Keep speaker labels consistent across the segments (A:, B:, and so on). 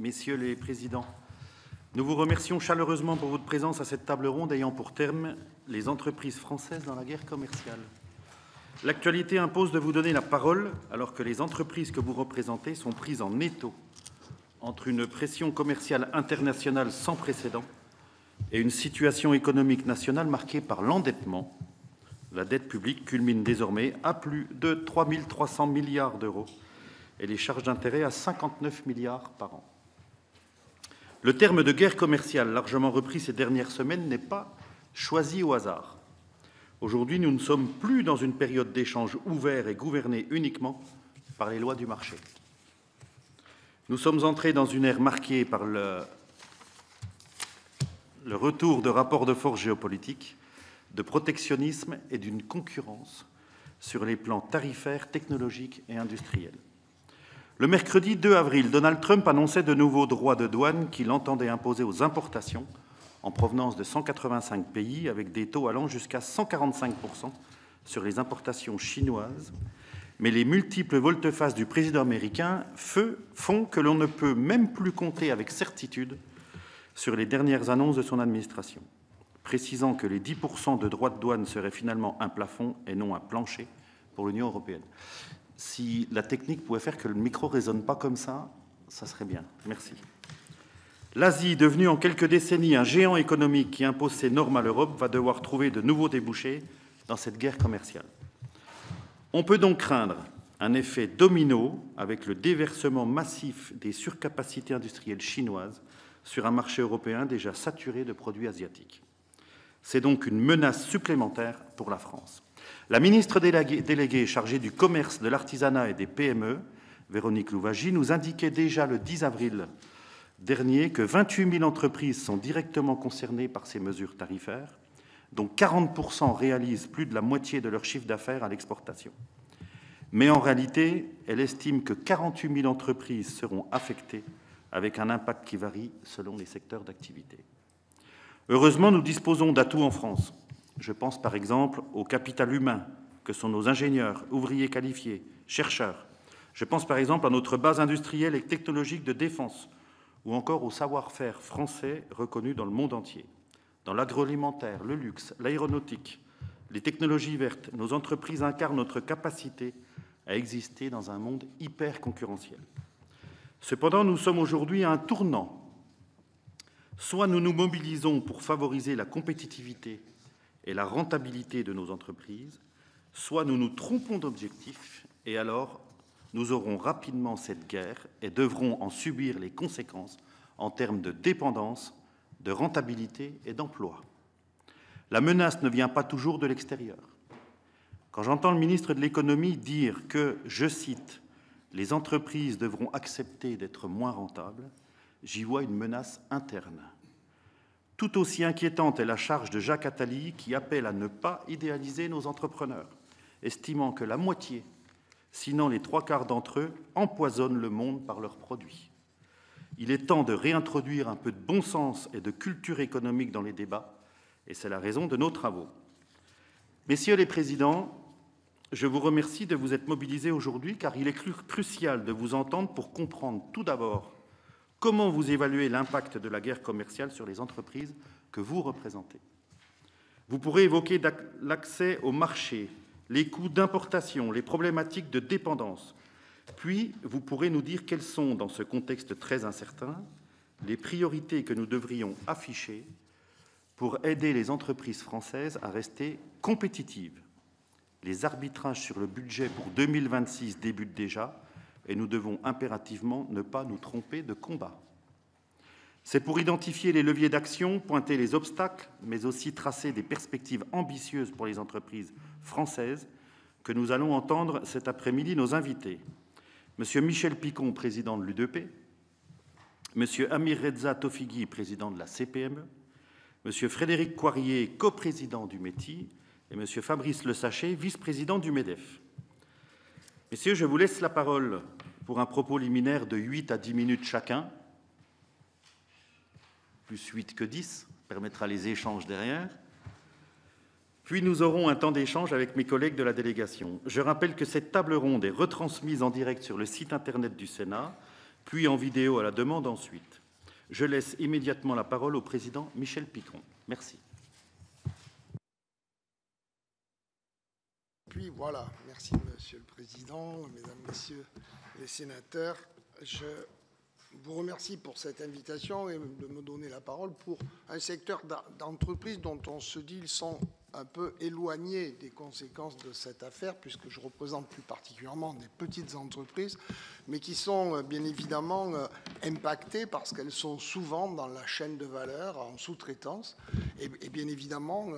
A: Messieurs les présidents, nous vous remercions chaleureusement pour votre présence à cette table ronde ayant pour terme les entreprises françaises dans la guerre commerciale. L'actualité impose de vous donner la parole alors que les entreprises que vous représentez sont prises en étau entre une pression commerciale internationale sans précédent et une situation économique nationale marquée par l'endettement. La dette publique culmine désormais à plus de 3 300 milliards d'euros et les charges d'intérêt à 59 milliards par an. Le terme de guerre commerciale, largement repris ces dernières semaines, n'est pas choisi au hasard. Aujourd'hui, nous ne sommes plus dans une période d'échange ouvert et gouverné uniquement par les lois du marché. Nous sommes entrés dans une ère marquée par le retour de rapports de force géopolitiques, de protectionnisme et d'une concurrence sur les plans tarifaires, technologiques et industriels. Le mercredi 2 avril, Donald Trump annonçait de nouveaux droits de douane qu'il entendait imposer aux importations en provenance de 185 pays, avec des taux allant jusqu'à 145% sur les importations chinoises. Mais les multiples volte-face du président américain font que l'on ne peut même plus compter avec certitude sur les dernières annonces de son administration, précisant que les 10% de droits de douane seraient finalement un plafond et non un plancher pour l'Union européenne. Si la technique pouvait faire que le micro ne résonne pas comme ça serait bien. Merci. L'Asie, devenue en quelques décennies un géant économique qui impose ses normes à l'Europe, va devoir trouver de nouveaux débouchés dans cette guerre commerciale. On peut donc craindre un effet domino avec le déversement massif des surcapacités industrielles chinoises sur un marché européen déjà saturé de produits asiatiques. C'est donc une menace supplémentaire pour la France. La ministre déléguée chargée du commerce, de l'artisanat et des PME, Véronique Louwagie, nous indiquait déjà le 10 avril dernier que 28 000 entreprises sont directement concernées par ces mesures tarifaires, dont 40% réalisent plus de la moitié de leur chiffre d'affaires à l'exportation. Mais en réalité, elle estime que 48 000 entreprises seront affectées, avec un impact qui varie selon les secteurs d'activité. Heureusement, nous disposons d'atouts en France. Je pense par exemple au capital humain que sont nos ingénieurs, ouvriers qualifiés, chercheurs. Je pense par exemple à notre base industrielle et technologique de défense ou encore au savoir-faire français reconnu dans le monde entier. Dans l'agroalimentaire, le luxe, l'aéronautique, les technologies vertes, nos entreprises incarnent notre capacité à exister dans un monde hyper concurrentiel. Cependant, nous sommes aujourd'hui à un tournant. Soit nous nous mobilisons pour favoriser la compétitivité et la rentabilité de nos entreprises, soit nous nous trompons d'objectif et alors nous aurons rapidement cette guerre et devrons en subir les conséquences en termes de dépendance, de rentabilité et d'emploi. La menace ne vient pas toujours de l'extérieur. Quand j'entends le ministre de l'Économie dire que, je cite, « les entreprises devront accepter d'être moins rentables », j'y vois une menace interne. Tout aussi inquiétante est la charge de Jacques Attali qui appelle à ne pas idéaliser nos entrepreneurs, estimant que la moitié, sinon les 3/4 d'entre eux, empoisonnent le monde par leurs produits. Il est temps de réintroduire un peu de bon sens et de culture économique dans les débats, et c'est la raison de nos travaux. Messieurs les présidents, je vous remercie de vous être mobilisés aujourd'hui car il est crucial de vous entendre pour comprendre tout d'abord comment vous évaluez l'impact de la guerre commerciale sur les entreprises que vous représentez. Vous pourrez évoquer l'accès au marché, les coûts d'importation, les problématiques de dépendance. Puis, vous pourrez nous dire quelles sont, dans ce contexte très incertain, les priorités que nous devrions afficher pour aider les entreprises françaises à rester compétitives. Les arbitrages sur le budget pour 2026 débutent déjà et nous devons impérativement ne pas nous tromper de combat. C'est pour identifier les leviers d'action, pointer les obstacles, mais aussi tracer des perspectives ambitieuses pour les entreprises françaises que nous allons entendre cet après-midi nos invités. Monsieur Michel Picon, président de l'UDP, Monsieur Amir Reza Tofighi, président de la CPME, Monsieur Frédéric Coirier, coprésident du METI, et Monsieur Fabrice Le Sachet, vice-président du MEDEF. Messieurs, je vous laisse la parole pour un propos liminaire de 8 à 10 minutes chacun, plus 8 que 10, permettra les échanges derrière. Puis nous aurons un temps d'échange avec mes collègues de la délégation. Je rappelle que cette table ronde est retransmise en direct sur le site internet du Sénat, puis en vidéo à la demande ensuite. Je laisse immédiatement la parole au président Michel Picron. Merci.
B: Puis voilà, merci Monsieur le Président, Mesdames, Messieurs les sénateurs. Je vous remercie pour cette invitation et de me donner la parole pour un secteur d'entreprise dont on se dit qu'ils sont un peu éloignés des conséquences de cette affaire, puisque je représente plus particulièrement des petites entreprises, mais qui sont bien évidemment impactées parce qu'elles sont souvent dans la chaîne de valeur, en sous-traitance, et bien évidemment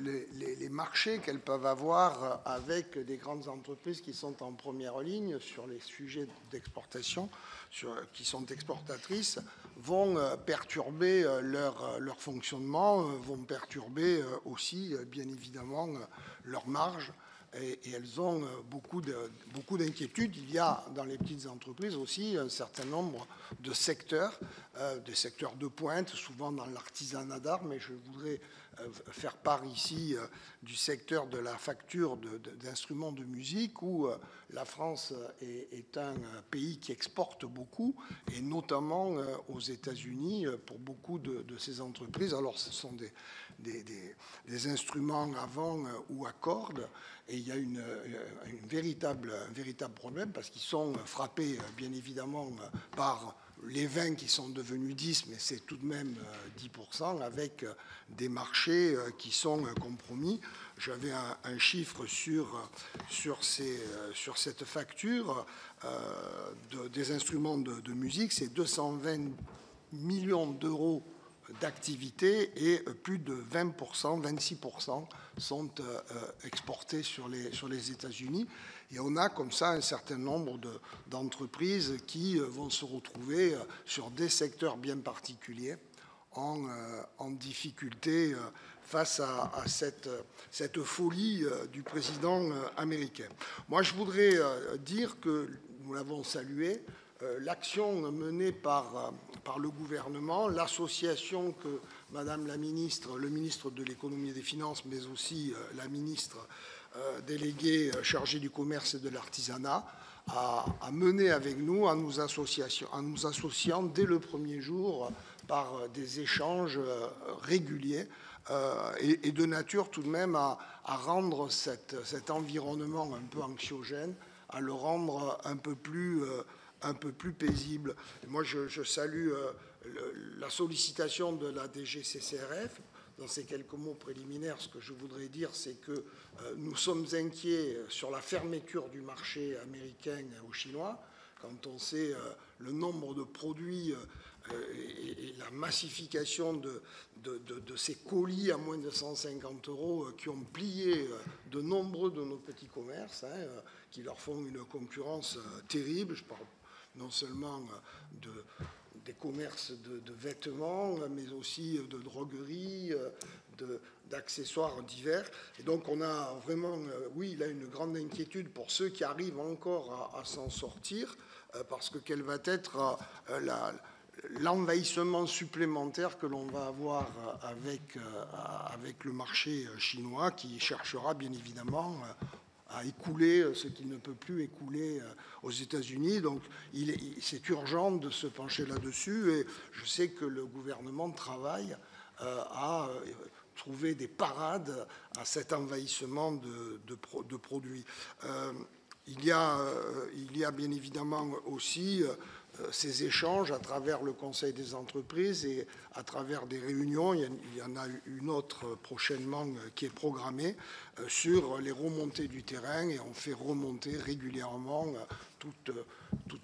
B: les marchés qu'elles peuvent avoir avec des grandes entreprises qui sont en première ligne sur les sujets d'exportation, qui sont exportatrices, vont perturber leur fonctionnement, vont perturber aussi, bien évidemment, leur marge. Et elles ont beaucoup d'inquiétudes. Il y a dans les petites entreprises aussi un certain nombre de secteurs, des secteurs de pointe, souvent dans l'artisanat d'art, mais je voudrais faire part ici du secteur de la facture d'instruments de musique, où la France est un pays qui exporte beaucoup, et notamment aux États-Unis pour beaucoup de ces entreprises. Alors ce sont des instruments à vent ou à cordes, et il y a un véritable problème parce qu'ils sont frappés bien évidemment par les 20 qui sont devenus 10, mais c'est tout de même 10%, avec des marchés qui sont compromis. J'avais un chiffre sur cette facture des instruments de musique, c'est 220 millions d'euros d'activité et plus de 20%, 26% sont exportés sur les États-Unis. Et on a comme ça un certain nombre d'entreprises qui vont se retrouver sur des secteurs bien particuliers en difficulté face à cette folie du président américain. Moi, je voudrais dire que nous l'avons salué, l'action menée par le gouvernement, l'association que Madame la ministre, le ministre de l'économie et des finances, mais aussi la ministre déléguée chargée du commerce et de l'artisanat, a mené avec nous en nous associant dès le premier jour par des échanges réguliers et de nature tout de même à rendre cet environnement un peu anxiogène, à le rendre un peu plus paisible. Et moi, je salue la sollicitation de la DGCCRF. Dans ces quelques mots préliminaires, ce que je voudrais dire, c'est que nous sommes inquiets sur la fermeture du marché américain aux Chinois, quand on sait le nombre de produits et la massification de ces colis à moins de 150 € qui ont plié de nombreux de nos petits commerces, qui leur font une concurrence terrible. Je parle non seulement des commerces de vêtements, mais aussi de drogueries, d'accessoires divers. Et donc on a vraiment, oui, là, une grande inquiétude pour ceux qui arrivent encore à s'en sortir, parce que quel va être l'envahissement supplémentaire que l'on va avoir avec le marché chinois, qui cherchera bien évidemment à écouler ce qu'il ne peut plus écouler aux États-Unis. Donc c'est urgent de se pencher là-dessus, et je sais que le gouvernement travaille à trouver des parades à cet envahissement de produits. Il y a bien évidemment aussi ces échanges à travers le Conseil des entreprises et à travers des réunions. Il y en a une autre prochainement qui est programmée sur les remontées du terrain, et on fait remonter régulièrement toutes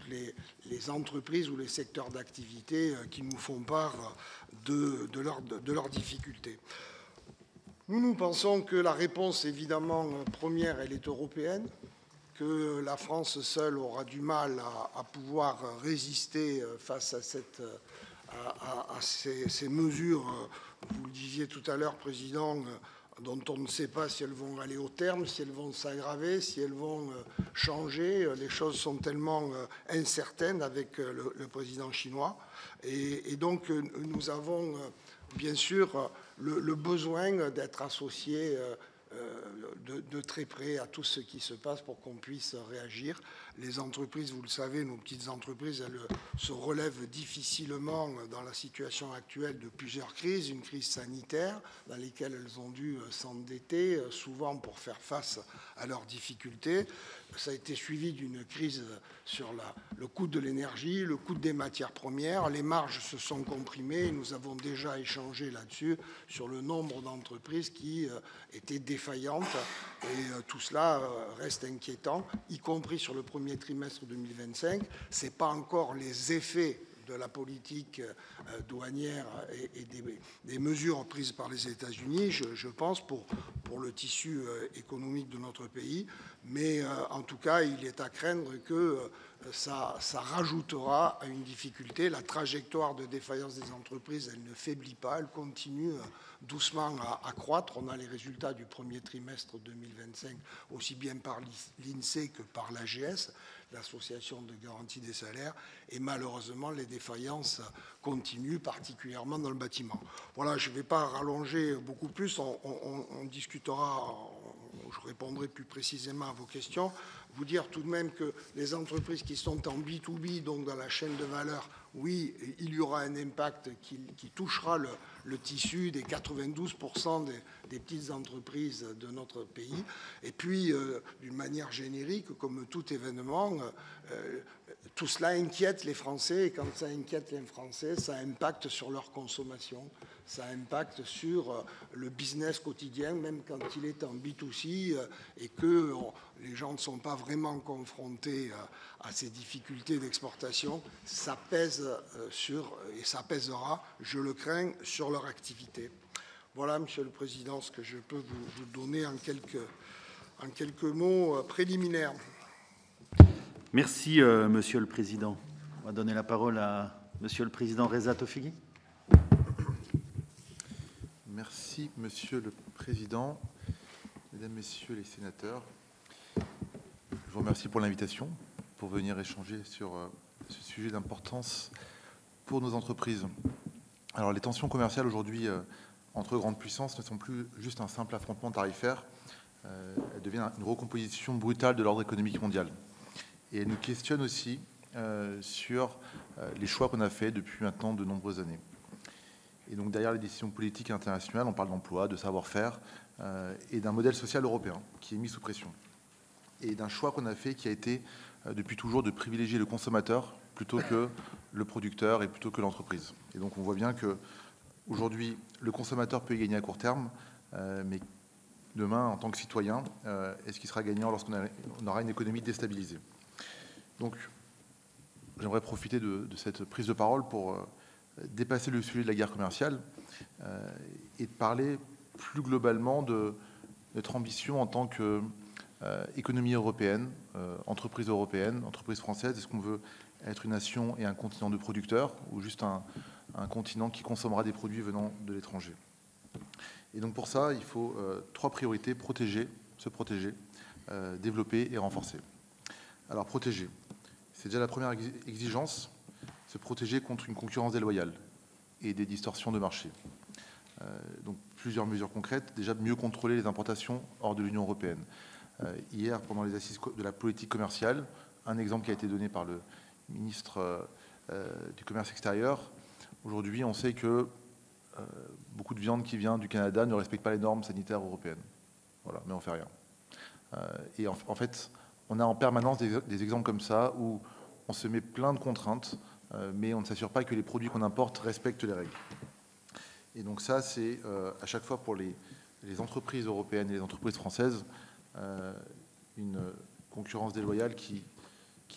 B: les entreprises ou les secteurs d'activité qui nous font part de leurs difficultés. Nous pensons que la réponse, évidemment, première, elle est européenne, que la France seule aura du mal à pouvoir résister face à ces mesures, vous le disiez tout à l'heure, Président, dont on ne sait pas si elles vont aller au terme, si elles vont s'aggraver, si elles vont changer. Les choses sont tellement incertaines avec le président chinois. Et donc, nous avons bien sûr le besoin d'être associés de très près à tout ce qui se passe pour qu'on puisse réagir. les entreprises, vous le savez, nos petites entreprises, elles se relèvent difficilement dans la situation actuelle de plusieurs crises. Une crise sanitaire dans laquelle elles ont dû s'endetter, souvent pour faire face à leurs difficultés. Ça a été suivi d'une crise sur le coût de l'énergie, le coût des matières premières. Les marges se sont comprimées et nous avons déjà échangé là-dessus sur le nombre d'entreprises qui étaient défaillantes. Et tout cela reste inquiétant, y compris sur le premier trimestre 2025. Ce n'est pas encore les effets de la politique douanière et des mesures prises par les États-Unis, je pense, pour le tissu économique de notre pays. Mais en tout cas, il est à craindre que ça rajoutera à une difficulté. La trajectoire de défaillance des entreprises, elle ne faiblit pas, elle continue doucement à croître. On a les résultats du premier trimestre 2025, aussi bien par l'INSEE que par l'AGS, l'Association de garantie des salaires, et malheureusement, les défaillances continuent, particulièrement dans le bâtiment. Voilà, je ne vais pas rallonger beaucoup plus, on discutera, je répondrai plus précisément à vos questions. Vous dire tout de même que les entreprises qui sont en B2B, donc dans la chaîne de valeur, oui, il y aura un impact qui touchera le tissu des 92% des petites entreprises de notre pays. Et puis, d'une manière générique, comme tout événement, tout cela inquiète les Français. Et quand ça inquiète les Français, ça impacte sur leur consommation, ça impacte sur le business quotidien, même quand il est en B2C et que les gens ne sont pas vraiment confrontés à ces difficultés d'exportation. Ça pèse et ça pèsera, je le crains, sur leur activité. Voilà, Monsieur le Président, ce que je peux vous donner en quelques mots préliminaires.
A: Merci, Monsieur le Président. On va donner la parole à Monsieur le Président Reza Tofighi.
C: Merci, Monsieur le Président, Mesdames, Messieurs les sénateurs. Je vous remercie pour l'invitation, pour venir échanger sur ce sujet d'importance pour nos entreprises. Alors, les tensions commerciales aujourd'hui entre grandes puissances ne sont plus juste un simple affrontement tarifaire. Elles deviennent une recomposition brutale de l'ordre économique mondial. Et elles nous questionnent aussi sur les choix qu'on a faits depuis maintenant de nombreuses années. Et donc derrière les décisions politiques internationales, on parle d'emploi, de savoir-faire et d'un modèle social européen qui est mis sous pression. Et d'un choix qu'on a fait qui a été depuis toujours de privilégier le consommateur plutôt que le producteur et plutôt que l'entreprise. Et donc on voit bien qu'aujourd'hui, le consommateur peut y gagner à court terme, mais demain, en tant que citoyen, est-ce qu'il sera gagnant lorsqu'on aura une économie déstabilisée? Donc j'aimerais profiter de cette prise de parole pour dépasser le sujet de la guerre commerciale et de parler plus globalement de notre ambition en tant qu'économie européenne, entreprise française. Est-ce qu'on veut être une nation et un continent de producteurs ou juste un continent qui consommera des produits venant de l'étranger? Et donc pour ça, il faut trois priorités: protéger, se protéger, développer et renforcer. Alors protéger, c'est déjà la première exigence. Se protéger contre une concurrence déloyale et des distorsions de marché. Donc plusieurs mesures concrètes. Déjà, mieux contrôler les importations hors de l'Union européenne. Hier, pendant les assises de la politique commerciale, un exemple qui a été donné par le ministre du Commerce extérieur. Aujourd'hui, on sait que beaucoup de viande qui vient du Canada ne respecte pas les normes sanitaires européennes. Voilà, mais on ne fait rien. Et en fait, on a en permanence des exemples comme ça où on se met plein de contraintes, mais on ne s'assure pas que les produits qu'on importe respectent les règles. Et donc ça, c'est à chaque fois pour les entreprises européennes et les entreprises françaises une concurrence déloyale qui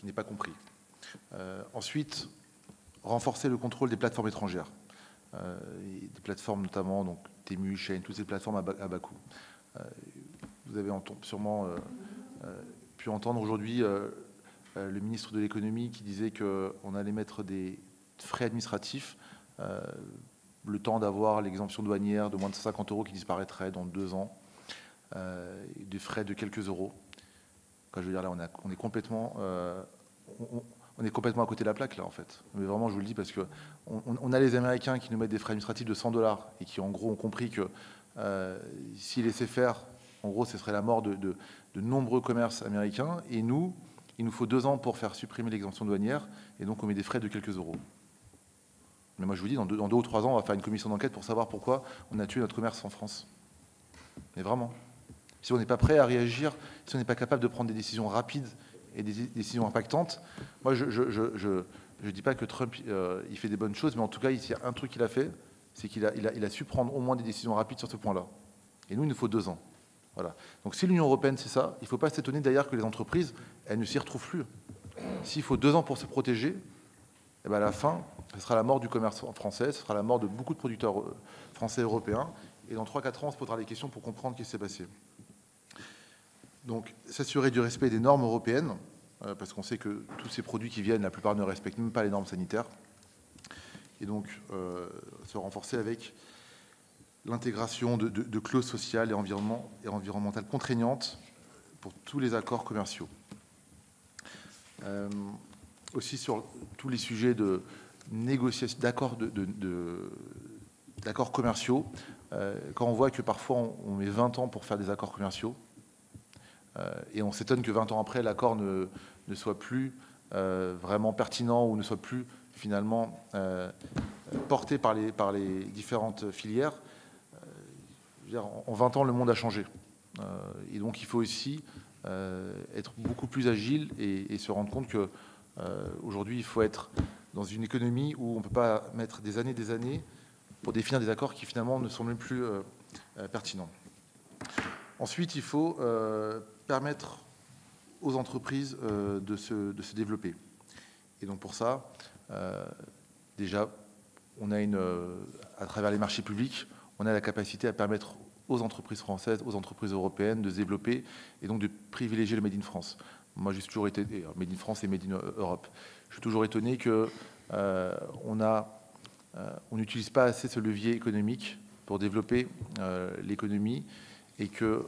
C: n'est pas comprise. Ensuite, renforcer le contrôle des plateformes étrangères, des plateformes notamment, donc Temu, Shein, toutes ces plateformes à bas coût. Vous avez sûrement pu entendre aujourd'hui le ministre de l'économie qui disait qu'on allait mettre des frais administratifs, le temps d'avoir l'exemption douanière de moins de 150 € qui disparaîtrait dans 2 ans, des frais de quelques euros. Enfin, je veux dire, là, on est complètement à côté de la plaque, là, en fait. Mais vraiment, je vous le dis, parce qu'on a les Américains qui nous mettent des frais administratifs de 100 $ et qui, en gros, ont compris que s'ils laissaient faire, en gros, ce serait la mort de nombreux commerces américains. Et nous, il nous faut 2 ans pour faire supprimer l'exemption douanière, et donc on met des frais de quelques euros. Mais moi, je vous dis, dans 2 ou 3 ans, on va faire une commission d'enquête pour savoir pourquoi on a tué notre commerce en France. Mais vraiment. Si on n'est pas prêt à réagir, si on n'est pas capable de prendre des décisions rapides et des décisions impactantes, moi, je ne dis pas que Trump, il fait des bonnes choses, mais en tout cas, il y a un truc qu'il a fait, c'est qu'il a su prendre au moins des décisions rapides sur ce point-là. Et nous, il nous faut 2 ans. Voilà. Donc si l'Union européenne, c'est ça, il ne faut pas s'étonner d'ailleurs que les entreprises, elles ne s'y retrouvent plus. S'il faut 2 ans pour se protéger, eh bien à la fin, ce sera la mort du commerce français, ce sera la mort de beaucoup de producteurs français et européens. Et dans 3-4 ans, on se posera les questions pour comprendre ce qui s'est passé. Donc, s'assurer du respect des normes européennes, parce qu'on sait que tous ces produits qui viennent, la plupart ne respectent même pas les normes sanitaires. Et donc, se renforcer avec l'intégration de clauses sociales et environnementales contraignantes pour tous les accords commerciaux. Aussi sur tous les sujets de négociation, d'accords commerciaux, quand on voit que parfois on met 20 ans pour faire des accords commerciaux, et on s'étonne que 20 ans après, l'accord ne soit plus vraiment pertinent ou ne soit plus finalement porté par les différentes filières. Je veux dire, en 20 ans, le monde a changé. Et donc, il faut aussi être beaucoup plus agile et se rendre compte que aujourd'hui, il faut être dans une économie où on ne peut pas mettre des années pour définir des accords qui finalement ne sont même plus pertinents. Ensuite, il faut permettre aux entreprises de se développer. Et donc pour ça, déjà, on a à travers les marchés publics, on a la capacité à permettre aux entreprises françaises, aux entreprises européennes de se développer et donc de privilégier le Made in France. Moi, j'ai toujours été Made in France et Made in Europe. Je suis toujours étonné que on n'utilise pas assez ce levier économique pour développer l'économie et que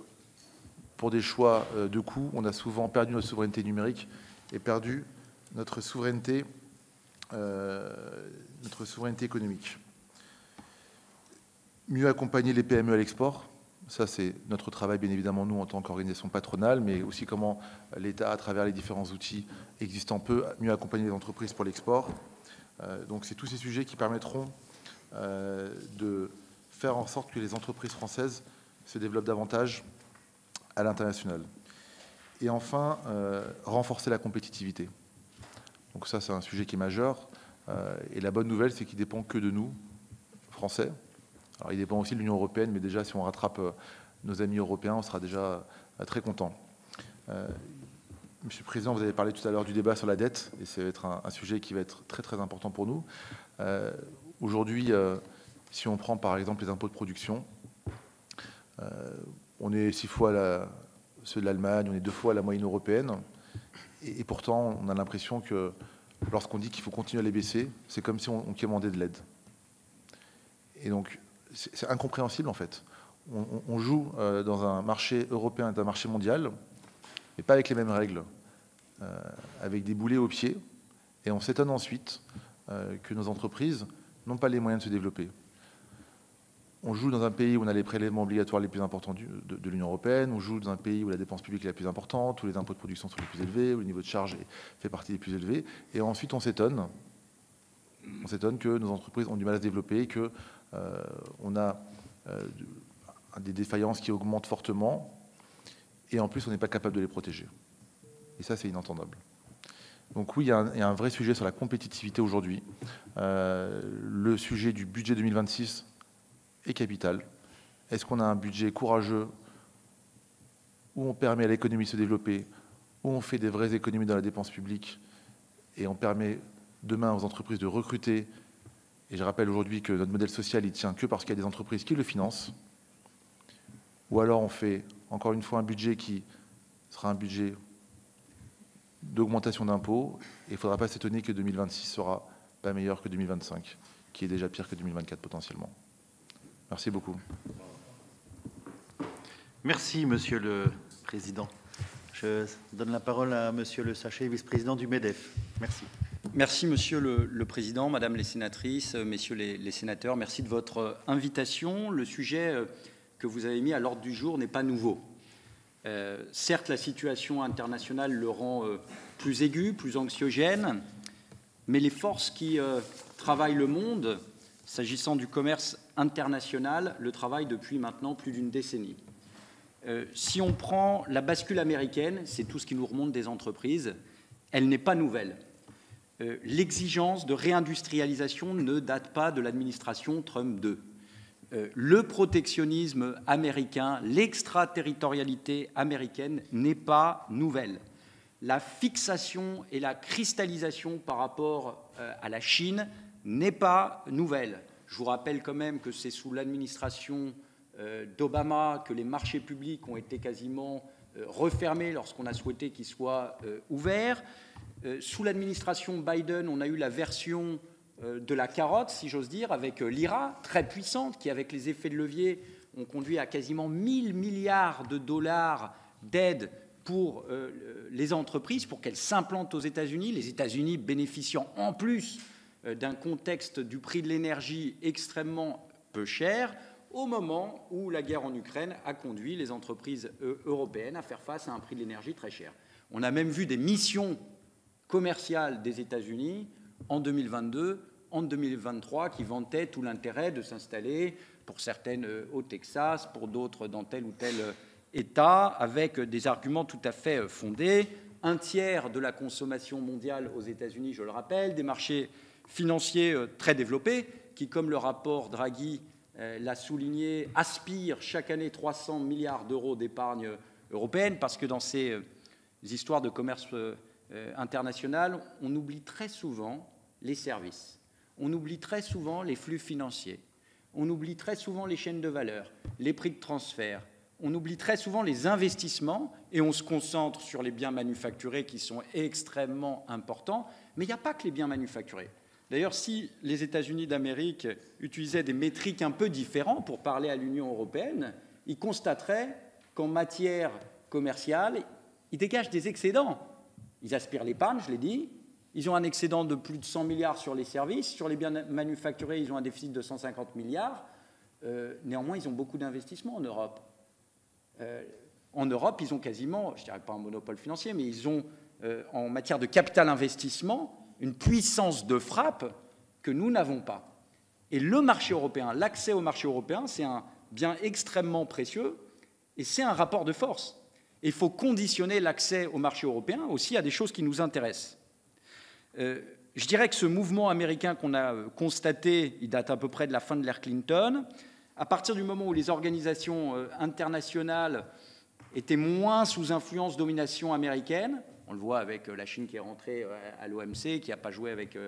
C: pour des choix de coûts, on a souvent perdu notre souveraineté numérique et perdu notre souveraineté économique. Mieux accompagner les PME à l'export, ça c'est notre travail bien évidemment nous en tant qu'organisation patronale, mais aussi comment l'État à travers les différents outils existants peut mieux accompagner les entreprises pour l'export. Donc c'est tous ces sujets qui permettront de faire en sorte que les entreprises françaises se développent davantage à l'international. Et enfin, renforcer la compétitivité. Donc ça, c'est un sujet qui est majeur. Et la bonne nouvelle, c'est qu'il ne dépend que de nous, Français. Alors, il dépend aussi de l'Union européenne, mais déjà, si on rattrape nos amis européens, on sera déjà très content. Monsieur le Président, vous avez parlé tout à l'heure du débat sur la dette, et ça va être un sujet qui va être très, très important pour nous. Aujourd'hui, si on prend par exemple les impôts de production, on est 6 fois ceux de l'Allemagne, on est 2 fois la moyenne européenne. Et pourtant, on a l'impression que lorsqu'on dit qu'il faut continuer à les baisser, c'est comme si on commandait de l'aide. Et donc, c'est incompréhensible en fait. On joue dans un marché européen et un marché mondial, mais pas avec les mêmes règles, avec des boulets aux pieds. Et on s'étonne ensuite que nos entreprises n'ont pas les moyens de se développer. On joue dans un pays où on a les prélèvements obligatoires les plus importants de l'Union européenne, on joue dans un pays où la dépense publique est la plus importante, où les impôts de production sont les plus élevés, où le niveau de charge fait partie des plus élevés. Et ensuite, on s'étonne que nos entreprises ont du mal à se développer, qu'on a des défaillances qui augmentent fortement, et en plus, on n'est pas capable de les protéger. Et ça, c'est inentendable. Donc oui, il y a un vrai sujet sur la compétitivité aujourd'hui. Le sujet du budget 2026 est capital. Est-ce qu'on a un budget courageux où on permet à l'économie de se développer, où on fait des vraies économies dans la dépense publique et on permet demain aux entreprises de recruter? Et je rappelle aujourd'hui que notre modèle social, il tient que parce qu'il y a des entreprises qui le financent. Ou alors on fait encore une fois un budget qui sera un budget d'augmentation d'impôts et il ne faudra pas s'étonner que 2026 sera pas meilleur que 2025, qui est déjà pire que 2024 potentiellement. Merci beaucoup.
A: Merci, Monsieur le Président. Je donne la parole à Monsieur Le Sachet, vice-président du MEDEF. Merci.
D: Merci, Monsieur le Président, Madame les sénatrices, Messieurs les sénateurs. Merci de votre invitation. Le sujet que vous avez mis à l'ordre du jour n'est pas nouveau. Certes, la situation internationale le rend plus aiguë, plus anxiogène, mais les forces qui travaillent le monde, s'agissant du commerce international, le travaillent depuis maintenant plus d'une décennie. Si on prend la bascule américaine, c'est tout ce qui nous remonte des entreprises, elle n'est pas nouvelle. L'exigence de réindustrialisation ne date pas de l'administration Trump II. Le protectionnisme américain, l'extraterritorialité américaine n'est pas nouvelle. La fixation et la cristallisation par rapport à la Chine n'est pas nouvelle. Je vous rappelle quand même que c'est sous l'administration d'Obama que les marchés publics ont été quasiment refermés lorsqu'on a souhaité qu'ils soient ouverts. Sous l'administration Biden, on a eu la version de la carotte, si j'ose dire, avec l'IRA, très puissante, qui, avec les effets de levier, ont conduit à quasiment 1 000 milliards de dollars d'aide pour les entreprises, pour qu'elles s'implantent aux États-Unis, les États-Unis bénéficiant en plus d'un contexte du prix de l'énergie extrêmement peu cher, au moment où la guerre en Ukraine a conduit les entreprises européennes à faire face à un prix de l'énergie très cher. On a même vu des missions commerciales des États-Unis en 2022, en 2023, qui vantaient tout l'intérêt de s'installer, pour certaines au Texas, pour d'autres dans tel ou tel État, avec des arguments tout à fait fondés. Un tiers de la consommation mondiale aux États-Unis, je le rappelle, des marchés financiers très développés, qui, comme le rapport Draghi l'a souligné, aspirent chaque année 300 milliards d'euros d'épargne européenne, parce que dans ces histoires de commerce international, on oublie très souvent les services, on oublie très souvent les flux financiers, on oublie très souvent les chaînes de valeur, les prix de transfert, on oublie très souvent les investissements et on se concentre sur les biens manufacturés qui sont extrêmement importants, mais il n'y a pas que les biens manufacturés. D'ailleurs, si les États-Unis d'Amérique utilisaient des métriques un peu différentes pour parler à l'Union européenne, ils constateraient qu'en matière commerciale, ils dégagent des excédents. Ils aspirent l'épargne, je l'ai dit. Ils ont un excédent de plus de 100 milliards sur les services. Sur les biens manufacturés, ils ont un déficit de 150 milliards. Néanmoins, ils ont beaucoup d'investissements en Europe. En Europe, ils ont quasiment, je ne dirais pas un monopole financier, mais ils ont, en matière de capital investissement, une puissance de frappe que nous n'avons pas. Et le marché européen, l'accès au marché européen, c'est un bien extrêmement précieux et c'est un rapport de force. Et il faut conditionner l'accès au marché européen aussi à des choses qui nous intéressent. Je dirais que ce mouvement américain qu'on a constaté, il date à peu près de la fin de l'ère Clinton. À partir du moment où les organisations internationales étaient moins sous influence domination américaine, on le voit avec la Chine qui est rentrée à l'OMC, qui n'a pas joué avec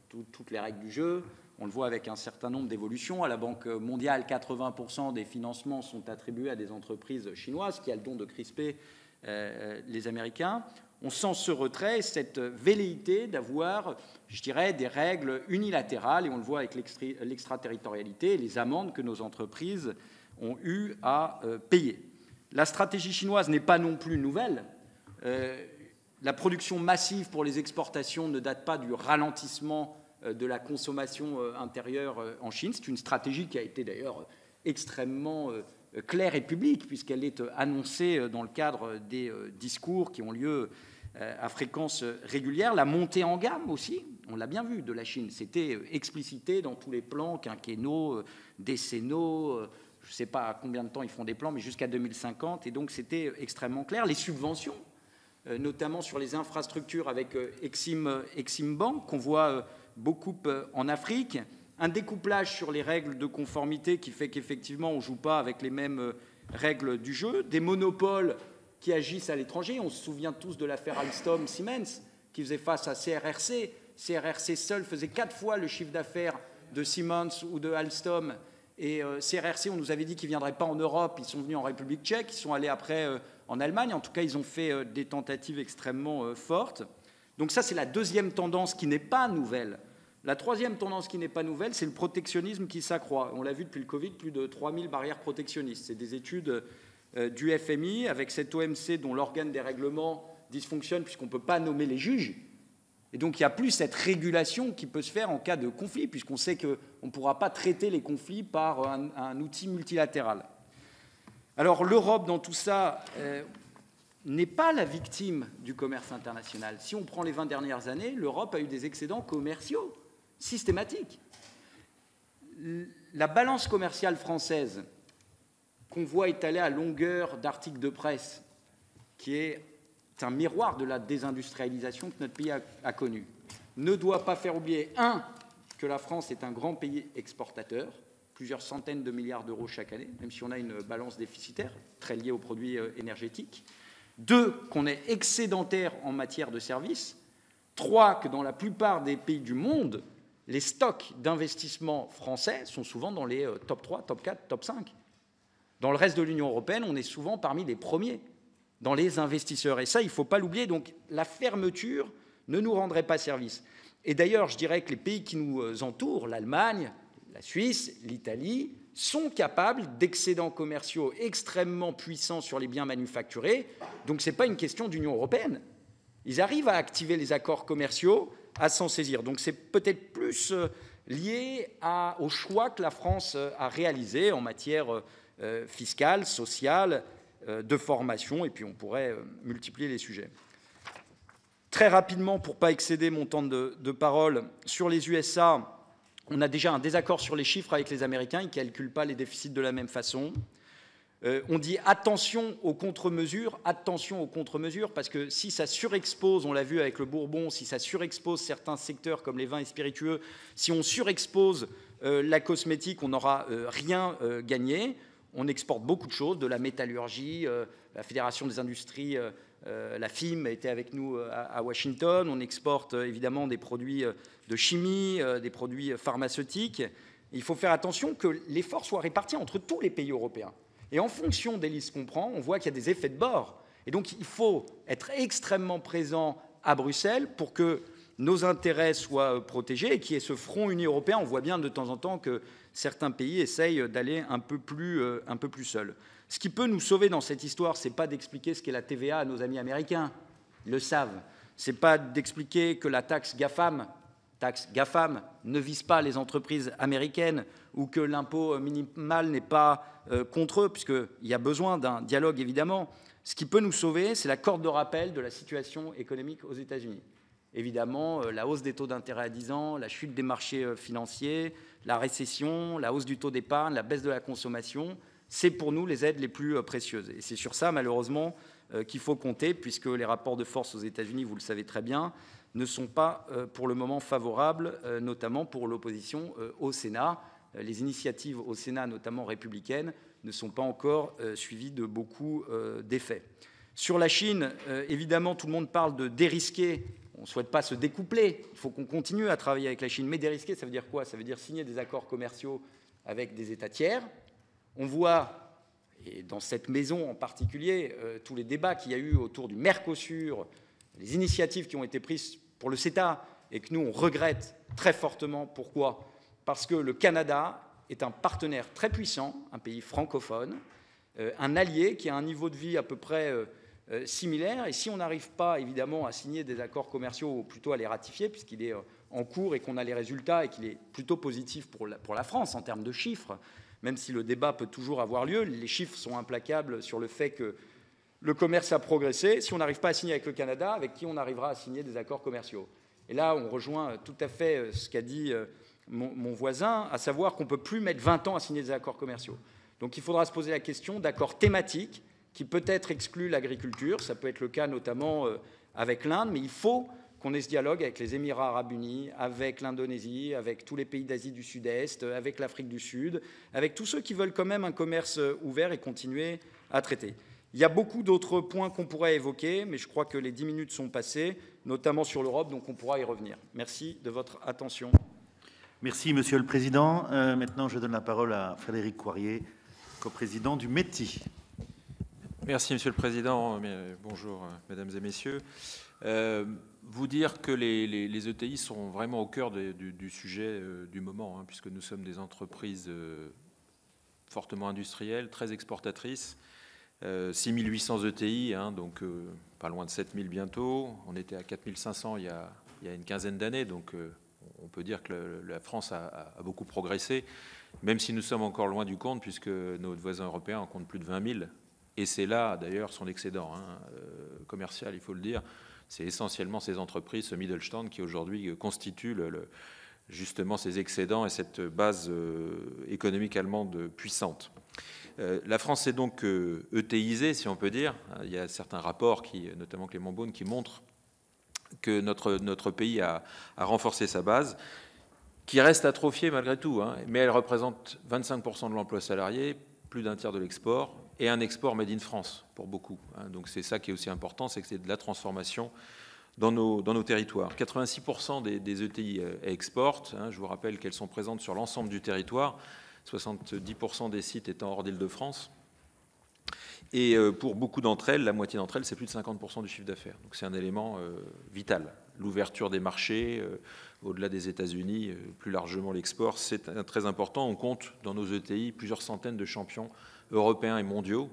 D: toutes les règles du jeu. On le voit avec un certain nombre d'évolutions. À la Banque mondiale, 80% des financements sont attribués à des entreprises chinoises qui a le don de crisper les Américains. On sent ce retrait, cette velléité d'avoir, je dirais, des règles unilatérales, et on le voit avec l'extraterritorialité et les amendes que nos entreprises ont eu à payer. La stratégie chinoise n'est pas non plus nouvelle. La production massive pour les exportations ne date pas du ralentissement de la consommation intérieure en Chine. C'est une stratégie qui a été d'ailleurs extrêmement claire et publique, puisqu'elle est annoncée dans le cadre des discours qui ont lieu à fréquence régulière. La montée en gamme aussi, on l'a bien vu, de la Chine. C'était explicité dans tous les plans quinquennaux, décennaux. Je ne sais pas à combien de temps ils font des plans, mais jusqu'à 2050. Et donc c'était extrêmement clair. Les subventions, notamment sur les infrastructures avec Exim Bank, qu'on voit beaucoup en Afrique. Un découplage sur les règles de conformité qui fait qu'effectivement, on ne joue pas avec les mêmes règles du jeu. Des monopoles qui agissent à l'étranger. On se souvient tous de l'affaire Alstom-Siemens, qui faisait face à CRRC. CRRC seul faisait 4 fois le chiffre d'affaires de Siemens ou de Alstom. Et CRRC, on nous avait dit qu'ils ne viendraient pas en Europe. Ils sont venus en République tchèque. Ils sont allés après en Allemagne. En tout cas, ils ont fait des tentatives extrêmement fortes. Donc ça, c'est la deuxième tendance qui n'est pas nouvelle. La troisième tendance qui n'est pas nouvelle, c'est le protectionnisme qui s'accroît. On l'a vu depuis le Covid, plus de 3000 barrières protectionnistes. C'est des études du FMI, avec cet OMC dont l'organe des règlements dysfonctionne puisqu'on ne peut pas nommer les juges. Et donc il n'y a plus cette régulation qui peut se faire en cas de conflit, puisqu'on sait qu'on ne pourra pas traiter les conflits par un outil multilatéral. Alors l'Europe, dans tout ça, n'est pas la victime du commerce international. Si on prend les 20 dernières années, l'Europe a eu des excédents commerciaux systématiques. La balance commerciale française, qu'on voit étalée à longueur d'articles de presse, qui est un miroir de la désindustrialisation que notre pays a connue, ne doit pas faire oublier, que la France est un grand pays exportateur, plusieurs centaines de milliards d'euros chaque année, même si on a une balance déficitaire, très liée aux produits énergétiques. 2, qu'on est excédentaire en matière de services. 3, que dans la plupart des pays du monde, les stocks d'investissement français sont souvent dans les top 3, top 4, top 5. Dans le reste de l'Union européenne, on est souvent parmi les premiers dans les investisseurs. Et ça, il ne faut pas l'oublier. Donc la fermeture ne nous rendrait pas service. Et d'ailleurs, je dirais que les pays qui nous entourent, l'Allemagne, la Suisse, l'Italie, sont capables d'excédents commerciaux extrêmement puissants sur les biens manufacturés. Donc ce n'est pas une question d'Union européenne. Ils arrivent à activer les accords commerciaux, à s'en saisir. Donc c'est peut-être plus lié au choix que la France a réalisé en matière fiscale, sociale, de formation, et puis on pourrait multiplier les sujets. Très rapidement, pour ne pas excéder mon temps de parole, sur les USA, on a déjà un désaccord sur les chiffres avec les Américains, ils ne calculent pas les déficits de la même façon. On dit attention aux contre-mesures, parce que si ça surexpose, on l'a vu avec le Bourbon, si ça surexpose certains secteurs comme les vins et spiritueux, si on surexpose la cosmétique, on n'aura rien gagné. On exporte beaucoup de choses, de la métallurgie, la Fédération des industries, la FIM était avec nous à Washington. On exporte évidemment des produits de chimie, des produits pharmaceutiques. Il faut faire attention que l'effort soit réparti entre tous les pays européens. Et en fonction des listes qu'on prend, on voit qu'il y a des effets de bord. Et donc il faut être extrêmement présent à Bruxelles pour que nos intérêts soient protégés et qu'il y ait ce front uni européen. On voit bien de temps en temps que certains pays essayent d'aller un peu plus seuls. Ce qui peut nous sauver dans cette histoire, ce n'est pas d'expliquer ce qu'est la TVA à nos amis américains. Ils le savent. Ce n'est pas d'expliquer que la taxe GAFAM ne vise pas les entreprises américaines ou que l'impôt minimal n'est pas contre eux, puisqu'il y a besoin d'un dialogue, évidemment. Ce qui peut nous sauver, c'est la corde de rappel de la situation économique aux États-Unis. Évidemment, la hausse des taux d'intérêt à 10 ans, la chute des marchés financiers, la récession, la hausse du taux d'épargne, la baisse de la consommation, c'est pour nous les aides les plus précieuses. Et c'est sur ça, malheureusement, qu'il faut compter, puisque les rapports de force aux États-Unis, vous le savez très bien, ne sont pas pour le moment favorables, notamment pour l'opposition au Sénat. Les initiatives au Sénat, notamment républicaines, ne sont pas encore suivies de beaucoup d'effets. Sur la Chine, évidemment, tout le monde parle de dérisquer. On ne souhaite pas se découpler. Il faut qu'on continue à travailler avec la Chine. Mais dérisquer, ça veut dire quoi? Ça veut dire signer des accords commerciaux avec des États tiers. On voit, et dans cette maison en particulier, tous les débats qu'il y a eu autour du Mercosur, les initiatives qui ont été prises pour le CETA, et que nous, on regrette très fortement. Pourquoi? Parce que le Canada est un partenaire très puissant, un pays francophone, un allié qui a un niveau de vie à peu près similaire. Et si on n'arrive pas, évidemment, à signer des accords commerciaux, ou plutôt à les ratifier, puisqu'il est en cours et qu'on a les résultats et qu'il est plutôt positif pour la France en termes de chiffres, même si le débat peut toujours avoir lieu, les chiffres sont implacables sur le fait que le commerce a progressé. Si on n'arrive pas à signer avec le Canada, avec qui on arrivera à signer des accords commerciaux? Et là, on rejoint tout à fait ce qu'a dit mon voisin, à savoir qu'on ne peut plus mettre 20 ans à signer des accords commerciaux. Donc il faudra se poser la question d'accords thématiques qui peut-être excluent l'agriculture. Ça peut être le cas notamment avec l'Inde, mais il faut qu'on ait ce dialogue avec les Émirats arabes unis, avec l'Indonésie, avec tous les pays d'Asie du Sud-Est, avec l'Afrique du Sud, avec tous ceux qui veulent quand même un commerce ouvert et continuer à traiter. Il y a beaucoup d'autres points qu'on pourrait évoquer, mais je crois que les 10 minutes sont passées, notamment sur l'Europe, donc on pourra y revenir. Merci de votre attention.
A: Merci, Monsieur le Président. Maintenant, je donne la parole à Frédéric Coirier, coprésident du METI.
E: Merci, Monsieur le Président. Bonjour, Mesdames et Messieurs. Vous dire que les ETI sont vraiment au cœur du sujet du moment, puisque nous sommes des entreprises fortement industrielles, très exportatrices. 6800 ETI, donc pas loin de 7000 bientôt. On était à 4500 il y a une quinzaine d'années, donc on peut dire que la France a beaucoup progressé, même si nous sommes encore loin du compte, puisque nos voisins européens en comptent plus de 20 000. Et c'est là, d'ailleurs, son excédent commercial, il faut le dire. C'est essentiellement ces entreprises, ce Mittelstand, qui aujourd'hui constituent justement ces excédents et cette base économique allemande puissante. La France est donc ETIsée, si on peut dire. Il y a certains rapports, notamment Clément Beaune, qui montrent que notre pays a renforcé sa base, qui reste atrophiée malgré tout, mais elle représente 25% de l'emploi salarié, plus d'un tiers de l'export, et un export made in France, pour beaucoup. Donc c'est ça qui est aussi important, c'est que c'est de la transformation dans nos territoires. 86% des ETI exportent. Je vous rappelle qu'elles sont présentes sur l'ensemble du territoire, 70% des sites étant hors d'Île-de-France. Et pour beaucoup d'entre elles, la moitié d'entre elles, c'est plus de 50% du chiffre d'affaires. Donc c'est un élément vital. L'ouverture des marchés, au-delà des États-Unis, plus largement l'export, c'est très important. On compte dans nos ETI plusieurs centaines de champions européens et mondiaux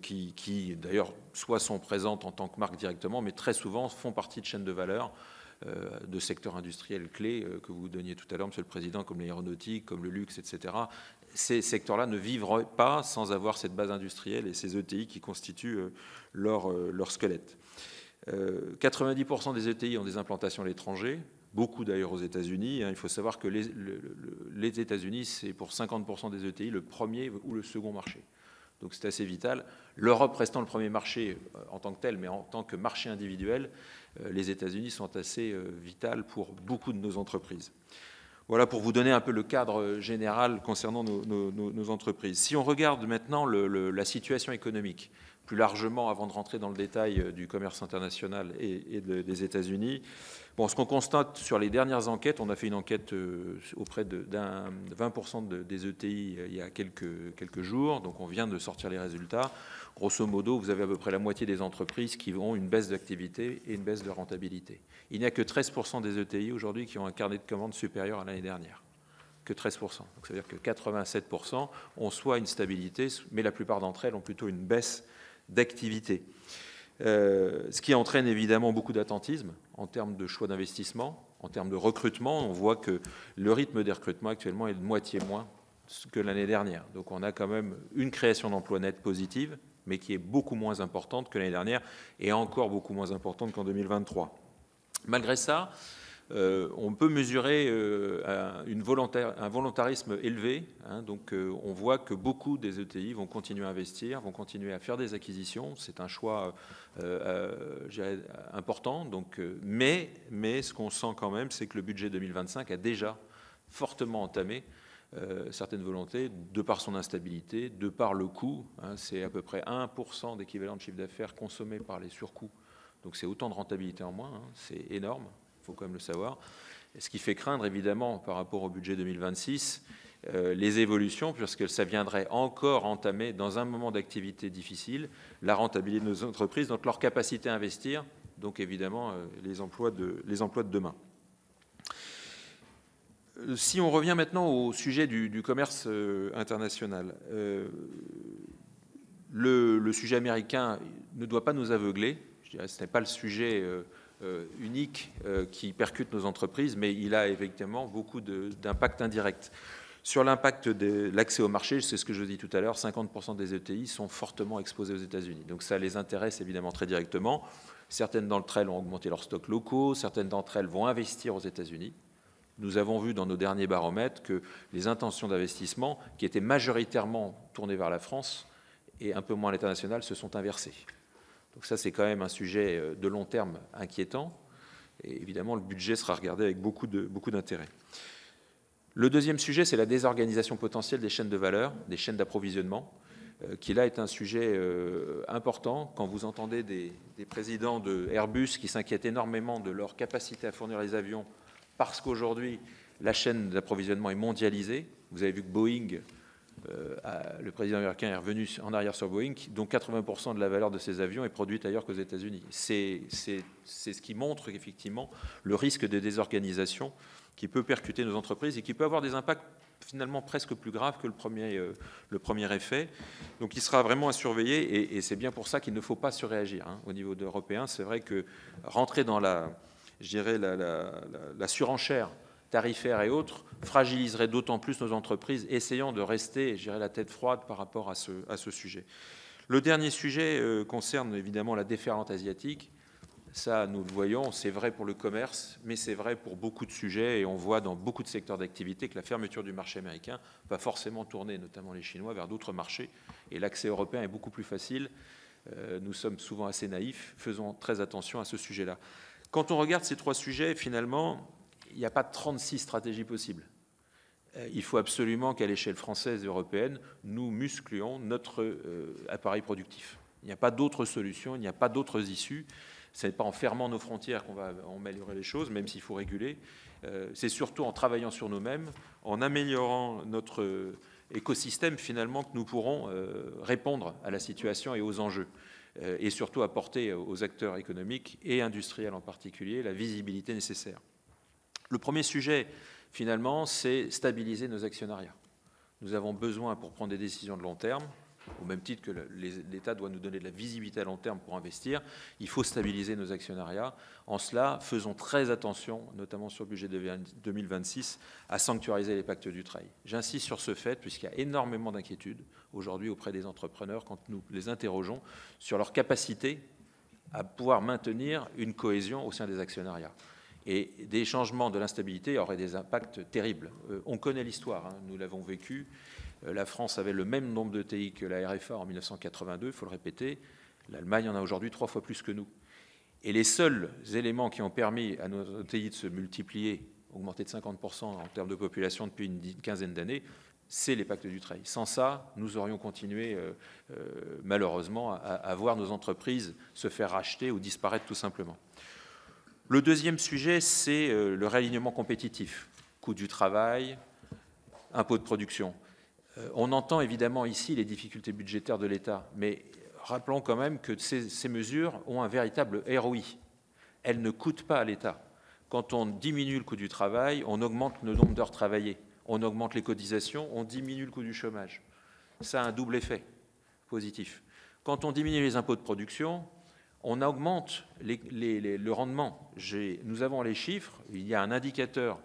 E: qui d'ailleurs, soit sont présentes en tant que marque directement, mais très souvent font partie de chaînes de valeur de secteurs industriels clés que vous donniez tout à l'heure, Monsieur le Président, comme l'aéronautique, comme le luxe, etc. Ces secteurs-là ne vivraient pas sans avoir cette base industrielle et ces ETI qui constituent leur squelette. 90% des ETI ont des implantations à l'étranger, beaucoup d'ailleurs aux États-Unis. Il faut savoir que les États-Unis, c'est pour 50% des ETI le premier ou le second marché. Donc c'est assez vital. L'Europe restant le premier marché en tant que tel, mais en tant que marché individuel, les États-Unis sont assez vitales pour beaucoup de nos entreprises. Voilà pour vous donner un peu le cadre général concernant nos entreprises. Si on regarde maintenant la situation économique, plus largement avant de rentrer dans le détail du commerce international et des États-Unis, bon, ce qu'on constate sur les dernières enquêtes, on a fait une enquête auprès de 20% des ETI il y a quelques jours, donc on vient de sortir les résultats. Grosso modo, vous avez à peu près la moitié des entreprises qui ont une baisse d'activité et une baisse de rentabilité. Il n'y a que 13% des ETI aujourd'hui qui ont un carnet de commandes supérieur à l'année dernière. Que 13%. Donc ça veut dire que 87% ont soit une stabilité, mais la plupart d'entre elles ont plutôt une baisse d'activité. Ce qui entraîne évidemment beaucoup d'attentisme en termes de choix d'investissement, en termes de recrutement. On voit que le rythme des recrutements actuellement est de moitié moins que l'année dernière. Donc on a quand même une création d'emplois nets positive, mais qui est beaucoup moins importante que l'année dernière et encore beaucoup moins importante qu'en 2023. Malgré ça, on peut mesurer un volontarisme élevé. Donc on voit que beaucoup des ETI vont continuer à investir, vont continuer à faire des acquisitions. C'est un choix important. Donc, mais ce qu'on sent quand même, c'est que le budget 2025 a déjà fortement entamé certaines volontés, de par son instabilité, de par le coût. C'est à peu près 1% d'équivalent de chiffre d'affaires consommé par les surcoûts. Donc c'est autant de rentabilité en moins. C'est énorme. Il faut quand même le savoir. Ce qui fait craindre, évidemment, par rapport au budget 2026, les évolutions, puisque ça viendrait encore entamer, dans un moment d'activité difficile, la rentabilité de nos entreprises, donc leur capacité à investir, donc évidemment les emplois de demain. Si on revient maintenant au sujet du commerce international, le sujet américain ne doit pas nous aveugler. Je dirais que ce n'est pas le sujet unique qui percute nos entreprises, mais il a effectivement beaucoup d'impact indirect. Sur l'impact de l'accès au marché, c'est ce que je dis tout à l'heure, 50% des ETI sont fortement exposés aux États-Unis. Donc ça les intéresse évidemment très directement. Certaines d'entre elles ont augmenté leurs stocks locaux, certaines d'entre elles vont investir aux États-Unis. Nous avons vu dans nos derniers baromètres que les intentions d'investissement, qui étaient majoritairement tournées vers la France et un peu moins à l'international, se sont inversées. Donc ça, c'est quand même un sujet de long terme inquiétant. Et évidemment, le budget sera regardé avec beaucoup d'intérêt. Le deuxième sujet, c'est la désorganisation potentielle des chaînes de valeur, des chaînes d'approvisionnement, qui là est un sujet important. Quand vous entendez des présidents de Airbus qui s'inquiètent énormément de leur capacité à fournir les avions, parce qu'aujourd'hui, la chaîne d'approvisionnement est mondialisée. Vous avez vu que Boeing, le président américain est revenu en arrière sur Boeing, dont 80% de la valeur de ces avions est produite ailleurs qu'aux États-Unis. C'est ce qui montre effectivement le risque de désorganisation qui peut percuter nos entreprises et qui peut avoir des impacts finalement presque plus graves que le premier effet. Donc il sera vraiment à surveiller et c'est bien pour ça qu'il ne faut pas surréagir. Au niveau européen, c'est vrai que rentrer dans la surenchère tarifaire et autres fragiliserait d'autant plus nos entreprises, essayant de rester, je dirais, la tête froide par rapport à ce sujet. Le dernier sujet concerne évidemment la déferlante asiatique. Ça, nous le voyons, c'est vrai pour le commerce, mais c'est vrai pour beaucoup de sujets, et on voit dans beaucoup de secteurs d'activité que la fermeture du marché américain va forcément tourner, notamment les Chinois, vers d'autres marchés, et l'accès européen est beaucoup plus facile. Nous sommes souvent assez naïfs, faisons très attention à ce sujet-là. Quand on regarde ces 3 sujets, finalement, il n'y a pas 36 stratégies possibles. Il faut absolument qu'à l'échelle française et européenne, nous musclions notre appareil productif. Il n'y a pas d'autre solution, il n'y a pas d'autres issues. Ce n'est pas en fermant nos frontières qu'on va améliorer les choses, même s'il faut réguler. C'est surtout en travaillant sur nous-mêmes, en améliorant notre écosystème, finalement, que nous pourrons répondre à la situation et aux enjeux. Et surtout apporter aux acteurs économiques et industriels en particulier la visibilité nécessaire. Le premier sujet, finalement, c'est stabiliser nos actionnariats. Nous avons besoin, pour prendre des décisions de long terme, au même titre que l'État doit nous donner de la visibilité à long terme pour investir, il faut stabiliser nos actionnariats. En cela, faisons très attention, notamment sur le budget de 2026, à sanctuariser les pactes du travail. J'insiste sur ce fait, puisqu'il y a énormément d'inquiétudes aujourd'hui auprès des entrepreneurs quand nous les interrogeons sur leur capacité à pouvoir maintenir une cohésion au sein des actionnariats. Et des changements de l'instabilité auraient des impacts terribles. On connaît l'histoire, hein, nous l'avons vécu. La France avait le même nombre de TI que la RFA en 1982, il faut le répéter. L'Allemagne en a aujourd'hui 3 fois plus que nous. Et les seuls éléments qui ont permis à nos TI de se multiplier, augmenter de 50% en termes de population depuis une quinzaine d'années, c'est les pactes du travail. Sans ça, nous aurions continué malheureusement à voir nos entreprises se faire racheter ou disparaître tout simplement. Le deuxième sujet, c'est le réalignement compétitif. Coût du travail, impôt de production. On entend évidemment ici les difficultés budgétaires de l'État, mais rappelons quand même que ces mesures ont un véritable ROI. Elles ne coûtent pas à l'État. Quand on diminue le coût du travail, on augmente le nombre d'heures travaillées, on augmente les cotisations, on diminue le coût du chômage. Ça a un double effet positif. Quand on diminue les impôts de production, on augmente le rendement. Nous avons les chiffres, il y a un indicateur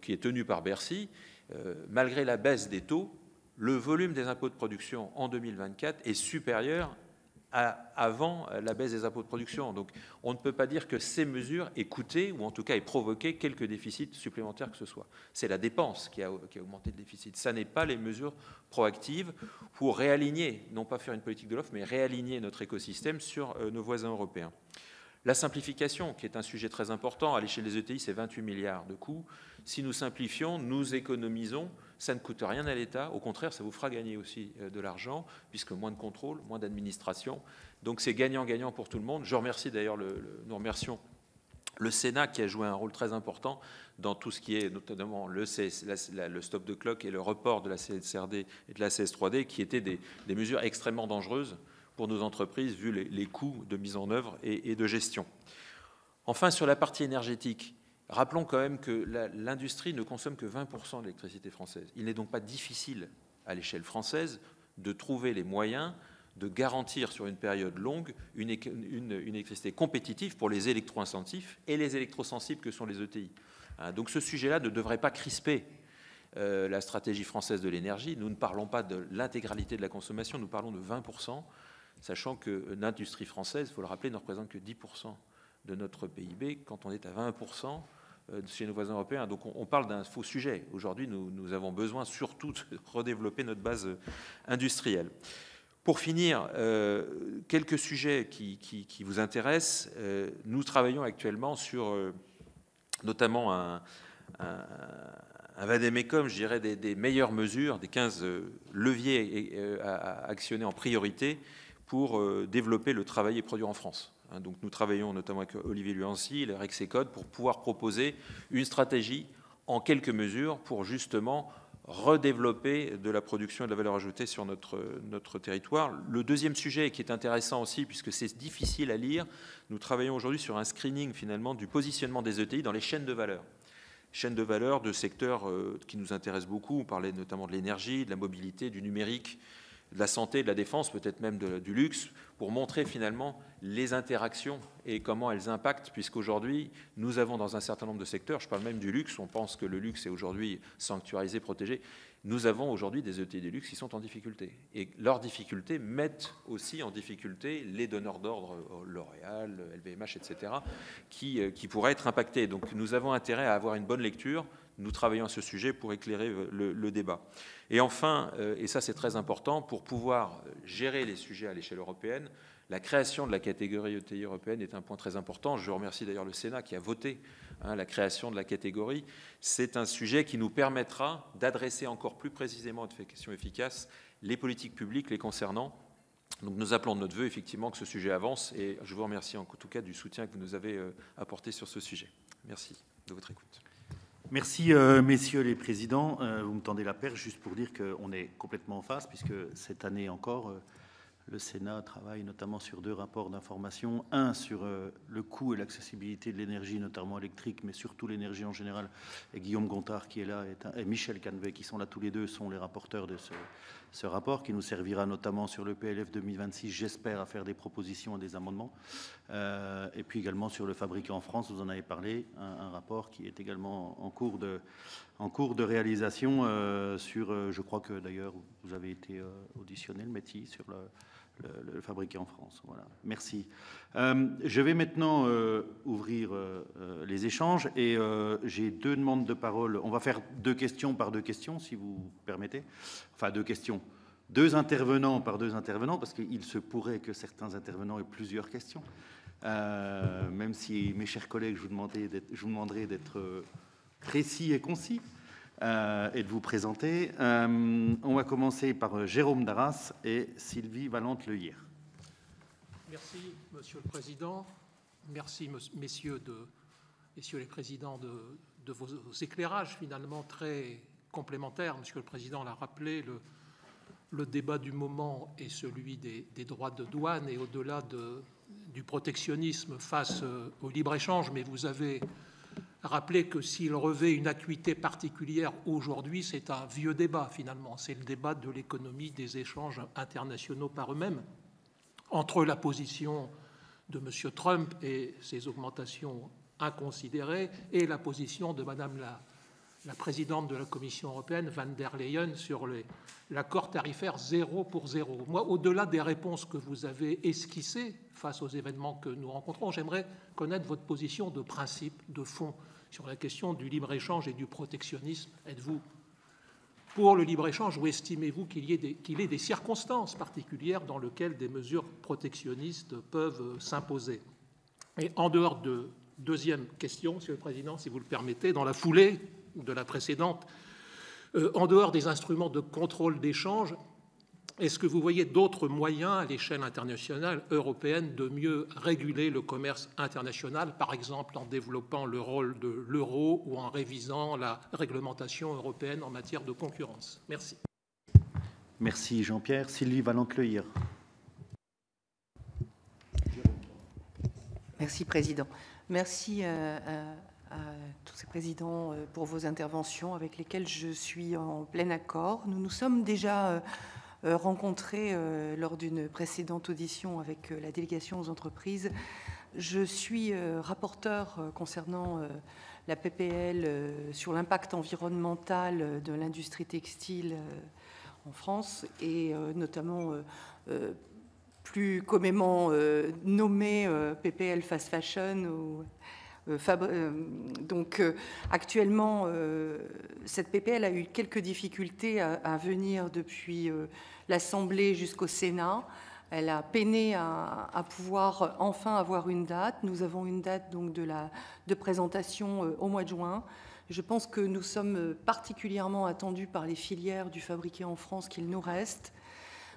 E: qui est tenu par Bercy. Malgré la baisse des taux, le volume des impôts de production en 2024 est supérieur à avant la baisse des impôts de production. Donc on ne peut pas dire que ces mesures aient coûté, ou en tout cas aient provoqué quelques déficits supplémentaires que ce soit. C'est la dépense qui a augmenté le déficit. Ça n'est pas les mesures proactives pour réaligner, non pas faire une politique de l'offre, mais réaligner notre écosystème sur nos voisins européens. La simplification, qui est un sujet très important, à l'échelle des ETI, c'est 28 milliards de coûts. Si nous simplifions, nous économisons, ça ne coûte rien à l'État. Au contraire, ça vous fera gagner aussi de l'argent, puisque moins de contrôle, moins d'administration. Donc c'est gagnant-gagnant pour tout le monde. Je remercie d'ailleurs, nous remercions le Sénat qui a joué un rôle très important dans tout ce qui est notamment le stop de clock et le report de la CSRD et de la CS3D, qui étaient des mesures extrêmement dangereuses pour nos entreprises, vu les coûts de mise en œuvre et de gestion. Enfin, sur la partie énergétique, rappelons quand même que l'industrie ne consomme que 20% de l'électricité française. Il n'est donc pas difficile, à l'échelle française, de trouver les moyens de garantir sur une période longue une électricité compétitive pour les électro-intensifs et les électrosensibles que sont les ETI. Donc ce sujet-là ne devrait pas crisper la stratégie française de l'énergie. Nous ne parlons pas de l'intégralité de la consommation, nous parlons de 20%. Sachant que l'industrie française, il faut le rappeler, ne représente que 10% de notre PIB, quand on est à 20% chez nos voisins européens. Donc on parle d'un faux sujet. Aujourd'hui, nous avons besoin surtout de redévelopper notre base industrielle. Pour finir, quelques sujets qui vous intéressent. Nous travaillons actuellement sur notamment un vade-mecum, je dirais, des meilleures mesures, des 15 leviers à actionner en priorité pour développer le travail et produire en France. Donc nous travaillons notamment avec Olivier Luancy, le Rexecode, pour pouvoir proposer une stratégie en quelques mesures pour justement redévelopper de la production et de la valeur ajoutée sur notre territoire. Le deuxième sujet qui est intéressant aussi, puisque c'est difficile à lire, nous travaillons aujourd'hui sur un screening finalement du positionnement des ETI dans les chaînes de valeur. Chaînes de valeur de secteurs qui nous intéressent beaucoup. On parlait notamment de l'énergie, de la mobilité, du numérique, de la santé, de la défense, peut-être même du luxe, pour montrer finalement les interactions et comment elles impactent, puisqu'aujourd'hui, nous avons dans un certain nombre de secteurs, je parle même du luxe, on pense que le luxe est aujourd'hui sanctuarisé, protégé, nous avons aujourd'hui des ETI de luxe qui sont en difficulté. Et leurs difficultés mettent aussi en difficulté les donneurs d'ordre, L'Oréal, LVMH, etc., qui pourraient être impactés. Donc nous avons intérêt à avoir une bonne lecture. Nous travaillons à ce sujet pour éclairer le débat. Et enfin, et ça c'est très important, pour pouvoir gérer les sujets à l'échelle européenne, la création de la catégorie ETI européenne est un point très important. Je remercie d'ailleurs le Sénat qui a voté la création de la catégorie. C'est un sujet qui nous permettra d'adresser encore plus précisément de façon efficace les politiques publiques les concernant. Donc nous appelons de notre vœu effectivement que ce sujet avance et je vous remercie en tout cas du soutien que vous nous avez apporté sur ce sujet. Merci de votre écoute.
A: Merci, messieurs les présidents. Vous me tendez la perche juste pour dire qu'on est complètement en phase, puisque cette année encore, le Sénat travaille notamment sur 2 rapports d'information. Un sur le coût et l'accessibilité de l'énergie, notamment électrique, mais surtout l'énergie en général. Et Guillaume Gontard, qui est là, et Michel Canvet, qui sont là tous les deux, sont les rapporteurs de ce rapport, qui nous servira notamment sur le PLF 2026, j'espère, à faire des propositions et des amendements. Et puis également sur le fabriqué en France, vous en avez parlé, un rapport qui est également en cours de réalisation sur, je crois que d'ailleurs vous avez été auditionné, le métier, sur le fabriqué en France. Voilà. Merci. Je vais maintenant ouvrir les échanges et j'ai 2 demandes de parole. On va faire 2 questions par 2 questions, si vous permettez. Enfin, 2 questions. 2 intervenants par 2 intervenants, parce qu'il se pourrait que certains intervenants aient plusieurs questions. Même si, mes chers collègues, je vous demanderai d'être précis et concis. Et de vous présenter. On va commencer par Jérôme Darras et Sylvie Valente-Leuillère.
F: Merci, Monsieur le Président. Merci, messieurs les présidents, de vos éclairages finalement très complémentaires. Monsieur le Président l'a rappelé, le débat du moment est celui des droits de douane et au-delà du protectionnisme face au libre-échange, mais vous avez rappelé que s'il revêt une acuité particulière aujourd'hui, c'est un vieux débat finalement. C'est le débat de l'économie des échanges internationaux par eux-mêmes, entre la position de M. Trump et ses augmentations inconsidérées et la position de Mme la présidente de la Commission européenne, Van der Leyen, sur l'accord tarifaire 0 pour 0. Moi, au-delà des réponses que vous avez esquissées face aux événements que nous rencontrons, j'aimerais connaître votre position de principe, de fond, sur la question du libre-échange et du protectionnisme. Êtes-vous pour le libre-échange ou estimez-vous qu'il y ait des circonstances particulières dans lesquelles des mesures protectionnistes peuvent s'imposer? Et en dehors de deuxième question, Monsieur le Président, si vous le permettez, dans la foulée de la précédente, en dehors des instruments de contrôle d'échange, est-ce que vous voyez d'autres moyens à l'échelle internationale européenne de mieux réguler le commerce international, par exemple en développant le rôle de l'euro ou en révisant la réglementation européenne en matière de concurrence? Merci.
A: Merci Jean-Pierre. Sylvie Valente-Leuillère.
G: Merci Président. Merci à tous ces présidents pour vos interventions avec lesquelles je suis en plein accord. Nous nous sommes déjà rencontrés lors d'une précédente audition avec la délégation aux entreprises. Je suis rapporteur concernant la PPL sur l'impact environnemental de l'industrie textile en France et notamment plus communément nommée PPL Fast Fashion. Donc actuellement, cette PPL a eu quelques difficultés à venir depuis l'Assemblée jusqu'au Sénat. Elle a peiné à pouvoir enfin avoir une date. Nous avons une date donc de présentation au mois de juin. Je pense que nous sommes particulièrement attendus par les filières du fabriqué en France qu'il nous reste.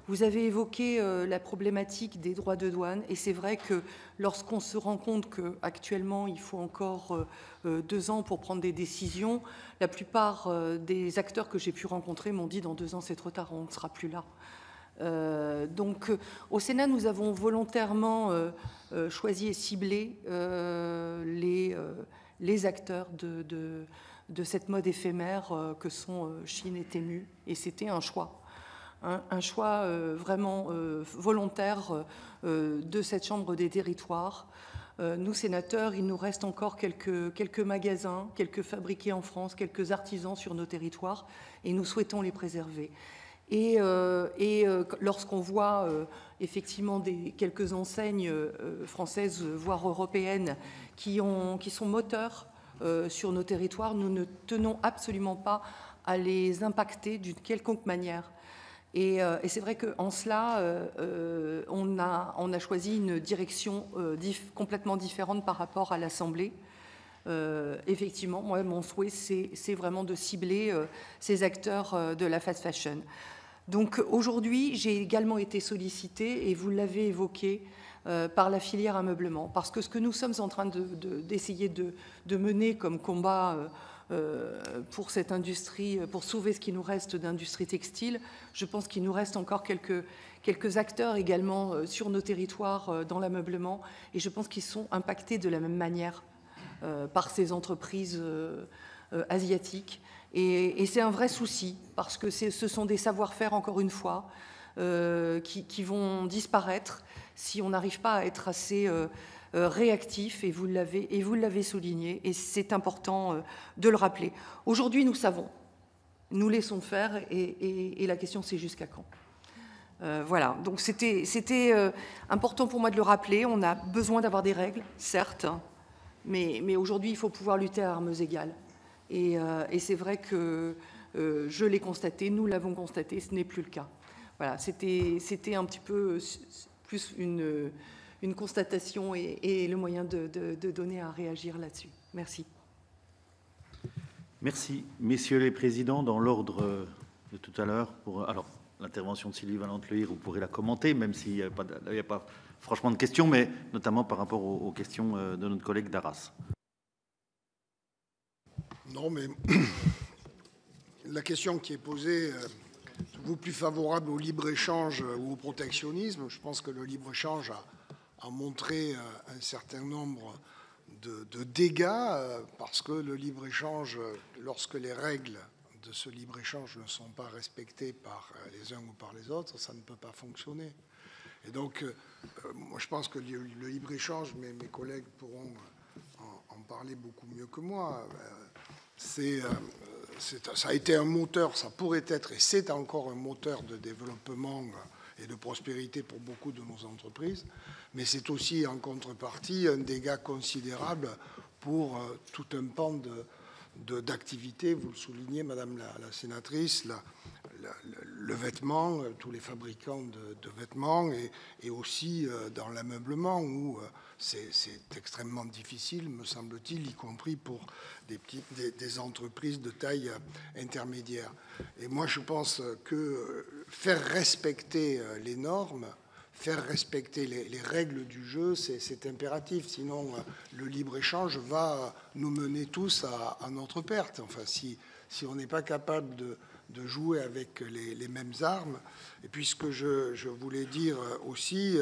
G: Vous avez évoqué la problématique des droits de douane et c'est vrai que lorsqu'on se rend compte qu'actuellement il faut encore 2 ans pour prendre des décisions, la plupart des acteurs que j'ai pu rencontrer m'ont dit dans 2 ans c'est trop tard, on ne sera plus là. Donc au Sénat nous avons volontairement choisi et ciblé les acteurs de cette mode éphémère que sont Chine et Temu et c'était un choix. un choix vraiment volontaire de cette Chambre des territoires. Nous, sénateurs, il nous reste encore quelques magasins, quelques fabriqués en France, quelques artisans sur nos territoires, et nous souhaitons les préserver. Et lorsqu'on voit effectivement quelques enseignes françaises, voire européennes, qui sont moteurs sur nos territoires, nous ne tenons absolument pas à les impacter d'une quelconque manière. Et c'est vrai qu'en cela, on a choisi une direction complètement différente par rapport à l'Assemblée. Effectivement, moi, mon souhait, c'est vraiment de cibler ces acteurs de la fast fashion. Donc aujourd'hui, j'ai également été sollicitée, et vous l'avez évoqué, par la filière ameublement. Parce que ce que nous sommes en train d'essayer de mener comme combat pour cette industrie, pour sauver ce qui nous reste d'industrie textile, je pense qu'il nous reste encore quelques acteurs également sur nos territoires dans l'ameublement, et je pense qu'ils sont impactés de la même manière par ces entreprises asiatiques. Et c'est un vrai souci, parce que ce sont des savoir-faire, encore une fois, qui vont disparaître si on n'arrive pas à être assez réactif, et vous l'avez souligné, et c'est important de le rappeler. Aujourd'hui, nous savons, nous laissons faire, et la question, c'est jusqu'à quand. Voilà, donc c'était important pour moi de le rappeler. On a besoin d'avoir des règles, certes, mais aujourd'hui, il faut pouvoir lutter à armes égales. Et c'est vrai que je l'ai constaté, nous l'avons constaté, ce n'est plus le cas. Voilà, c'était un petit peu plus une constatation et le moyen de donner à réagir là-dessus. Merci.
A: Merci. Messieurs les présidents, dans l'ordre de tout à l'heure, alors l'intervention de Sylvie Valente-Lehir, vous pourrez la commenter, même s'il n'y a pas franchement de questions, mais notamment par rapport aux questions de notre collègue d'Arras.
B: Non, mais la question qui est posée, êtes-vous plus favorable au libre-échange ou au protectionnisme? Je pense que le libre-échange a montré un certain nombre de dégâts, parce que le libre-échange, lorsque les règles de ce libre-échange ne sont pas respectées par les uns ou par les autres, ça ne peut pas fonctionner. Et donc, moi, je pense que le libre-échange, mes collègues pourront en parler beaucoup mieux que moi. Ça a été un moteur, ça pourrait être, et c'est encore un moteur de développement et de prospérité pour beaucoup de nos entreprises, mais c'est aussi en contrepartie un dégât considérable pour tout un pan d'activité. Vous le soulignez, Madame la sénatrice, le vêtement, tous les fabricants de vêtements, et aussi dans l'ameublement, où c'est extrêmement difficile, me semble-t-il, y compris pour des entreprises de taille intermédiaire. Et moi, je pense que faire respecter les normes, faire respecter les règles du jeu, c'est impératif. Sinon, le libre-échange va nous mener tous à notre perte. Enfin, si on n'est pas capable de jouer avec les mêmes armes. Et puis, ce que je voulais dire aussi,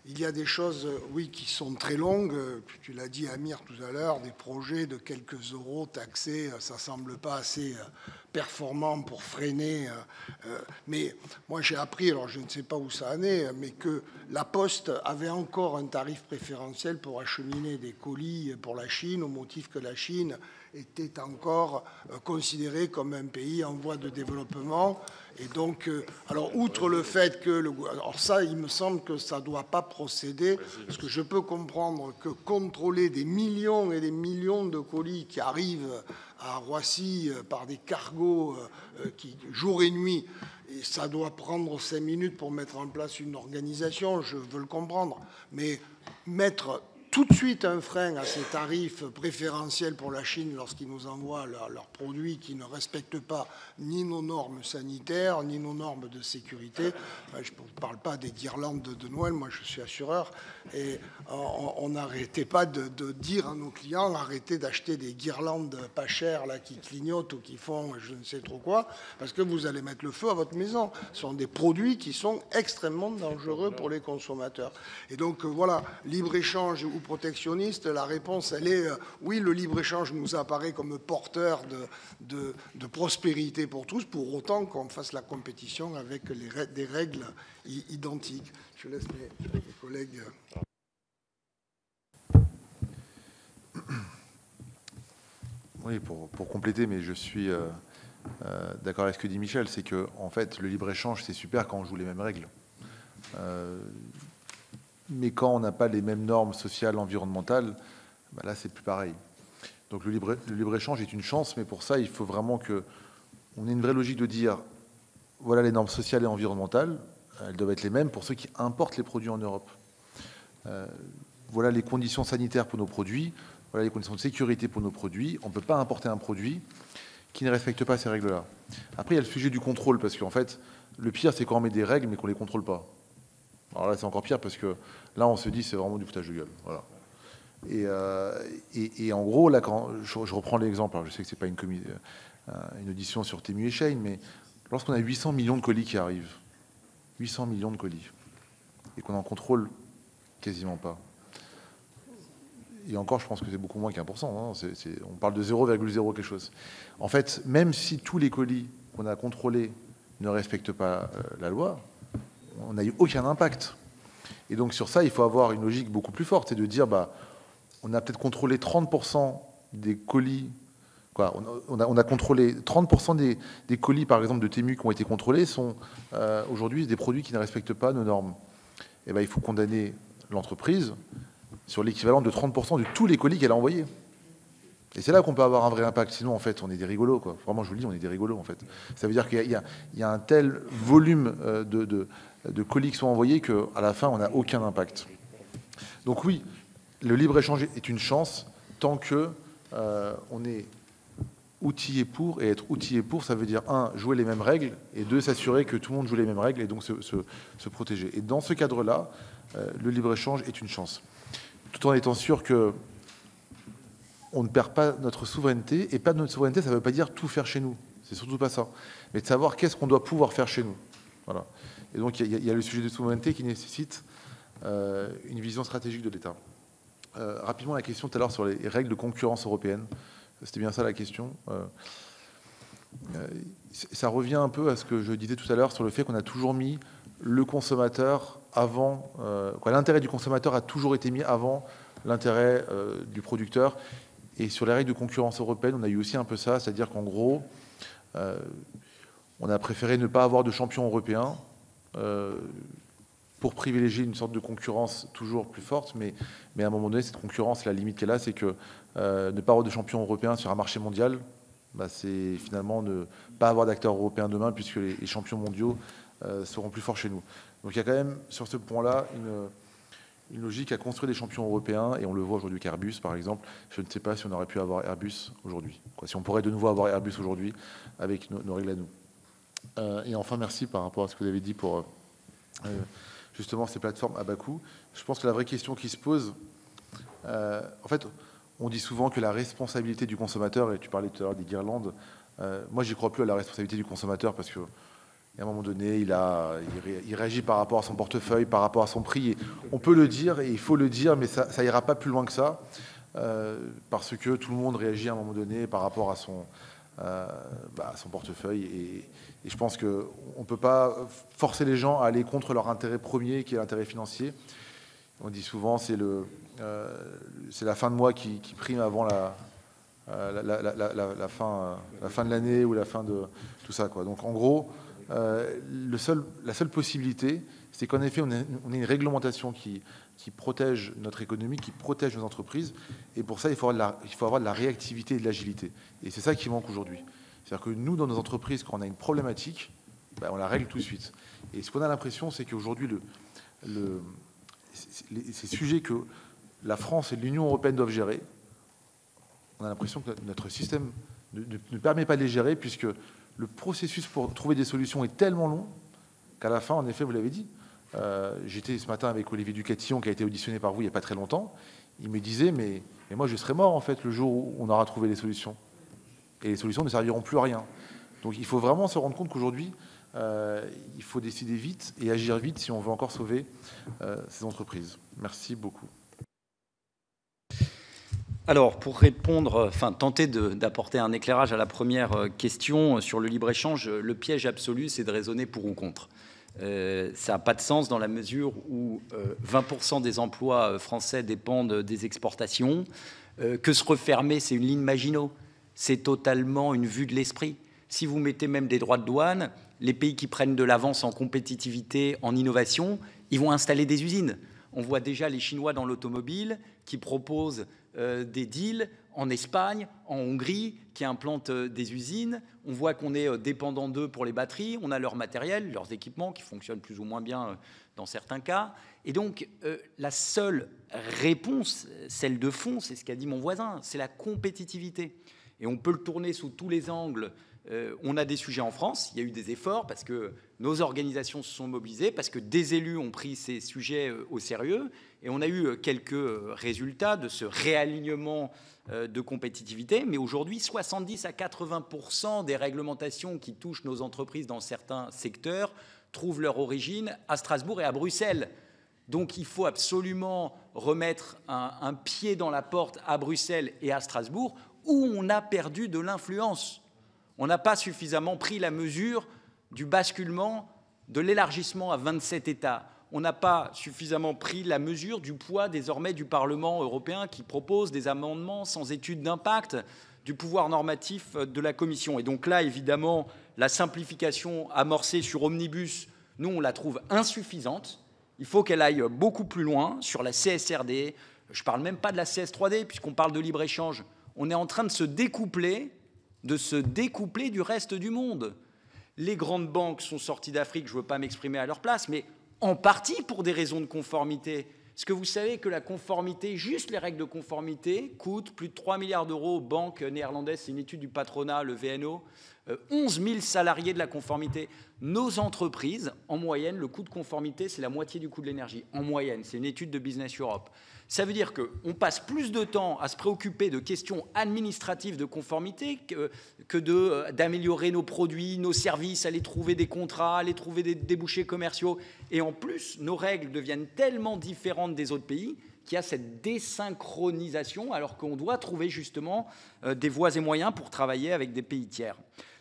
B: il y a des choses, oui, qui sont très longues. Tu l'as dit, Amir, tout à l'heure, des projets de quelques euros taxés, ça ne semble pas assez performant pour freiner. Mais moi, j'ai appris, alors je ne sais pas où ça en est, mais que la Poste avait encore un tarif préférentiel pour acheminer des colis pour la Chine, au motif que la Chine était encore considérée comme un pays en voie de développement. Et donc, alors, outre le fait que... alors ça, il me semble que ça ne doit pas procéder, parce que je peux comprendre que contrôler des millions et des millions de colis qui arrivent à Roissy par des cargos qui, jour et nuit, et ça doit prendre 5 minutes pour mettre en place une organisation, je veux le comprendre. Mais mettre tout de suite un frein à ces tarifs préférentiels pour la Chine lorsqu'ils nous envoient leurs produits qui ne respectent pas ni nos normes sanitaires, ni nos normes de sécurité. Je ne parle pas des guirlandes de Noël, moi je suis assureur, et on n'arrêtait pas de dire à nos clients, arrêtez d'acheter des guirlandes pas chères là, qui clignotent ou qui font je ne sais trop quoi, parce que vous allez mettre le feu à votre maison. Ce sont des produits qui sont extrêmement dangereux pour les consommateurs. Et donc voilà, libre-échange ou protectionniste, la réponse, elle est oui, le libre-échange nous apparaît comme porteur de prospérité pour tous, pour autant qu'on fasse la compétition avec des règles identiques. Je laisse mes collègues.
C: Oui, pour compléter, mais je suis d'accord avec ce que dit Michel, c'est que en fait, le libre-échange, c'est super quand on joue les mêmes règles. Mais quand on n'a pas les mêmes normes sociales, environnementales, ben là, c'est plus pareil. Donc le libre-échange est une chance, mais pour ça, il faut vraiment qu'on ait une vraie logique de dire, voilà les normes sociales et environnementales, elles doivent être les mêmes pour ceux qui importent les produits en Europe. Voilà les conditions sanitaires pour nos produits, voilà les conditions de sécurité pour nos produits. On ne peut pas importer un produit qui ne respecte pas ces règles-là. Après, il y a le sujet du contrôle, parce qu'en fait, le pire, c'est quand on met des règles, mais qu'on ne les contrôle pas. Alors là, c'est encore pire, parce que là, on se dit, c'est vraiment du foutage de gueule. Voilà. Et en gros, là, quand je reprends l'exemple, alors je sais que ce n'est pas une audition sur Temu et Shein, mais lorsqu'on a 800 millions de colis qui arrivent, 800 millions de colis, et qu'on en contrôle quasiment pas, et encore, je pense que c'est beaucoup moins qu'1%. Hein. On parle de 0,0 quelque chose. En fait, même si tous les colis qu'on a contrôlés ne respectent pas la loi, on n'a eu aucun impact. Et donc, sur ça, il faut avoir une logique beaucoup plus forte. C'est de dire, bah, on a peut-être contrôlé 30% des colis. Quoi, on a contrôlé 30% des colis, par exemple, de Temu qui ont été contrôlés, sont aujourd'hui des produits qui ne respectent pas nos normes. Et ben, il faut condamner l'entreprise sur l'équivalent de 30% de tous les colis qu'elle a envoyés. Et c'est là qu'on peut avoir un vrai impact. Sinon, en fait, on est des rigolos, quoi. Vraiment, je vous le dis, on est des rigolos, en fait. Ça veut dire qu'il y a un tel volume de colis qui sont envoyés qu'à la fin, on n'a aucun impact. Donc oui, le libre-échange est une chance tant que on est outillé pour. Et être outillé pour, ça veut dire, 1, jouer les mêmes règles, et 2, s'assurer que tout le monde joue les mêmes règles et donc se protéger. Et dans ce cadre-là, le libre-échange est une chance. Tout en étant sûr que on ne perd pas notre souveraineté. Et perdre notre souveraineté, ça ne veut pas dire tout faire chez nous. C'est surtout pas ça. Mais de savoir qu'est-ce qu'on doit pouvoir faire chez nous. Voilà. Et donc, il y a le sujet de souveraineté qui nécessite une vision stratégique de l'État. Rapidement, la question tout à l'heure sur les règles de concurrence européenne. C'était bien ça la question. Ça revient un peu à ce que je disais tout à l'heure sur le fait qu'on a toujours mis le consommateur avant... l'intérêt du consommateur a toujours été mis avant l'intérêt du producteur. Et sur les règles de concurrence européenne, on a eu aussi un peu ça, c'est-à-dire qu'en gros, on a préféré ne pas avoir de champion européen pour privilégier une sorte de concurrence toujours plus forte. Mais à un moment donné, cette concurrence, la limite qu'elle a, c'est que ne pas avoir de champion européen sur un marché mondial, bah, c'est finalement ne pas avoir d'acteurs européens demain, puisque les champions mondiaux seront plus forts chez nous. Donc il y a quand même, sur ce point-là, une logique à construire des champions européens, et on le voit aujourd'hui avec Airbus, par exemple. Je ne sais pas si on aurait pu avoir Airbus aujourd'hui. Si on pourrait de nouveau avoir Airbus aujourd'hui avec nos règles à nous. Et enfin, merci par rapport à ce que vous avez dit pour justement ces plateformes à bas coût. Je pense que la vraie question qui se pose, en fait, on dit souvent que la responsabilité du consommateur, et tu parlais tout à l'heure des guirlandes, moi j'y crois plus à la responsabilité du consommateur, parce que à un moment donné, il réagit par rapport à son portefeuille, par rapport à son prix. Et on peut le dire, et il faut le dire, mais ça ira pas plus loin que ça, parce que tout le monde réagit à un moment donné par rapport à son portefeuille. Et je pense qu'on ne peut pas forcer les gens à aller contre leur intérêt premier, qui est l'intérêt financier. On dit souvent c'est la fin de mois qui prime avant la fin de l'année ou la fin de tout ça, quoi. Donc en gros, la seule possibilité, c'est qu'en effet, on ait une réglementation qui protège notre économie, qui protège nos entreprises. Et pour ça, il faut avoir de la réactivité et de l'agilité. Et c'est ça qui manque aujourd'hui. C'est-à-dire que nous, dans nos entreprises, quand on a une problématique, ben, on la règle tout de suite. Et ce qu'on a l'impression, c'est qu'aujourd'hui, ces sujets que la France et l'Union européenne doivent gérer, on a l'impression que notre système ne permet pas de les gérer, puisque le processus pour trouver des solutions est tellement long qu'à la fin, en effet, vous l'avez dit, j'étais ce matin avec Olivier Ducatillon, qui a été auditionné par vous il n'y a pas très longtemps. Il me disait, mais moi, je serai mort, en fait, le jour où on aura trouvé les solutions. Et les solutions ne serviront plus à rien. Donc, il faut vraiment se rendre compte qu'aujourd'hui, il faut décider vite et agir vite si on veut encore sauver ces entreprises. Merci beaucoup.
D: Alors, pour répondre, tenter d'apporter un éclairage à la première question sur le libre-échange, le piège absolu, c'est de raisonner pour ou contre. Ça n'a pas de sens dans la mesure où 20% des emplois français dépendent des exportations. Que se refermer, c'est une ligne Maginot. C'est totalement une vue de l'esprit. Si vous mettez même des droits de douane, les pays qui prennent de l'avance en compétitivité, en innovation, ils vont installer des usines. On voit déjà les Chinois dans l'automobile qui proposent des deals en Espagne, en Hongrie, qui implantent des usines. On voit qu'on est dépendant d'eux pour les batteries. On a leur matériel, leurs équipements qui fonctionnent plus ou moins bien dans certains cas. Et donc, la seule réponse, celle de fond, c'est ce qu'a dit mon voisin, c'est la compétitivité. Et on peut le tourner sous tous les angles. On a des sujets en France, il y a eu des efforts parce que nos organisations se sont mobilisées, parce que des élus ont pris ces sujets au sérieux, et on a eu quelques résultats de ce réalignement de compétitivité. Mais aujourd'hui, 70 à 80% des réglementations qui touchent nos entreprises dans certains secteurs trouvent leur origine à Strasbourg et à Bruxelles. Donc il faut absolument remettre un pied dans la porte à Bruxelles et à Strasbourg, où on a perdu de l'influence. On n'a pas suffisamment pris la mesure du basculement, de l'élargissement à 27 États. On n'a pas suffisamment pris la mesure du poids désormais du Parlement européen qui propose des amendements sans étude d'impact, du pouvoir normatif de la Commission. Et donc là, évidemment, la simplification amorcée sur Omnibus, nous, on la trouve insuffisante. Il faut qu'elle aille beaucoup plus loin sur la CSRD. Je ne parle même pas de la CS3D, puisqu'on parle de libre-échange. On est en train de se découpler du reste du monde. Les grandes banques sont sorties d'Afrique, je ne veux pas m'exprimer à leur place, mais en partie pour des raisons de conformité. Est-ce que vous savez que la conformité, juste les règles de conformité, coûtent plus de 3 milliards d'euros aux banques néerlandaises? C'est une étude du patronat, le VNO. 11 000 salariés de la conformité. Nos entreprises, en moyenne, le coût de conformité, c'est la moitié du coût de l'énergie. En moyenne, c'est une étude de Business Europe. Ça veut dire qu'on passe plus de temps à se préoccuper de questions administratives de conformité que d'améliorer nos produits, nos services, aller trouver des contrats, aller trouver des débouchés commerciaux. Et en plus, nos règles deviennent tellement différentes des autres pays qu'il y a cette désynchronisation, alors qu'on doit trouver justement des voies et moyens pour travailler avec des pays tiers.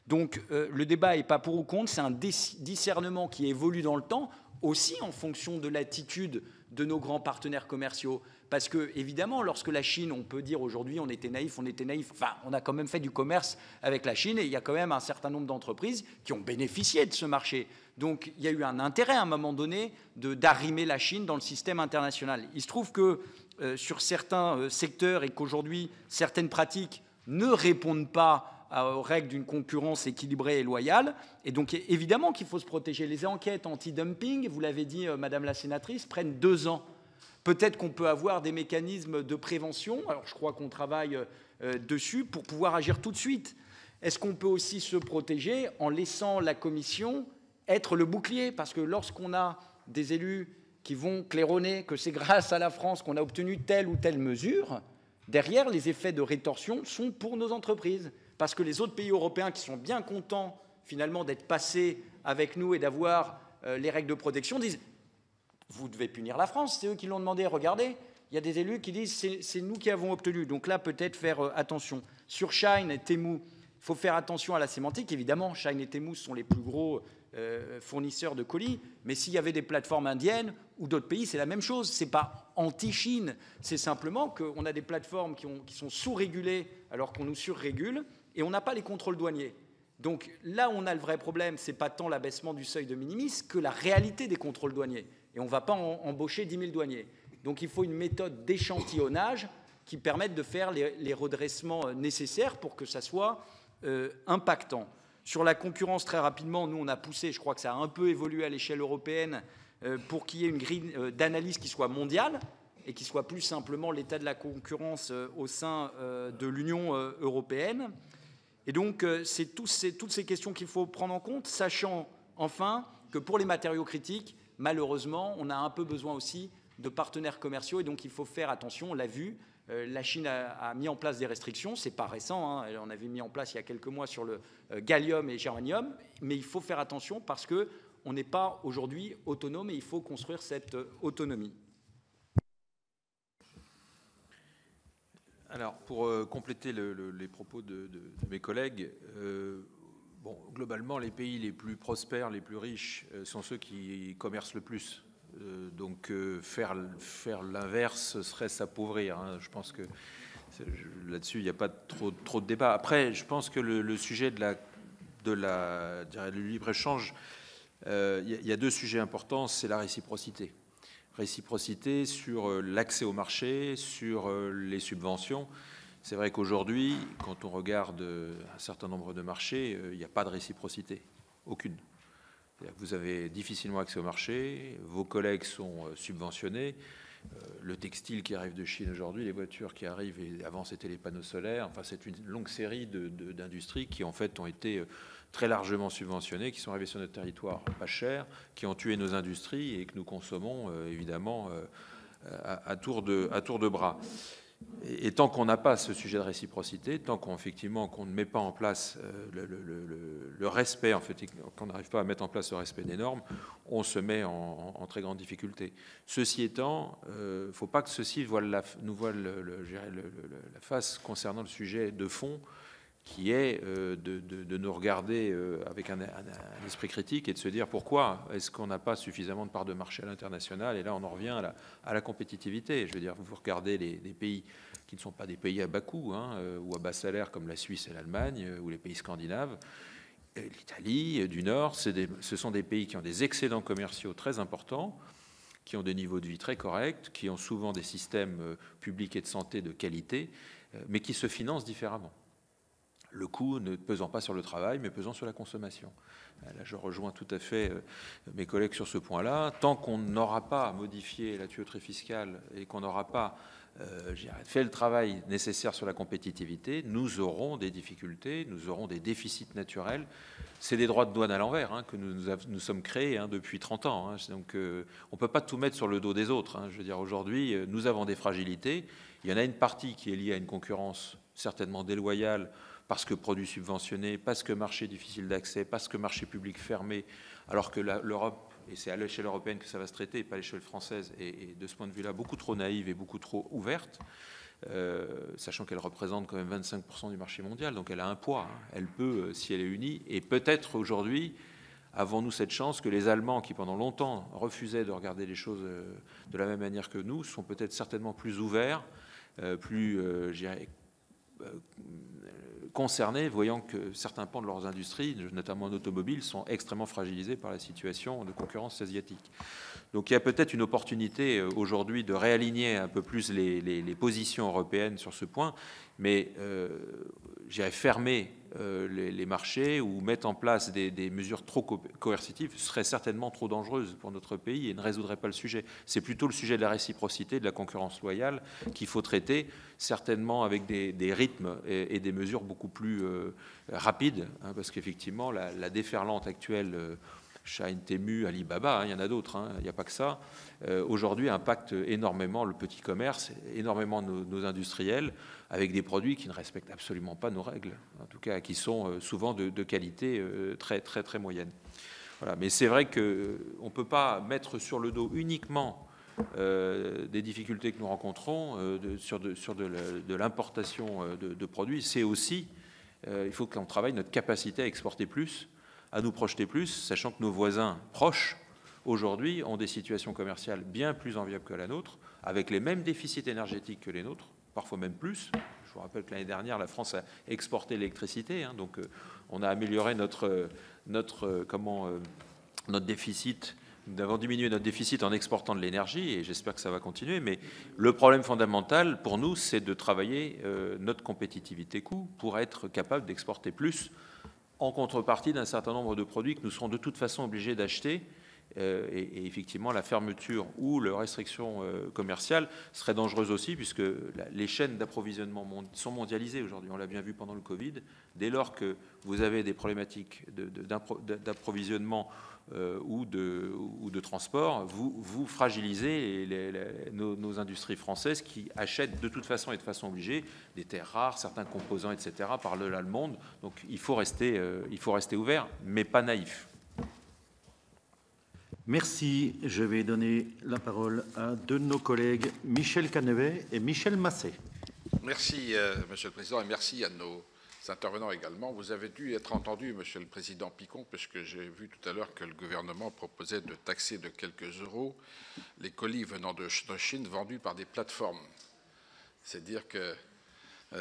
D: Donc le débat n'est pas pour ou contre, c'est un discernement qui évolue dans le temps, aussi en fonction de l'attitude de nos grands partenaires commerciaux. Parce que, évidemment, lorsque la Chine, on peut dire aujourd'hui, on était naïf, enfin, on a quand même fait du commerce avec la Chine et il y a quand même un certain nombre d'entreprises qui ont bénéficié de ce marché. Donc, il y a eu un intérêt à un moment donné d'arrimer la Chine dans le système international. Il se trouve que sur certains secteurs et qu'aujourd'hui, certaines pratiques ne répondent pas aux règles d'une concurrence équilibrée et loyale. Et donc, évidemment qu'il faut se protéger. Les enquêtes anti-dumping, vous l'avez dit, Madame la sénatrice, prennent 2 ans. Peut-être qu'on peut avoir des mécanismes de prévention. Alors, je crois qu'on travaille dessus pour pouvoir agir tout de suite. Est-ce qu'on peut aussi se protéger en laissant la Commission être le bouclier? Parce que lorsqu'on a des élus qui vont claironner que c'est grâce à la France qu'on a obtenu telle ou telle mesure, derrière, les effets de rétorsion sont pour nos entreprises. Parce que les autres pays européens qui sont bien contents, finalement, d'être passés avec nous et d'avoir les règles de protection, disent « Vous devez punir la France, c'est eux qui l'ont demandé. Regardez, il y a des élus qui disent « C'est nous qui avons obtenu. » Donc là, peut-être faire attention. Sur Shine et Temu, il faut faire attention à la sémantique. Évidemment, Shine et Temu sont les plus gros fournisseurs de colis. Mais s'il y avait des plateformes indiennes ou d'autres pays, c'est la même chose. Ce n'est pas anti-Chine. C'est simplement qu'on a des plateformes qui sont sous-régulées alors qu'on nous surrégule. Et on n'a pas les contrôles douaniers. Donc là où on a le vrai problème, ce n'est pas tant l'abaissement du seuil de minimis que la réalité des contrôles douaniers. Et on ne va pas embaucher 10 000 douaniers. Donc il faut une méthode d'échantillonnage qui permette de faire les redressements nécessaires pour que ça soit impactant. Sur la concurrence, très rapidement, nous on a poussé, je crois que ça a un peu évolué à l'échelle européenne, pour qu'il y ait une grille d'analyse qui soit mondiale et qui soit plus simplement l'état de la concurrence au sein de l'Union européenne. Et donc, c'est toutes ces questions qu'il faut prendre en compte, sachant enfin que pour les matériaux critiques, malheureusement, on a un peu besoin aussi de partenaires commerciaux et donc il faut faire attention. On l'a vu, la Chine a mis en place des restrictions, c'est pas récent, hein, on avait mis en place il y a quelques mois sur le gallium et germanium, mais il faut faire attention parce qu'on n'est pas aujourd'hui autonome et il faut construire cette autonomie.
E: Alors, pour compléter les propos de mes collègues, bon, globalement, les pays les plus prospères, les plus riches, sont ceux qui commercent le plus. Donc, faire l'inverse, ce serait s'appauvrir. Hein. Je pense que là-dessus, il n'y a pas trop de débat. Après, je pense que le sujet du libre-échange, il y a deux sujets importants. C'est la réciprocité. Réciprocité sur l'accès au marché, sur les subventions. C'est vrai qu'aujourd'hui, quand on regarde un certain nombre de marchés, il n'y a pas de réciprocité, aucune. Vous avez difficilement accès au marché, vos collègues sont subventionnés, le textile qui arrive de Chine aujourd'hui, les voitures qui arrivent, et avant c'était les panneaux solaires, enfin c'est une longue série d'industries qui en fait ont été très largement subventionnés, qui sont arrivés sur notre territoire pas cher, qui ont tué nos industries et que nous consommons évidemment à tour de bras. Et tant qu'on n'a pas ce sujet de réciprocité, tant qu'on ne met pas en place le respect, en fait, qu'on n'arrive pas à mettre en place le respect des normes, on se met en très grande difficulté. Ceci étant, il ne faut pas que ceci nous voile la face concernant le sujet de fond, qui est de nous regarder avec un esprit critique et de se dire pourquoi est-ce qu'on n'a pas suffisamment de parts de marché à l'international. Et là, on en revient à la compétitivité. Je veux dire, vous regardez des pays qui ne sont pas des pays à bas coût ou à bas salaire comme la Suisse et l'Allemagne ou les pays scandinaves, l'Italie du Nord, ce sont des pays qui ont des excédents commerciaux très importants, qui ont des niveaux de vie très corrects, qui ont souvent des systèmes publics et de santé de qualité, mais qui se financent différemment. Le coût ne pesant pas sur le travail, mais pesant sur la consommation. Là, je rejoins tout à fait mes collègues sur ce point-là. Tant qu'on n'aura pas modifié la tuyauterie fiscale et qu'on n'aura pas fait le travail nécessaire sur la compétitivité, nous aurons des difficultés, nous aurons des déficits naturels. C'est des droits de douane à l'envers que nous sommes créés depuis 30 ans. Donc, on ne peut pas tout mettre sur le dos des autres. Je veux dire, aujourd'hui, nous avons des fragilités. Il y en a une partie qui est liée à une concurrence certainement déloyale, parce que produits subventionnés, parce que marché difficile d'accès, parce que marché public fermé, alors que l'Europe, et c'est à l'échelle européenne que ça va se traiter, pas à l'échelle française, et de ce point de vue-là, beaucoup trop naïve et beaucoup trop ouverte, sachant qu'elle représente quand même 25% du marché mondial, donc elle a un poids, elle peut, si elle est unie, et peut-être aujourd'hui, avons-nous cette chance que les Allemands, qui pendant longtemps refusaient de regarder les choses de la même manière que nous, sont peut-être certainement plus ouverts, plus, je dirais, concernés, voyant que certains pans de leurs industries, notamment en automobile, sont extrêmement fragilisés par la situation de concurrence asiatique. Donc il y a peut-être une opportunité aujourd'hui de réaligner un peu plus les positions européennes sur ce point, mais j'irais fermer les marchés ou mettre en place des mesures trop coercitives serait certainement trop dangereuse pour notre pays et ne résoudrait pas le sujet. C'est plutôt le sujet de la réciprocité, de la concurrence loyale qu'il faut traiter, certainement avec des rythmes et des mesures beaucoup plus rapides, parce qu'effectivement la déferlante actuelle Shine, Temu, Alibaba, il y en a d'autres, il n'y a pas que ça, aujourd'hui impacte énormément le petit commerce, énormément nos industriels, avec des produits qui ne respectent absolument pas nos règles, en tout cas qui sont souvent de qualité très, très, très moyenne. Voilà. Mais c'est vrai qu'on ne peut pas mettre sur le dos uniquement des difficultés que nous rencontrons sur de l'importation de produits. C'est aussi, il faut qu'on travaille notre capacité à exporter plus, à nous projeter plus, sachant que nos voisins proches, aujourd'hui, ont des situations commerciales bien plus enviables que la nôtre, avec les mêmes déficits énergétiques que les nôtres, parfois même plus. Je vous rappelle que l'année dernière, la France a exporté l'électricité, donc on a amélioré notre déficit. Nous avons diminué notre déficit en exportant de l'énergie, et j'espère que ça va continuer. Mais le problème fondamental pour nous, c'est de travailler notre compétitivité coût pour être capable d'exporter plus, en contrepartie d'un certain nombre de produits que nous serons de toute façon obligés d'acheter. Et effectivement, la fermeture ou la restriction commerciale serait dangereuse aussi, puisque les chaînes d'approvisionnement sont mondialisées aujourd'hui. On l'a bien vu pendant le Covid. Dès lors que vous avez des problématiques d'approvisionnement ou de transport, vous fragilisez nos industries françaises qui achètent de toute façon et de façon obligée des terres rares, certains composants, etc. par-delà le monde. Donc il faut rester ouvert, mais pas naïf.
A: Merci. Je vais donner la parole à deux de nos collègues, Michel Canevet et Michel Masset.
H: Merci, Monsieur le Président, et merci à nos intervenants également. Vous avez dû être entendu, Monsieur le Président Picon, puisque j'ai vu tout à l'heure que le gouvernement proposait de taxer de quelques euros les colis venant de Chine vendus par des plateformes. C'est dire que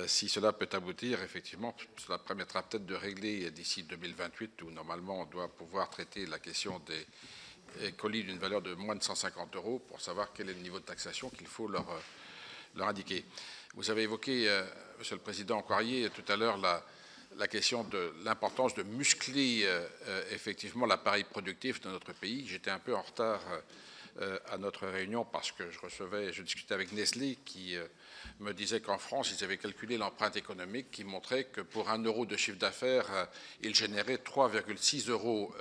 H: si cela peut aboutir, effectivement, cela permettra peut-être de régler d'ici 2028, où normalement on doit pouvoir traiter la question des colis d'une valeur de moins de 150 euros pour savoir quel est le niveau de taxation qu'il faut leur indiquer. Vous avez évoqué, Monsieur le Président Poirier, tout à l'heure la question de l'importance de muscler effectivement l'appareil productif de notre pays. J'étais un peu en retard à notre réunion parce que je discutais avec Nestlé qui me disait qu'en France, ils avaient calculé l'empreinte économique qui montrait que pour 1 euro de chiffre d'affaires, ils généraient 3,6 euros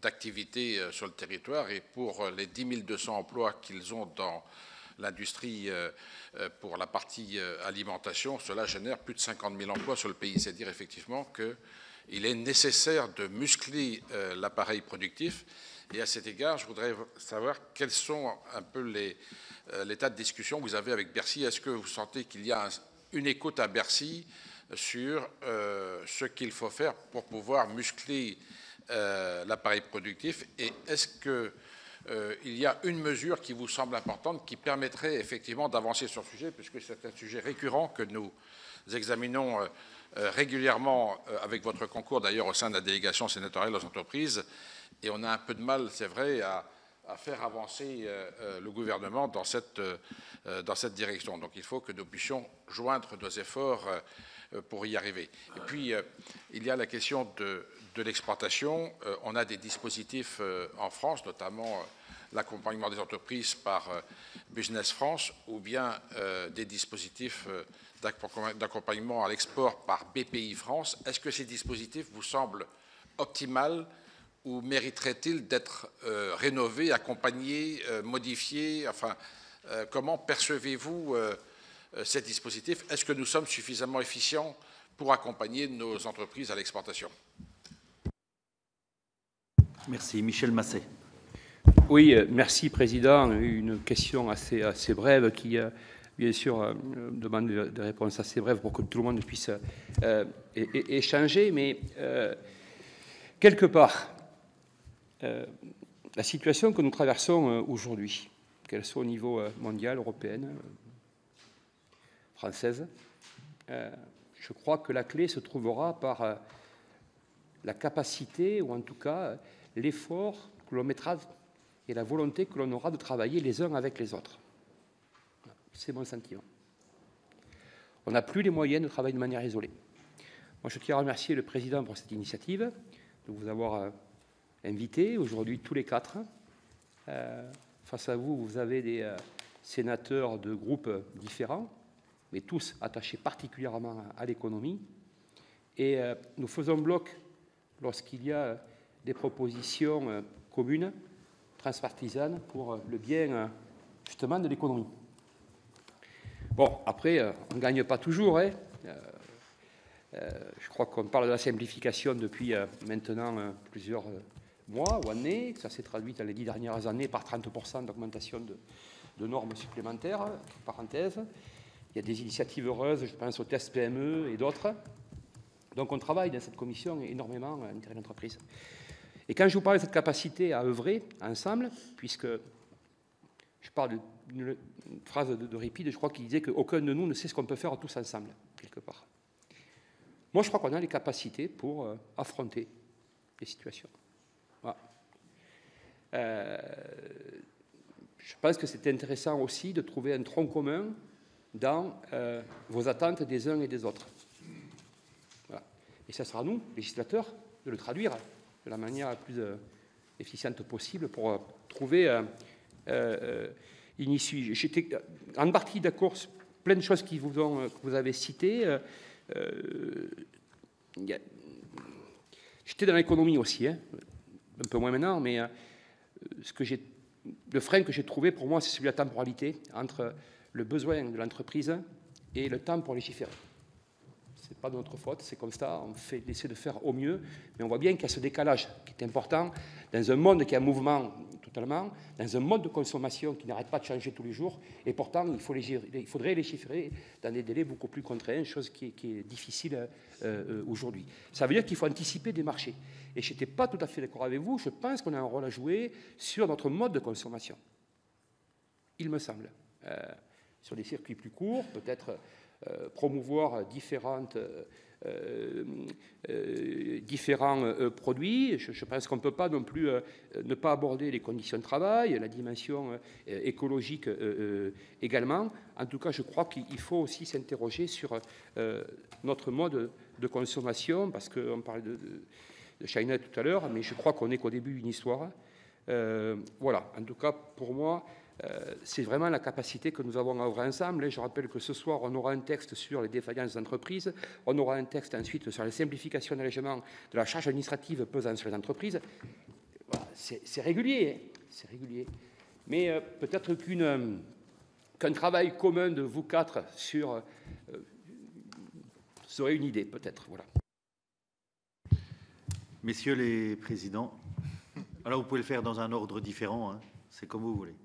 H: d'activité sur le territoire, et pour les 10 200 emplois qu'ils ont dans l'industrie pour la partie alimentation, cela génère plus de 50 000 emplois sur le pays. C'est dire effectivement qu'il est nécessaire de muscler l'appareil productif. Et à cet égard, je voudrais savoir quels sont un peu l'état de discussion que vous avez avec Bercy. Est-ce que vous sentez qu'il y a une écoute à Bercy sur ce qu'il faut faire pour pouvoir muscler l'appareil productif? Et est-ce qu'il y a une mesure qui vous semble importante qui permettrait effectivement d'avancer sur le sujet, puisque c'est un sujet récurrent que nous examinons régulièrement avec votre concours d'ailleurs au sein de la délégation sénatoriale aux entreprises, et on a un peu de mal, c'est vrai, à faire avancer le gouvernement dans cette direction. Donc il faut que nous puissions joindre nos efforts pour y arriver. Et puis il y a la question de l'exportation. On a des dispositifs en France, notamment l'accompagnement des entreprises par Business France, ou bien des dispositifs d'accompagnement à l'export par BPI France. Est-ce que ces dispositifs vous semblent optimaux ou mériteraient-ils d'être rénovés, accompagnés, modifiés? Enfin, comment percevez-vous ces dispositifs? Est-ce que nous sommes suffisamment efficients pour accompagner nos entreprises à l'exportation?
A: Merci. Michel Masset.
I: Oui, merci, Président. Une question assez brève qui, bien sûr, demande des réponses assez brèves pour que tout le monde puisse échanger. Mais quelque part, la situation que nous traversons aujourd'hui, qu'elle soit au niveau mondial, européen, française, je crois que la clé se trouvera par la capacité, ou en tout cas l'effort que l'on mettra et la volonté que l'on aura de travailler les uns avec les autres. C'est mon sentiment. On n'a plus les moyens de travailler de manière isolée. Moi, je tiens à remercier le Président pour cette initiative, de vous avoir invité aujourd'hui tous les quatre. Face à vous, vous avez des sénateurs de groupes différents, mais tous attachés particulièrement à l'économie. Et nous faisons bloc lorsqu'il y a des propositions communes, transpartisanes, pour le bien, justement, de l'économie. Bon, après, on ne gagne pas toujours, hein. Je crois qu'on parle de la simplification depuis maintenant plusieurs mois ou années. Ça s'est traduit dans les 10 dernières années par 30% d'augmentation de normes supplémentaires. Parenthèse. Il y a des initiatives heureuses, je pense au test PME et d'autres. Donc on travaille dans cette commission énormément à l'intérêt de l'entreprise. Et quand je vous parle de cette capacité à œuvrer ensemble, puisque je parle d'une phrase de Ripide, je crois qu'il disait qu'aucun de nous ne sait ce qu'on peut faire tous ensemble, quelque part. Moi, je crois qu'on a les capacités pour affronter les situations. Voilà. Je pense que c'est intéressant aussi de trouver un tronc commun dans vos attentes des uns et des autres. Voilà. Et ça sera à nous, législateurs, de le traduire de la manière la plus efficiente possible pour trouver une issue. J'étais en partie d'accord sur plein de choses que vous avez citées. J'étais dans l'économie aussi, hein, un peu moins maintenant, mais le frein que j'ai trouvé pour moi, c'est celui de la temporalité entre le besoin de l'entreprise et le temps pour légiférer. Ce n'est pas de notre faute, c'est comme ça, on essaie de faire au mieux, mais on voit bien qu'il y a ce décalage qui est important dans un monde qui est en mouvement totalement, dans un mode de consommation qui n'arrête pas de changer tous les jours, et pourtant il faudrait légiférer dans des délais beaucoup plus contraints, chose qui est difficile aujourd'hui. Ça veut dire qu'il faut anticiper des marchés. Et je n'étais pas tout à fait d'accord avec vous, je pense qu'on a un rôle à jouer sur notre mode de consommation, il me semble. Sur des circuits plus courts, peut-être promouvoir différents produits. Je pense qu'on ne peut pas non plus ne pas aborder les conditions de travail, la dimension écologique également. En tout cas, je crois qu'il faut aussi s'interroger sur notre mode de consommation, parce qu'on parlait de China tout à l'heure, mais je crois qu'on n'est qu'au début d'une histoire. Voilà, en tout cas, pour moi, c'est vraiment la capacité que nous avons à œuvrer ensemble. Je rappelle que ce soir, on aura un texte sur les défaillances d'entreprises, on aura un texte ensuite sur la simplification et l'allègement de la charge administrative pesant sur les entreprises. Voilà, c'est régulier, hein, c'est régulier. Mais peut-être qu'un travail commun de vous quatre sur serait une idée, peut-être. Voilà.
A: Messieurs les présidents, alors vous pouvez le faire dans un ordre différent, hein, c'est comme vous voulez.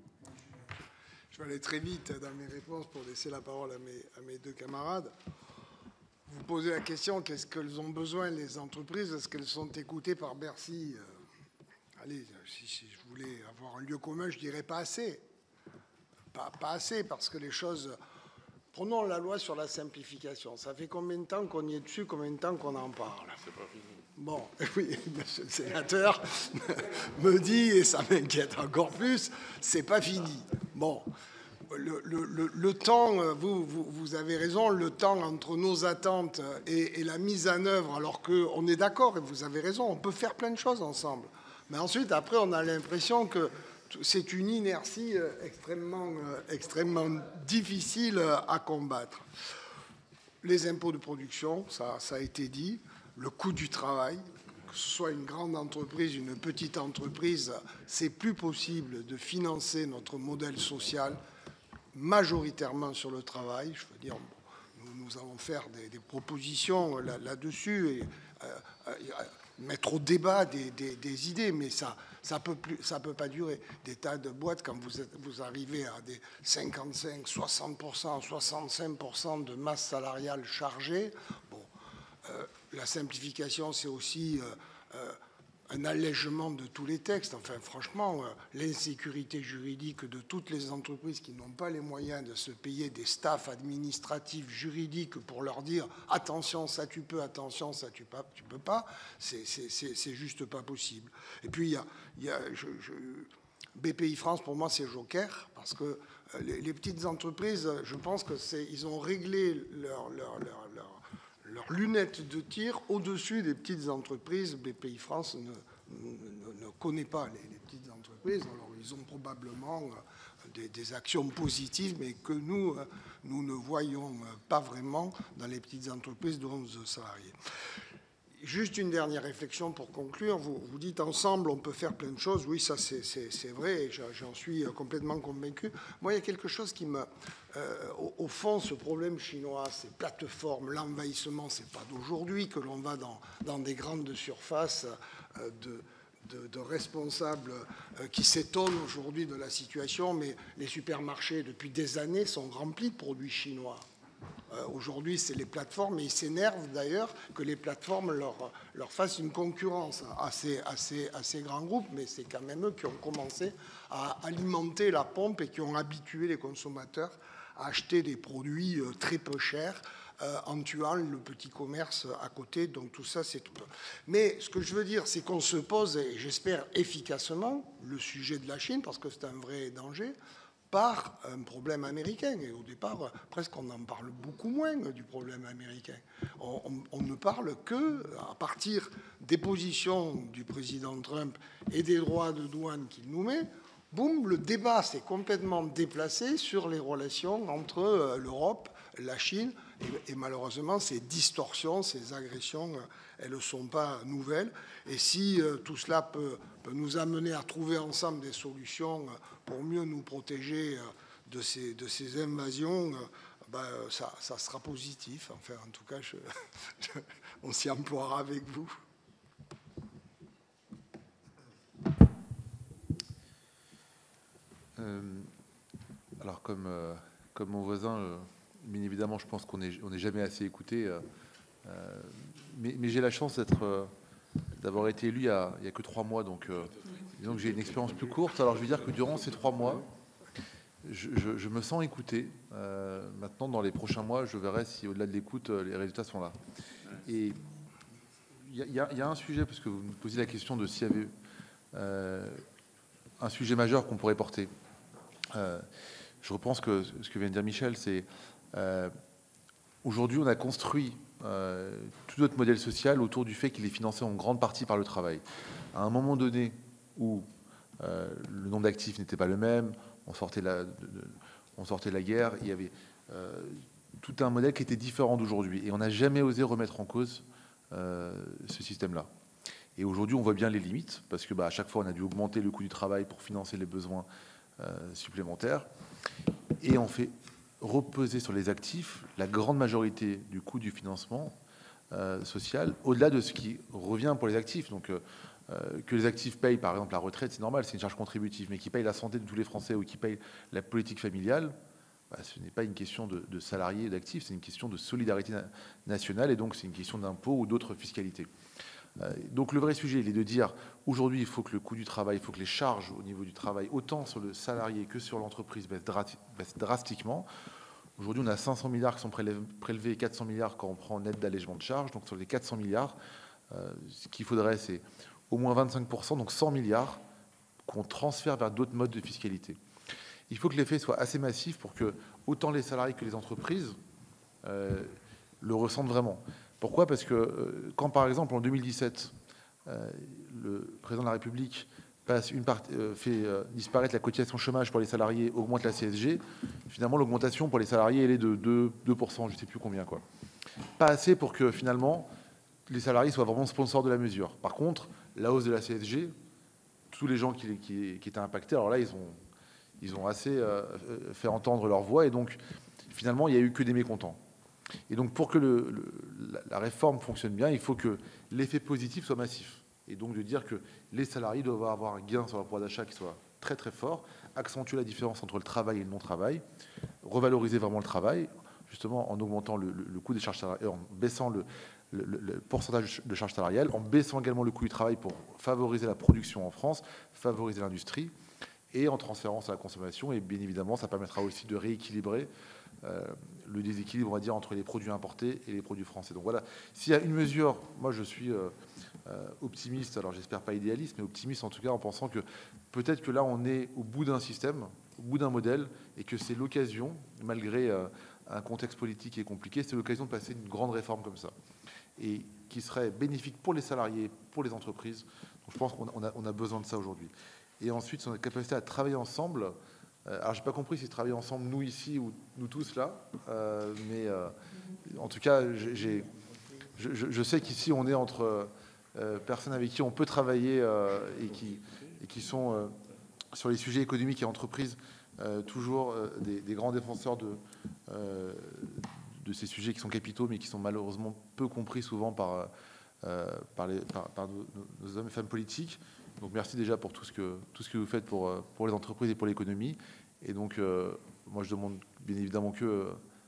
B: Je vais aller très vite dans mes réponses pour laisser la parole à mes deux camarades. Vous posez la question, qu'est-ce qu'elles ont besoin, les entreprises? Est-ce qu'elles sont écoutées par Bercy? Allez, si je voulais avoir un lieu commun, je dirais pas assez. Pas assez, parce que les choses... Prenons la loi sur la simplification. Ça fait combien de temps qu'on y est dessus, combien de temps qu'on en parle? C'est pas fini. Bon, oui, monsieur le sénateur me dit, et ça m'inquiète encore plus, c'est pas fini. Bon, le temps, vous avez raison, le temps entre nos attentes et la mise en œuvre, alors qu'on est d'accord, et vous avez raison, on peut faire plein de choses ensemble. Mais ensuite, après, on a l'impression que c'est une inertie extrêmement difficile à combattre. Les impôts de production, ça a été dit. Le coût du travail, que ce soit une grande entreprise, une petite entreprise, c'est plus possible de financer notre modèle social majoritairement sur le travail. Je veux dire, nous allons faire des propositions là-dessus et mettre au débat des idées, mais ça peut pas durer. Des tas de boîtes, quand vous arrivez à des 55, 60%, 65% de masse salariale chargée, bon, la simplification, c'est aussi un allègement de tous les textes. Enfin, franchement, l'insécurité juridique de toutes les entreprises qui n'ont pas les moyens de se payer des staffs administratifs juridiques pour leur dire « attention, ça tu peux, attention, ça tu peux pas », c'est juste pas possible. Et puis, BPI France, pour moi, c'est joker, parce que les petites entreprises, je pense qu'ils ont réglé leurs lunettes de tir au-dessus des petites entreprises. BPI France ne connaît pas les petites entreprises. Alors, ils ont probablement des actions positives, mais que nous ne voyons pas vraiment dans les petites entreprises de 11 salariés. Juste une dernière réflexion pour conclure. Vous dites ensemble, on peut faire plein de choses. Oui, ça c'est vrai, et j'en suis complètement convaincu. Moi, il y a quelque chose qui me... au fond, ce problème chinois, ces plateformes, l'envahissement, c'est pas d'aujourd'hui que l'on va dans des grandes surfaces de responsables qui s'étonnent aujourd'hui de la situation, mais les supermarchés, depuis des années, sont remplis de produits chinois. Aujourd'hui, c'est les plateformes, et ils s'énervent d'ailleurs que les plateformes leur fassent une concurrence à ces grands groupes, mais c'est quand même eux qui ont commencé à alimenter la pompe et qui ont habitué les consommateurs à acheter des produits très peu chers en tuant le petit commerce à côté. Donc tout ça, c'est tout. Mais ce que je veux dire, c'est qu'on se pose, et j'espère efficacement, le sujet de la Chine, parce que c'est un vrai danger, par un problème américain. Et au départ, presque on en parle beaucoup moins du problème américain. On ne parle que à partir des positions du président Trump et des droits de douane qu'il nous met. Boum, le débat s'est complètement déplacé sur les relations entre l'Europe, la Chine, et malheureusement, ces distorsions, ces agressions, elles ne sont pas nouvelles. Et si tout cela peut nous amener à trouver ensemble des solutions pour mieux nous protéger de ces invasions, ça sera positif. Enfin, en tout cas, on s'y emploiera avec vous.
C: Alors, comme mon voisin, bien évidemment, je pense qu'on n'est jamais assez écouté. Mais j'ai la chance d'avoir été élu il y a que 3 mois, donc disons que j'ai une expérience plus courte. Alors, je veux dire que durant ces 3 mois, je me sens écouté. Maintenant, dans les prochains mois, je verrai si, au-delà de l'écoute, les résultats sont là. Et il y a un sujet, parce que vous me posiez la question de s'il y avait un sujet majeur qu'on pourrait porter. Je repense que ce que vient de dire Michel, c'est aujourd'hui, on a construit tout notre modèle social autour du fait qu'il est financé en grande partie par le travail. À un moment donné où le nombre d'actifs n'était pas le même, on sortait de la guerre, il y avait tout un modèle qui était différent d'aujourd'hui. Et on n'a jamais osé remettre en cause ce système-là. Et aujourd'hui, on voit bien les limites, parce que à chaque fois, on a dû augmenter le coût du travail pour financer les besoins supplémentaires. Et on fait reposer sur les actifs la grande majorité du coût du financement social, au-delà de ce qui revient pour les actifs. Donc, que les actifs payent, par exemple, la retraite, c'est normal, c'est une charge contributive, mais qui payent la santé de tous les Français ou qui payent la politique familiale, ce n'est pas une question de salariés et d'actifs, c'est une question de solidarité nationale, et donc c'est une question d'impôt ou d'autres fiscalités. Donc le vrai sujet, il est de dire, aujourd'hui, il faut que le coût du travail, il faut que les charges au niveau du travail, autant sur le salarié que sur l'entreprise, baissent drastiquement. Aujourd'hui, on a 500 milliards qui sont prélevés et 400 milliards quand on prend en net d'allègement de charges. Donc sur les 400 milliards, ce qu'il faudrait, c'est au moins 25%, donc 100 milliards qu'on transfère vers d'autres modes de fiscalité. Il faut que l'effet soit assez massif pour que autant les salariés que les entreprises le ressentent vraiment. Pourquoi ? Parce que quand, par exemple, en 2017, le président de la République fait disparaître la cotisation chômage pour les salariés, augmente la CSG, finalement, l'augmentation pour les salariés, elle est de 2%, je ne sais plus combien, quoi. Pas assez pour que, finalement, les salariés soient vraiment sponsors de la mesure. Par contre, la hausse de la CSG, tous les gens qui étaient impactés, alors là, ils ont assez fait entendre leur voix, et donc, finalement, il n'y a eu que des mécontents. Et donc, pour que la réforme fonctionne bien, il faut que l'effet positif soit massif. Et donc, de dire que les salariés doivent avoir un gain sur leur pouvoir d'achat qui soit très, très fort, accentuer la différence entre le travail et le non-travail, revaloriser vraiment le travail, justement en augmentant le coût des charges salariales, en baissant le pourcentage de charges salariales, en baissant également le coût du travail pour favoriser la production en France, favoriser l'industrie, et en transférant à la consommation. Et bien évidemment, ça permettra aussi de rééquilibrer le déséquilibre, on va dire, entre les produits importés et les produits français. Donc voilà, s'il y a une mesure, moi je suis optimiste, alors j'espère pas idéaliste, mais optimiste en tout cas, en pensant que peut-être que là on est au bout d'un système, au bout d'un modèle, et que c'est l'occasion, malgré un contexte politique qui est compliqué, c'est l'occasion de passer une grande réforme comme ça, et qui serait bénéfique pour les salariés, pour les entreprises. Donc je pense qu'on a besoin de ça aujourd'hui. Et ensuite, sur notre capacité à travailler ensemble. Alors, je n'ai pas compris si travailler ensemble, nous ici ou nous tous là, mais en tout cas, je sais qu'ici, on est entre personnes avec qui on peut travailler et qui sont, sur les sujets économiques et entreprises, toujours des grands défenseurs de ces sujets qui sont capitaux, mais qui sont malheureusement peu compris souvent par nos hommes et femmes politiques. Donc merci déjà pour tout ce que vous faites pour les entreprises et pour l'économie. Et donc, moi, je demande bien évidemment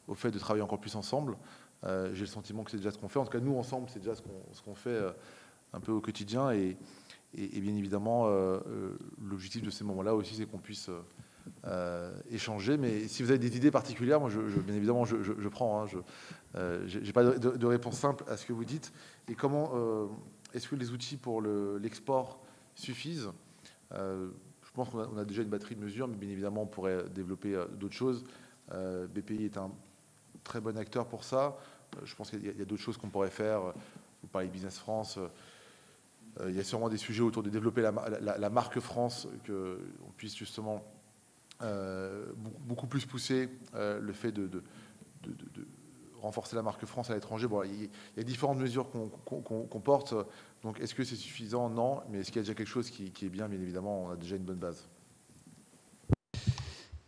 C: au fait de travailler encore plus ensemble. J'ai le sentiment que c'est déjà ce qu'on fait. En tout cas, nous, ensemble, c'est déjà ce qu'on fait un peu au quotidien. Et bien évidemment, l'objectif de ces moments-là aussi, c'est qu'on puisse échanger. Mais si vous avez des idées particulières, moi, bien évidemment, je prends. Je n'ai pas de réponse simple à ce que vous dites. Et comment est-ce que les outils pour l'export suffisent? Je pense qu'on a déjà une batterie de mesures, mais bien évidemment, on pourrait développer d'autres choses. BPI est un très bon acteur pour ça. Je pense qu'il y a d'autres choses qu'on pourrait faire. Vous parlez de Business France. Il y a sûrement des sujets autour de développer la marque France, qu'on puisse justement beaucoup plus pousser le fait de renforcer la marque France à l'étranger. Bon, il y a différentes mesures qu'on porte. Donc, est-ce que c'est suffisant? Non. Mais est-ce qu'il y a déjà quelque chose qui est bien? Bien évidemment, on a déjà une bonne base.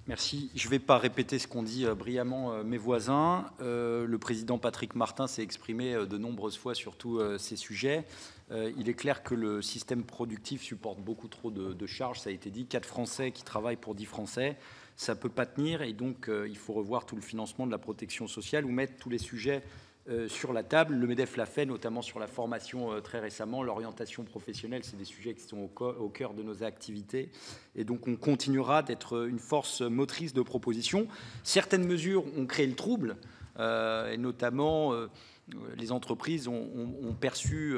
D: Merci. Je ne vais pas répéter ce qu'ont dit brillamment mes voisins. Le président Patrick Martin s'est exprimé de nombreuses fois sur tous ces sujets. Il est clair que le système productif supporte beaucoup trop de charges. Ça a été dit, 4 Français qui travaillent pour 10 Français. Ça ne peut pas tenir et donc il faut revoir tout le financement de la protection sociale ou mettre tous les sujets sur la table. Le MEDEF l'a fait, notamment sur la formation très récemment. L'orientation professionnelle, c'est des sujets qui sont au cœur de nos activités. Et donc, on continuera d'être une force motrice de proposition. Certaines mesures ont créé le trouble, et notamment, les entreprises ont perçu,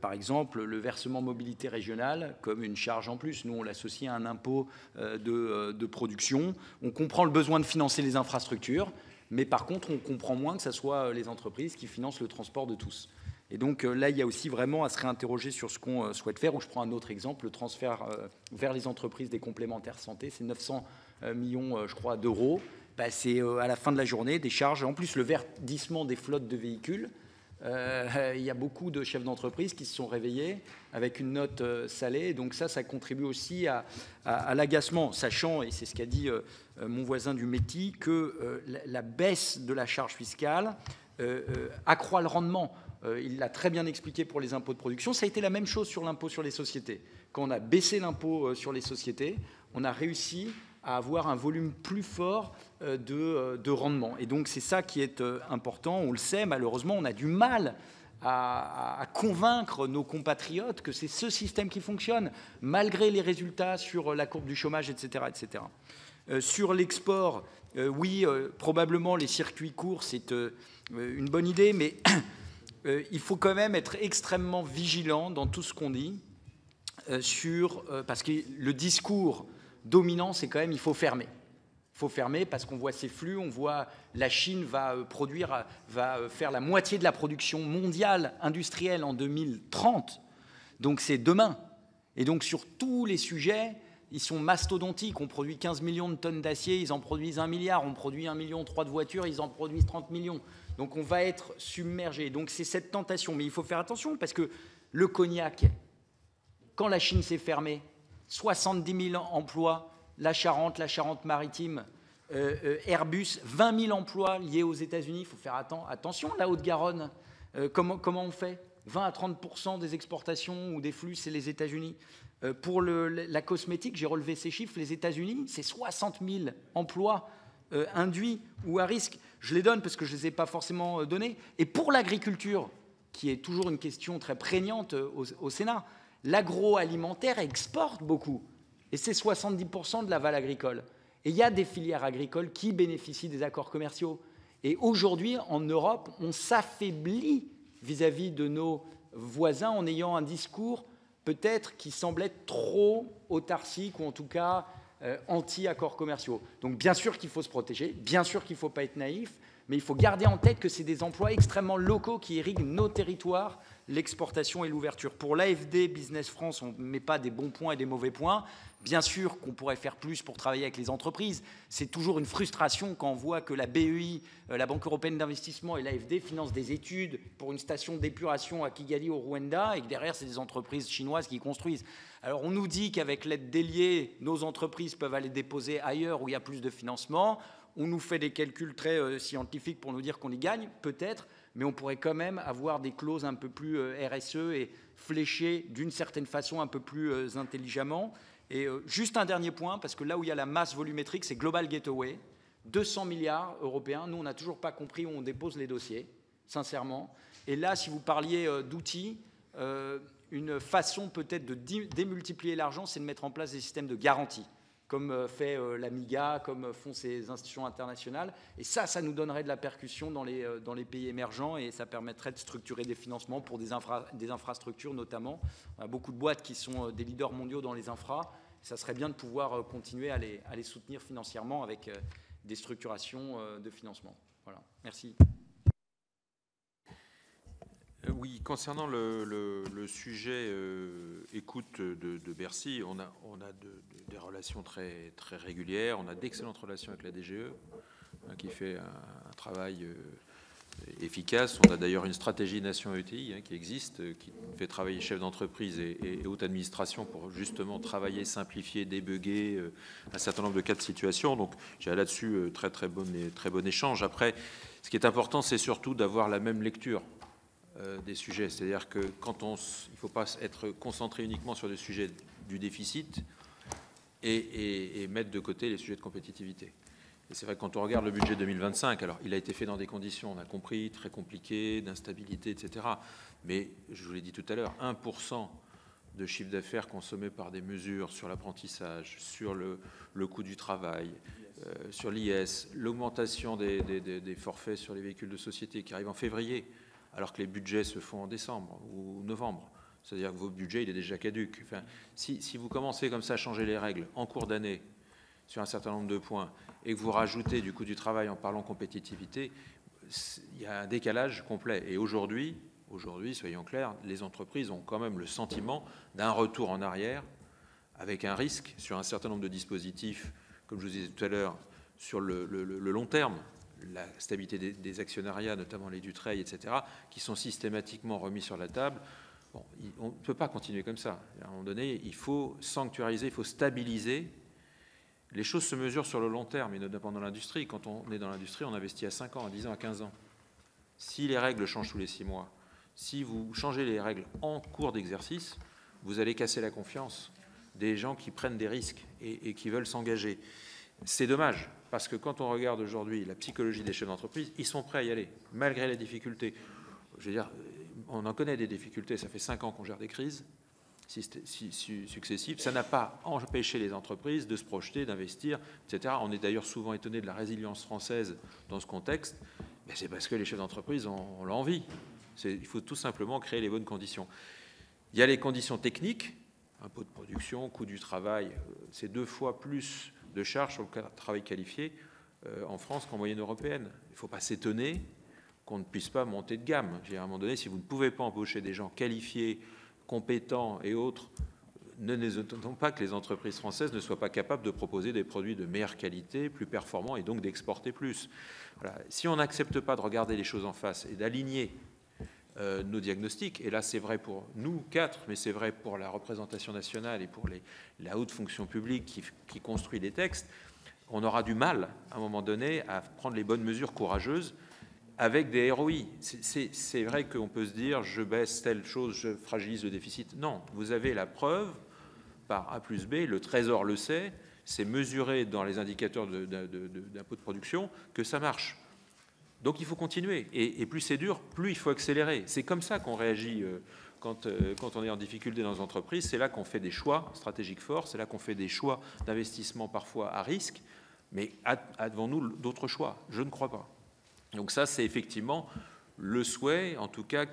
D: par exemple, le versement mobilité régionale comme une charge en plus. Nous, on l'associe à un impôt de production. On comprend le besoin de financer les infrastructures. Mais par contre, on comprend moins que ce soit les entreprises qui financent le transport de tous. Et donc là, il y a aussi vraiment à se réinterroger sur ce qu'on souhaite faire. Ou je prends un autre exemple, le transfert vers les entreprises des complémentaires santé, c'est 900 millions, je crois, d'euros. C'est à la fin de la journée des charges. En plus, le verdissement des flottes de véhicules. Il y a beaucoup de chefs d'entreprise qui se sont réveillés avec une note salée. Donc ça contribue aussi à l'agacement, sachant, et c'est ce qu'a dit mon voisin du Métis, que la baisse de la charge fiscale accroît le rendement. Il l'a très bien expliqué pour les impôts de production. Ça a été la même chose sur l'impôt sur les sociétés. Quand on a baissé l'impôt sur les sociétés, on a réussi à avoir un volume plus fort de rendement. Et donc, c'est ça qui est important. On le sait, malheureusement, on a du mal à convaincre nos compatriotes que c'est ce système qui fonctionne, malgré les résultats sur la courbe du chômage, etc. etc. Sur l'export, oui, probablement les circuits courts, c'est une bonne idée, mais il faut quand même être extrêmement vigilant dans tout ce qu'on dit, parce que le discours dominant, c'est quand même il faut fermer. Il faut fermer parce qu'on voit ces flux, on voit la Chine va faire la moitié de la production mondiale industrielle en 2030. Donc c'est demain. Et donc sur tous les sujets, ils sont mastodontiques. On produit 15 millions de tonnes d'acier, ils en produisent 1 milliard. On produit 1,3 million de voitures, ils en produisent 30 millions. Donc on va être submergé. Donc c'est cette tentation. Mais il faut faire attention parce que le cognac, quand la Chine s'est fermée, 70 000 emplois, la Charente-Maritime, Airbus, 20 000 emplois liés aux États-Unis. Il faut faire attention, la Haute-Garonne. Comment on fait ? 20 à 30% des exportations ou des flux, c'est les États-Unis. Pour la cosmétique, j'ai relevé ces chiffres, les États-Unis, c'est 60 000 emplois induits ou à risque. Je les donne parce que je ne les ai pas forcément donnés. Et pour l'agriculture, qui est toujours une question très prégnante au Sénat, l'agroalimentaire exporte beaucoup. Et c'est 70% de l'aval agricole. Et il y a des filières agricoles qui bénéficient des accords commerciaux. Et aujourd'hui, en Europe, on s'affaiblit vis-à-vis de nos voisins en ayant un discours peut-être qui semble être trop autarcique ou en tout cas anti-accords commerciaux. Donc bien sûr qu'il faut se protéger, bien sûr qu'il ne faut pas être naïf, mais il faut garder en tête que c'est des emplois extrêmement locaux qui irriguent nos territoires, l'exportation et l'ouverture. Pour l'AFD Business France, on ne met pas des bons points et des mauvais points. Bien sûr qu'on pourrait faire plus pour travailler avec les entreprises. C'est toujours une frustration quand on voit que la BEI, la Banque européenne d'investissement et l'AFD financent des études pour une station d'épuration à Kigali au Rwanda et que derrière, c'est des entreprises chinoises qui construisent. Alors on nous dit qu'avec l'aide déliée, nos entreprises peuvent aller déposer ailleurs où il y a plus de financement. On nous fait des calculs très scientifiques pour nous dire qu'on y gagne, peut-être, mais on pourrait quand même avoir des clauses un peu plus RSE et fléchées d'une certaine façon un peu plus intelligemment. Et juste un dernier point, parce que là où il y a la masse volumétrique, c'est Global Gateway, 200 milliards européens. Nous, on n'a toujours pas compris où on dépose les dossiers, sincèrement. Et là, si vous parliez d'outils, une façon peut-être de démultiplier l'argent, c'est de mettre en place des systèmes de garantie, comme fait l'AMIGA, comme font ces institutions internationales. Et ça nous donnerait de la percussion dans les pays émergents et ça permettrait de structurer des financements pour des infrastructures notamment. On a beaucoup de boîtes qui sont des leaders mondiaux dans les infras. Ça serait bien de pouvoir continuer à les soutenir financièrement avec des structurations de financement. Voilà, merci.
E: Oui, concernant le sujet écoute de Bercy, on a des relations très, très régulières, on a d'excellentes relations avec la DGE, qui fait un travail efficace. On a d'ailleurs une stratégie Nation ETI qui existe, qui fait travailler chefs d'entreprise et haute administration pour justement travailler, simplifier, débugger un certain nombre de cas de situation. Donc j'ai là-dessus très bon échange. Après, ce qui est important, c'est surtout d'avoir la même lecture des sujets. C'est-à-dire que il ne faut pas être concentré uniquement sur des sujets du déficit et mettre de côté les sujets de compétitivité. Et c'est vrai que quand on regarde le budget 2025, alors il a été fait dans des conditions, on a compris, très compliquées, d'instabilité, etc. Mais je vous l'ai dit tout à l'heure, 1% de chiffre d'affaires consommé par des mesures sur l'apprentissage, sur le coût du travail, sur l'IS, l'augmentation des forfaits sur les véhicules de société qui arrivent en février, alors que les budgets se font en décembre ou novembre. C'est-à-dire que votre budget, il est déjà caduc. Enfin, si vous commencez comme ça à changer les règles en cours d'année sur un certain nombre de points et que vous rajoutez du coût du travail en parlant compétitivité, il y a un décalage complet. Et aujourd'hui, soyons clairs, les entreprises ont quand même le sentiment d'un retour en arrière avec un risque sur un certain nombre de dispositifs, comme je vous disais tout à l'heure, sur le long terme, la stabilité des actionnariats, notamment les Dutreil, etc., qui sont systématiquement remis sur la table. Bon, on ne peut pas continuer comme ça. À un moment donné, il faut sanctuariser, il faut stabiliser. Les choses se mesurent sur le long terme, et notamment dans l'industrie. Quand on est dans l'industrie, on investit à 5 ans, à 10 ans, à 15 ans. Si les règles changent tous les 6 mois, si vous changez les règles en cours d'exercice, vous allez casser la confiance des gens qui prennent des risques et qui veulent s'engager. C'est dommage, parce que quand on regarde aujourd'hui la psychologie des chefs d'entreprise, ils sont prêts à y aller, malgré les difficultés. Je veux dire, on en connaît des difficultés, ça fait 5 ans qu'on gère des crises successives. Ça n'a pas empêché les entreprises de se projeter, d'investir, etc. On est d'ailleurs souvent étonné de la résilience française dans ce contexte. Mais c'est parce que les chefs d'entreprise ont l'envie. Il faut tout simplement créer les bonnes conditions. Il y a les conditions techniques, impôt de production, coût du travail, c'est 2 fois plus de charges sur le travail qualifié en France qu'en moyenne européenne. Il ne faut pas s'étonner qu'on ne puisse pas monter de gamme. À un moment donné, si vous ne pouvez pas embaucher des gens qualifiés, compétents et autres, ne nous étonnons pas que les entreprises françaises ne soient pas capables de proposer des produits de meilleure qualité, plus performants et donc d'exporter plus. Voilà. Si on n'accepte pas de regarder les choses en face et d'aligner nos diagnostics, et là c'est vrai pour nous 4, mais c'est vrai pour la représentation nationale et pour la haute fonction publique qui construit les textes, on aura du mal à un moment donné à prendre les bonnes mesures courageuses avec des ROI. C'est vrai qu'on peut se dire je baisse telle chose, je fragilise le déficit. Non, vous avez la preuve par A plus B, le Trésor le sait, c'est mesuré dans les indicateurs d'impôt de production que ça marche. Donc il faut continuer. Et plus c'est dur, plus il faut accélérer. C'est comme ça qu'on réagit quand on est en difficulté dans les entreprises. C'est là qu'on fait des choix stratégiques forts, c'est là qu'on fait des choix d'investissement parfois à risque. Mais avons-nous d'autres choix? Je ne crois pas. Donc ça, c'est effectivement le souhait, en tout cas,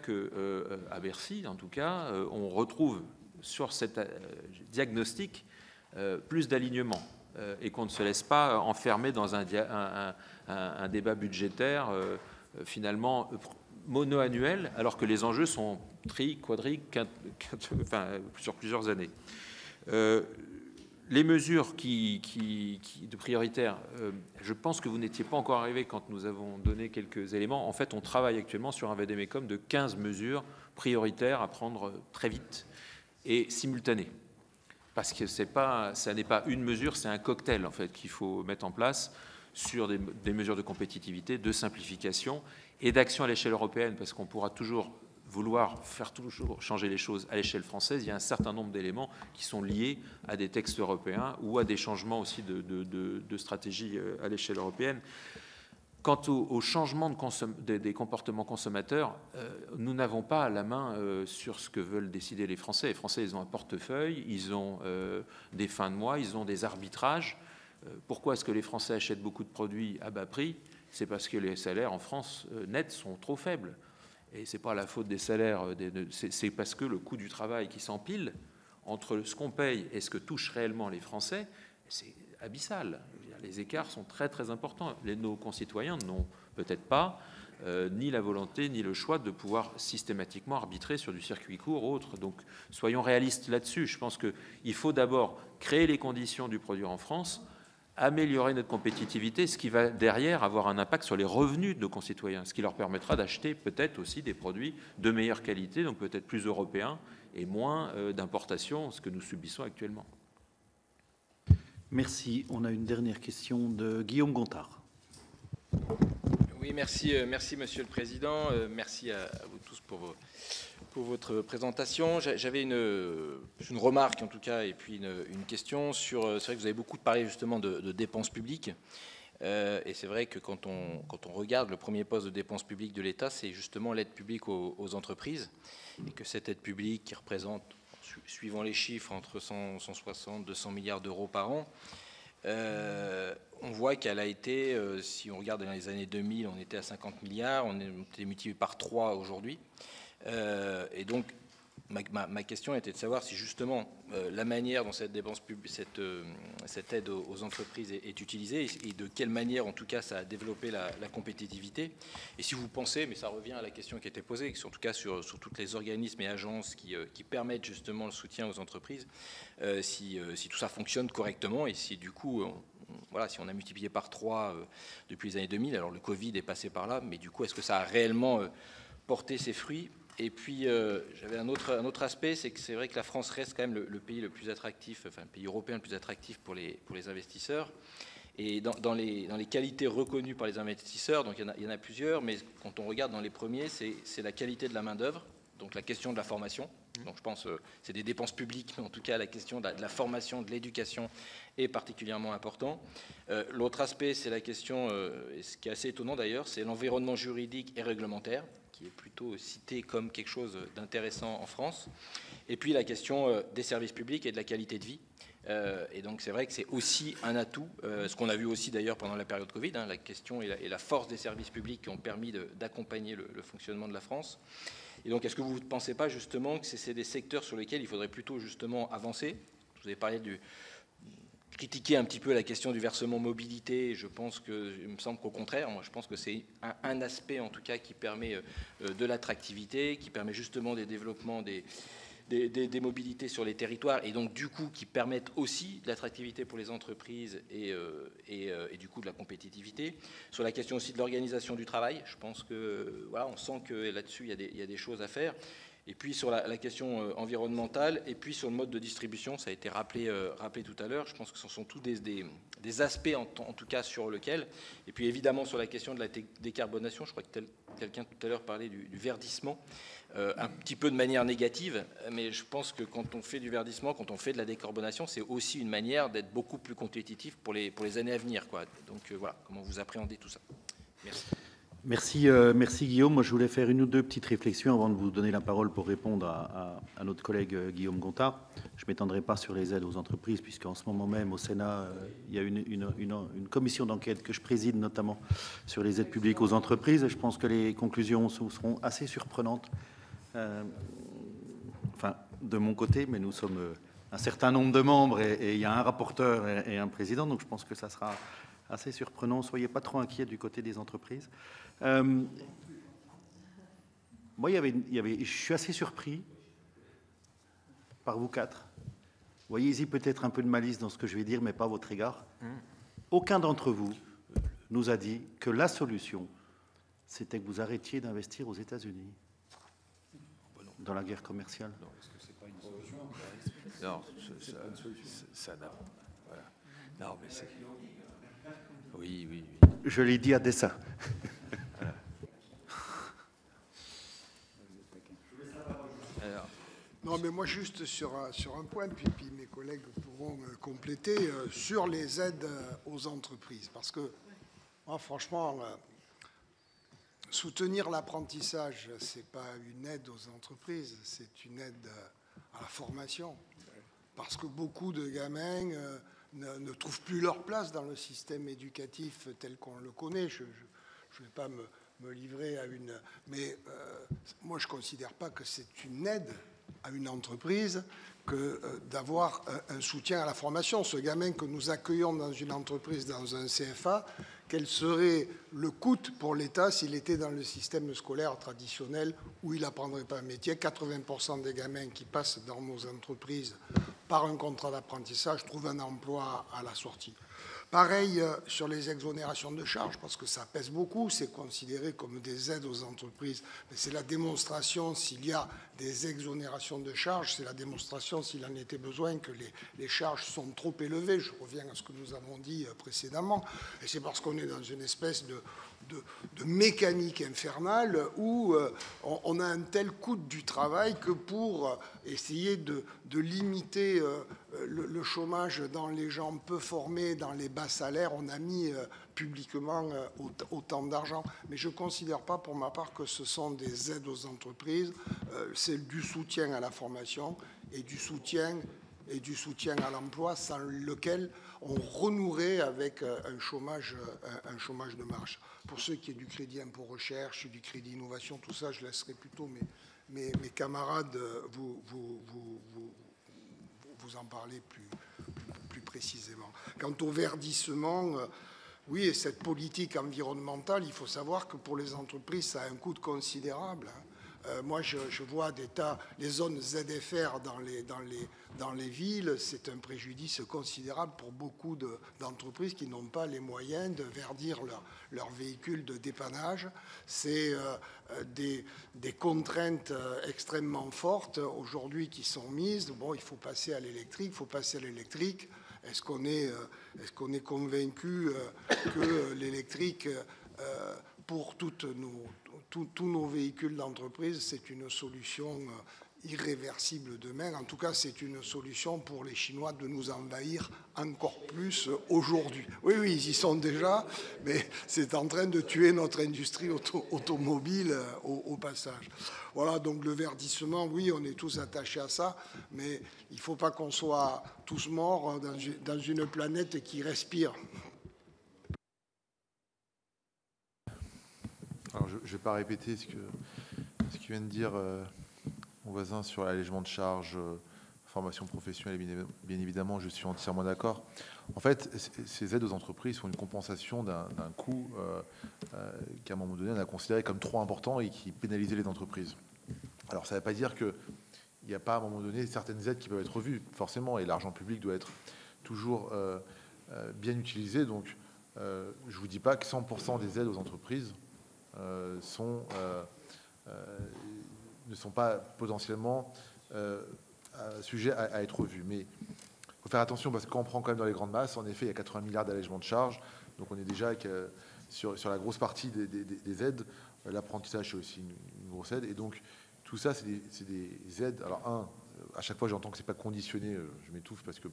E: à Bercy, en tout cas, on retrouve sur cet diagnostic plus d'alignement. Et qu'on ne se laisse pas enfermer dans un débat budgétaire finalement mono-annuel, alors que les enjeux sont quadriques, enfin, sur plusieurs années. Les mesures de prioritaires, je pense que vous n'étiez pas encore arrivé quand nous avons donné quelques éléments. En fait, on travaille actuellement sur un VDMECOM de 15 mesures prioritaires à prendre très vite et simultanées. Parce que ça n'est pas une mesure, c'est un cocktail en fait qu'il faut mettre en place sur des mesures de compétitivité, de simplification et d'action à l'échelle européenne, parce qu'on pourra toujours vouloir faire toujours changer les choses à l'échelle française. Il y a un certain nombre d'éléments qui sont liés à des textes européens ou à des changements aussi de stratégie à l'échelle européenne. Quant au changement des comportements consommateurs, nous n'avons pas la main sur ce que veulent décider les Français. Les Français, ils ont un portefeuille, ils ont des fins de mois, ils ont des arbitrages. Pourquoi est-ce que les Français achètent beaucoup de produits à bas prix? C'est parce que les salaires en France nets sont trop faibles. Et ce n'est pas la faute des salaires, c'est parce que le coût du travail qui s'empile entre ce qu'on paye et ce que touchent réellement les Français, c'est abyssal. Les écarts sont très très importants. Nos concitoyens n'ont peut-être pas ni la volonté ni le choix de pouvoir systématiquement arbitrer sur du circuit court ou autre. Donc soyons réalistes là-dessus. Je pense qu'il faut d'abord créer les conditions du produire en France améliorer notre compétitivité, ce qui va derrière avoir un impact sur les revenus de nos concitoyens, ce qui leur permettra d'acheter peut-être aussi des produits de meilleure qualité, donc peut-être plus européens et moins d'importation, ce que nous subissons actuellement.
A: Merci. On a une dernière question de Guillaume Gontard.
J: Oui, merci, Monsieur le Président. Merci à vous tous pour votre présentation. J'avais une remarque, en tout cas, et puis une question sur... C'est vrai que vous avez beaucoup parlé justement de dépenses publiques. Et c'est vrai que quand on regarde le premier poste de dépenses publiques de l'État, c'est justement l'aide publique aux entreprises. Et que cette aide publique qui représente, suivant les chiffres, entre 160 et 200 milliards d'euros par an, on voit qu'elle a été, si on regarde dans les années 2000, on était à 50 milliards, on est multiplié par 3 aujourd'hui. Et donc, ma question était de savoir si justement la manière dont cette dépense publique, cette aide aux entreprises est utilisée et de quelle manière, en tout cas, ça a développé la compétitivité. Et si vous pensez, mais ça revient à la question qui était posée, en tout cas sur tous les organismes et agences qui permettent justement le soutien aux entreprises, si tout ça fonctionne correctement et si du coup, voilà, si on a multiplié par 3 depuis les années 2000, alors le Covid est passé par là, mais du coup, est-ce que ça a réellement porté ses fruits? Et puis, j'avais un autre aspect, c'est que c'est vrai que la France reste quand même le pays le plus attractif, enfin le pays européen le plus attractif pour les investisseurs. Et dans les qualités reconnues par les investisseurs, donc il y en a plusieurs, mais quand on regarde dans les premiers, c'est la qualité de la main-d'œuvre, donc la question de la formation. Donc je pense c'est des dépenses publiques, mais en tout cas la question de la formation, de l'éducation est particulièrement important. L'autre aspect, c'est la question, et ce qui est assez étonnant d'ailleurs, c'est l'environnement juridique et réglementaire, qui est plutôt cité comme quelque chose d'intéressant en France. Et puis la question des services publics et de la qualité de vie. Et donc c'est vrai que c'est aussi un atout, ce qu'on a vu aussi d'ailleurs pendant la période Covid, hein, la question et la force des services publics qui ont permis d'accompagner le fonctionnement de la France. Et donc est-ce que vous ne pensez pas justement que c'est des secteurs sur lesquels il faudrait plutôt justement avancer? Vous avez parlé critiquer un petit peu la question du versement mobilité. Je pense que, il me semble qu'au contraire, moi je pense que c'est un aspect en tout cas qui permet de l'attractivité, qui permet justement des développements des mobilités sur les territoires et donc du coup qui permettent aussi de l'attractivité pour les entreprises et du coup de la compétitivité. Sur la question aussi de l'organisation du travail, je pense que voilà, on sent que là-dessus il y a des choses à faire. Et puis sur la question environnementale, et puis sur le mode de distribution, ça a été rappelé tout à l'heure, je pense que ce sont tous des aspects en tout cas sur lequel, et puis évidemment sur la question de la décarbonation, je crois que quelqu'un tout à l'heure parlait du verdissement, un petit peu de manière négative, mais je pense que quand on fait du verdissement, quand on fait de la décarbonation, c'est aussi une manière d'être beaucoup plus compétitif pour les années à venir, quoi. Donc voilà, comment vous appréhendez tout ça? Merci.
A: Merci Guillaume. Moi, je voulais faire une ou deux petites réflexions avant de vous donner la parole pour répondre à notre collègue Guillaume Gontard. Je ne m'étendrai pas sur les aides aux entreprises, puisqu'en ce moment même, au Sénat, il y a une commission d'enquête que je préside, notamment sur les aides publiques aux entreprises. Et je pense que les conclusions seront assez surprenantes. Enfin, de mon côté, mais nous sommes un certain nombre de membres et il y a un rapporteur et un président, donc je pense que ça sera assez surprenant. Soyez pas trop inquiets du côté des entreprises. Moi, je suis assez surpris par vous quatre. Voyez-y peut-être un peu de malice dans ce que je vais dire, mais pas à votre égard. Aucun d'entre vous nous a dit que la solution, c'était que vous arrêtiez d'investir aux États-Unis dans la guerre commerciale.
E: Non, est-ce que c'est pas une solution? Non, ça n'a. Voilà. Non, mais c'est. Oui.
A: Je l'ai dit à dessein.
B: Non, mais moi, juste sur un point, puis mes collègues pourront compléter, sur les aides aux entreprises. Parce que, moi, franchement, soutenir l'apprentissage, ce n'est pas une aide aux entreprises, c'est une aide à la formation. Parce que beaucoup de gamins ne trouvent plus leur place dans le système éducatif tel qu'on le connaît. Je ne vais pas me livrer à une... Mais moi, je ne considère pas que c'est une aide à une entreprise que d'avoir un soutien à la formation. Ce gamin que nous accueillons dans une entreprise, dans un CFA, quel serait le coût pour l'État s'il était dans le système scolaire traditionnel où il n'apprendrait pas un métier? 80% des gamins qui passent dans nos entreprises par un contrat d'apprentissage trouvent un emploi à la sortie. Pareil sur les exonérations de charges, parce que ça pèse beaucoup, c'est considéré comme des aides aux entreprises. Mais c'est la démonstration, s'il y a des exonérations de charges, c'est la démonstration, s'il en était besoin, que les charges sont trop élevées. Je reviens à ce que nous avons dit précédemment. Et c'est parce qu'on est dans une espèce de mécanique infernale où on a un tel coût du travail que pour essayer de limiter le chômage dans les gens peu formés, dans les bas salaires, on a mis publiquement autant d'argent. Mais je ne considère pas pour ma part que ce sont des aides aux entreprises, c'est du soutien à la formation et du soutien à l'emploi, sans lequel on renouerait avec un chômage de marge. Pour ceux qui est du crédit impôt recherche, du crédit innovation, tout ça, je laisserai plutôt mes camarades vous en parler plus précisément. Quant au verdissement, oui, et cette politique environnementale, il faut savoir que pour les entreprises, ça a un coût considérable. Moi, je vois les zones ZFR dans les villes, c'est un préjudice considérable pour beaucoup d'entreprises qui n'ont pas les moyens de verdir leurs véhicules de dépannage. C'est des contraintes extrêmement fortes aujourd'hui qui sont mises. Bon, il faut passer à l'électrique, Est-ce qu'on est convaincu que l'électrique, pour tous nos véhicules d'entreprise, c'est une solution irréversible demain? En tout cas, c'est une solution pour les Chinois de nous envahir encore plus aujourd'hui. Oui, ils y sont déjà, mais c'est en train de tuer notre industrie automobile au passage. Voilà, donc le verdissement, oui, on est tous attachés à ça, mais il ne faut pas qu'on soit tous morts dans une planète qui respire.
C: Alors, je ne vais pas répéter ce qu'il vient de dire mon voisin sur l'allègement de charges, formation professionnelle. Bien évidemment, je suis entièrement d'accord. En fait, ces aides aux entreprises sont une compensation d'un coût qu'à un moment donné, on a considéré comme trop important et qui pénalisait les entreprises. Alors, ça ne veut pas dire qu'il n'y a pas à un moment donné certaines aides qui peuvent être revues, forcément, et l'argent public doit être toujours bien utilisé. Donc, je ne vous dis pas que 100% des aides aux entreprises ne sont pas potentiellement sujets à être revus. Mais il faut faire attention parce que quand on prend quand même dans les grandes masses, en effet, il y a 80 milliards d'allègements de charges. Donc on est déjà sur la grosse partie des aides. L'apprentissage, c'est aussi une grosse aide. Et donc tout ça, c'est des aides. Alors à chaque fois, j'entends que c'est pas conditionné. Je m'étouffe parce que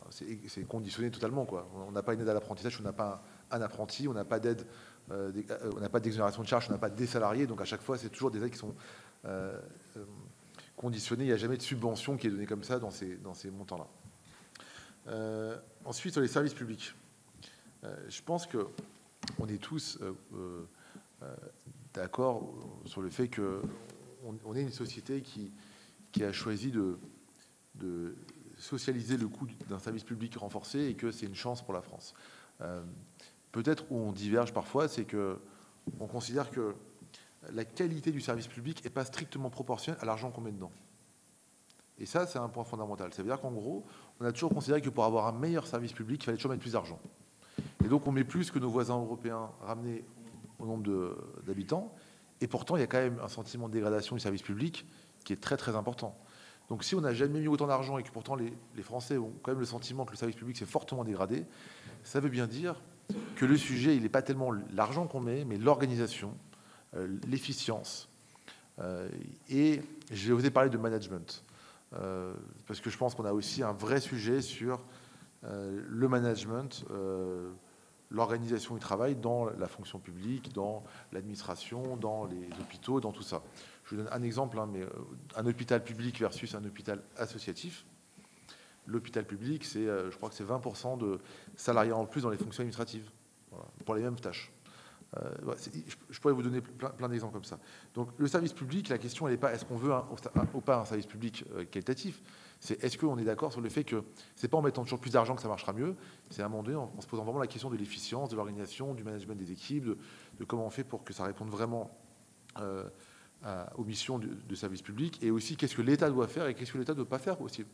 C: c'est conditionné totalement, quoi. On n'a pas une aide à l'apprentissage, on n'a pas un apprenti, on n'a pas d'aide. On n'a pas d'exonération de charges, on n'a pas des salariés, donc à chaque fois, c'est toujours des aides qui sont conditionnées. Il n'y a jamais de subvention qui est donnée comme ça dans ces montants-là. Ensuite, sur les services publics, je pense qu'on est tous d'accord sur le fait qu'on est une société qui a choisi de socialiser le coût d'un service public renforcé et que c'est une chance pour la France. Peut-être où on diverge parfois, c'est qu'on considère que la qualité du service public n'est pas strictement proportionnelle à l'argent qu'on met dedans. Et ça, c'est un point fondamental. Ça veut dire qu'en gros, on a toujours considéré que pour avoir un meilleur service public, il fallait toujours mettre plus d'argent. Et donc, on met plus que nos voisins européens ramenés au nombre d'habitants. Et pourtant, il y a quand même un sentiment de dégradation du service public qui est très, très important. Donc, si on n'a jamais mis autant d'argent et que pourtant les Français ont quand même le sentiment que le service public s'est fortement dégradé, ça veut bien dire que le sujet, il n'est pas tellement l'argent qu'on met, mais l'organisation, l'efficience. Et j'ai osé parler de management, parce que je pense qu'on a aussi un vrai sujet sur le management, l'organisation du travail dans la fonction publique, dans l'administration, dans les hôpitaux, dans tout ça. Je vous donne un exemple, mais un hôpital public versus un hôpital associatif. L'hôpital public, je crois que c'est 20% de salariés en plus dans les fonctions administratives, voilà, pour les mêmes tâches. Je pourrais vous donner plein d'exemples comme ça. Donc le service public, la question, elle n'est pas est-ce qu'on veut ou pas un service public qualitatif, c'est est-ce qu'on est d'accord sur le fait que c'est pas en mettant toujours plus d'argent que ça marchera mieux, c'est à un moment donné en se posant vraiment la question de l'efficience, de l'organisation, du management des équipes, de comment on fait pour que ça réponde vraiment aux missions de service public, et aussi qu'est-ce que l'État doit faire et qu'est-ce que l'État ne doit pas faire aussi.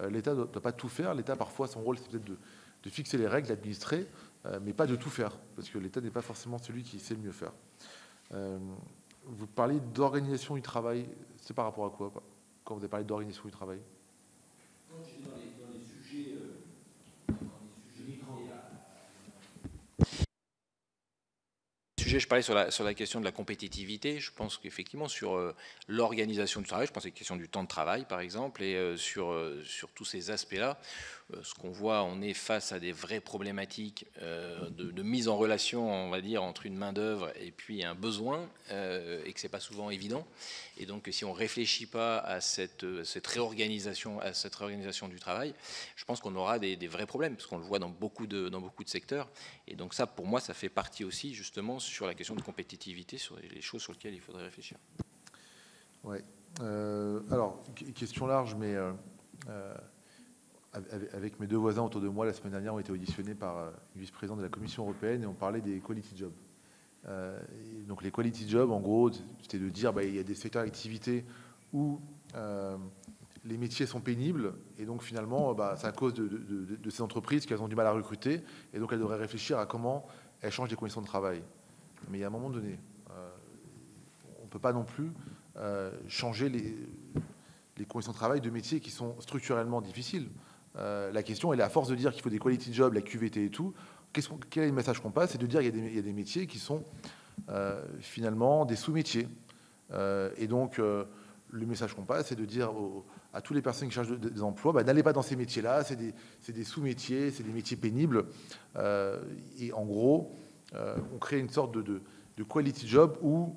C: L'État ne doit pas tout faire. L'État, parfois, son rôle, c'est peut-être fixer les règles, d'administrer, mais pas de tout faire, parce que l'État n'est pas forcément celui qui sait le mieux faire. Vous parlez d'organisation du travail, c'est par rapport à quoi, quand vous avez parlé d'organisation du travail?
D: Dans les sujets
J: Je parlais sur la question de la compétitivité. Je pense qu'effectivement, sur l'organisation du travail, je pense à la question du temps de travail, par exemple, et sur tous ces aspects-là, ce qu'on voit, on est face à des vraies problématiques de mise en relation, on va dire, entre une main-d'œuvre et puis un besoin, et que ce n'est pas souvent évident. Et donc, si on ne réfléchit pas à cette réorganisation du travail, je pense qu'on aura des vrais problèmes, parce qu'on le voit dans beaucoup de secteurs. Et donc ça, pour moi, ça fait partie aussi, justement, sur la question de compétitivité, sur les choses sur lesquelles il faudrait réfléchir.
C: Oui. Alors, question large, mais avec mes deux voisins autour de moi, la semaine dernière, ont été auditionnés par le vice-président de la Commission européenne et on parlait des quality jobs. Donc les quality jobs, en gros, c'était de dire il y a des secteurs d'activité où les métiers sont pénibles et donc finalement, c'est à cause de ces entreprises qu'elles ont du mal à recruter et donc elles devraient réfléchir à comment elles changent les conditions de travail. Mais il y a un moment donné, on ne peut pas non plus changer les conditions de travail de métiers qui sont structurellement difficiles. La question, elle est à force de dire qu'il faut des quality jobs, la QVT et tout, quel est le message qu'on passe? C'est de dire qu'il y a des métiers qui sont finalement des sous-métiers. Et donc, le message qu'on passe, c'est de dire à toutes les personnes qui cherchent des emplois, n'allez pas dans ces métiers-là, c'est des sous-métiers, c'est des métiers pénibles. Et en gros, on crée une sorte de quality job où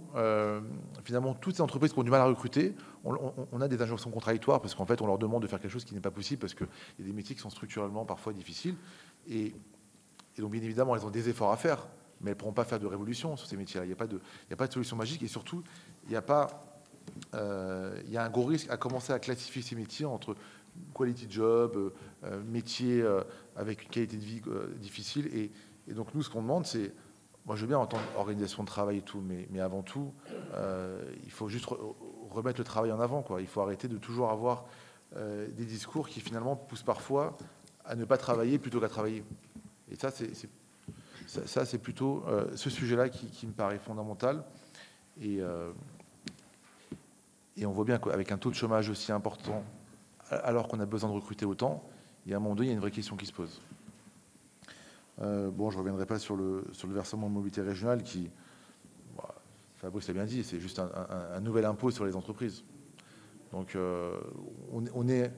C: finalement toutes ces entreprises qui ont du mal à recruter, on a des injonctions contradictoires parce qu'en fait on leur demande de faire quelque chose qui n'est pas possible parce qu'il y a des métiers qui sont structurellement parfois difficiles et donc bien évidemment elles ont des efforts à faire, mais elles ne pourront pas faire de révolution sur ces métiers-là. Il n'y a pas de solution magique et surtout il y a un gros risque à commencer à classifier ces métiers entre quality job, métiers avec une qualité de vie difficile et donc nous ce qu'on demande c'est moi, je veux bien entendre organisation de travail et tout, mais avant tout, il faut juste remettre le travail en avant, quoi. Il faut arrêter de toujours avoir des discours qui, finalement, poussent parfois à ne pas travailler plutôt qu'à travailler. Et ça, c'est plutôt ce sujet-là qui me paraît fondamental. Et on voit bien qu'avec un taux de chômage aussi important, alors qu'on a besoin de recruter autant, il y a un moment donné, il y a une vraie question qui se pose. Je ne reviendrai pas sur le versement de mobilité régionale qui, Fabrice l'a bien dit, c'est juste un nouvel impôt sur les entreprises. Donc, on est...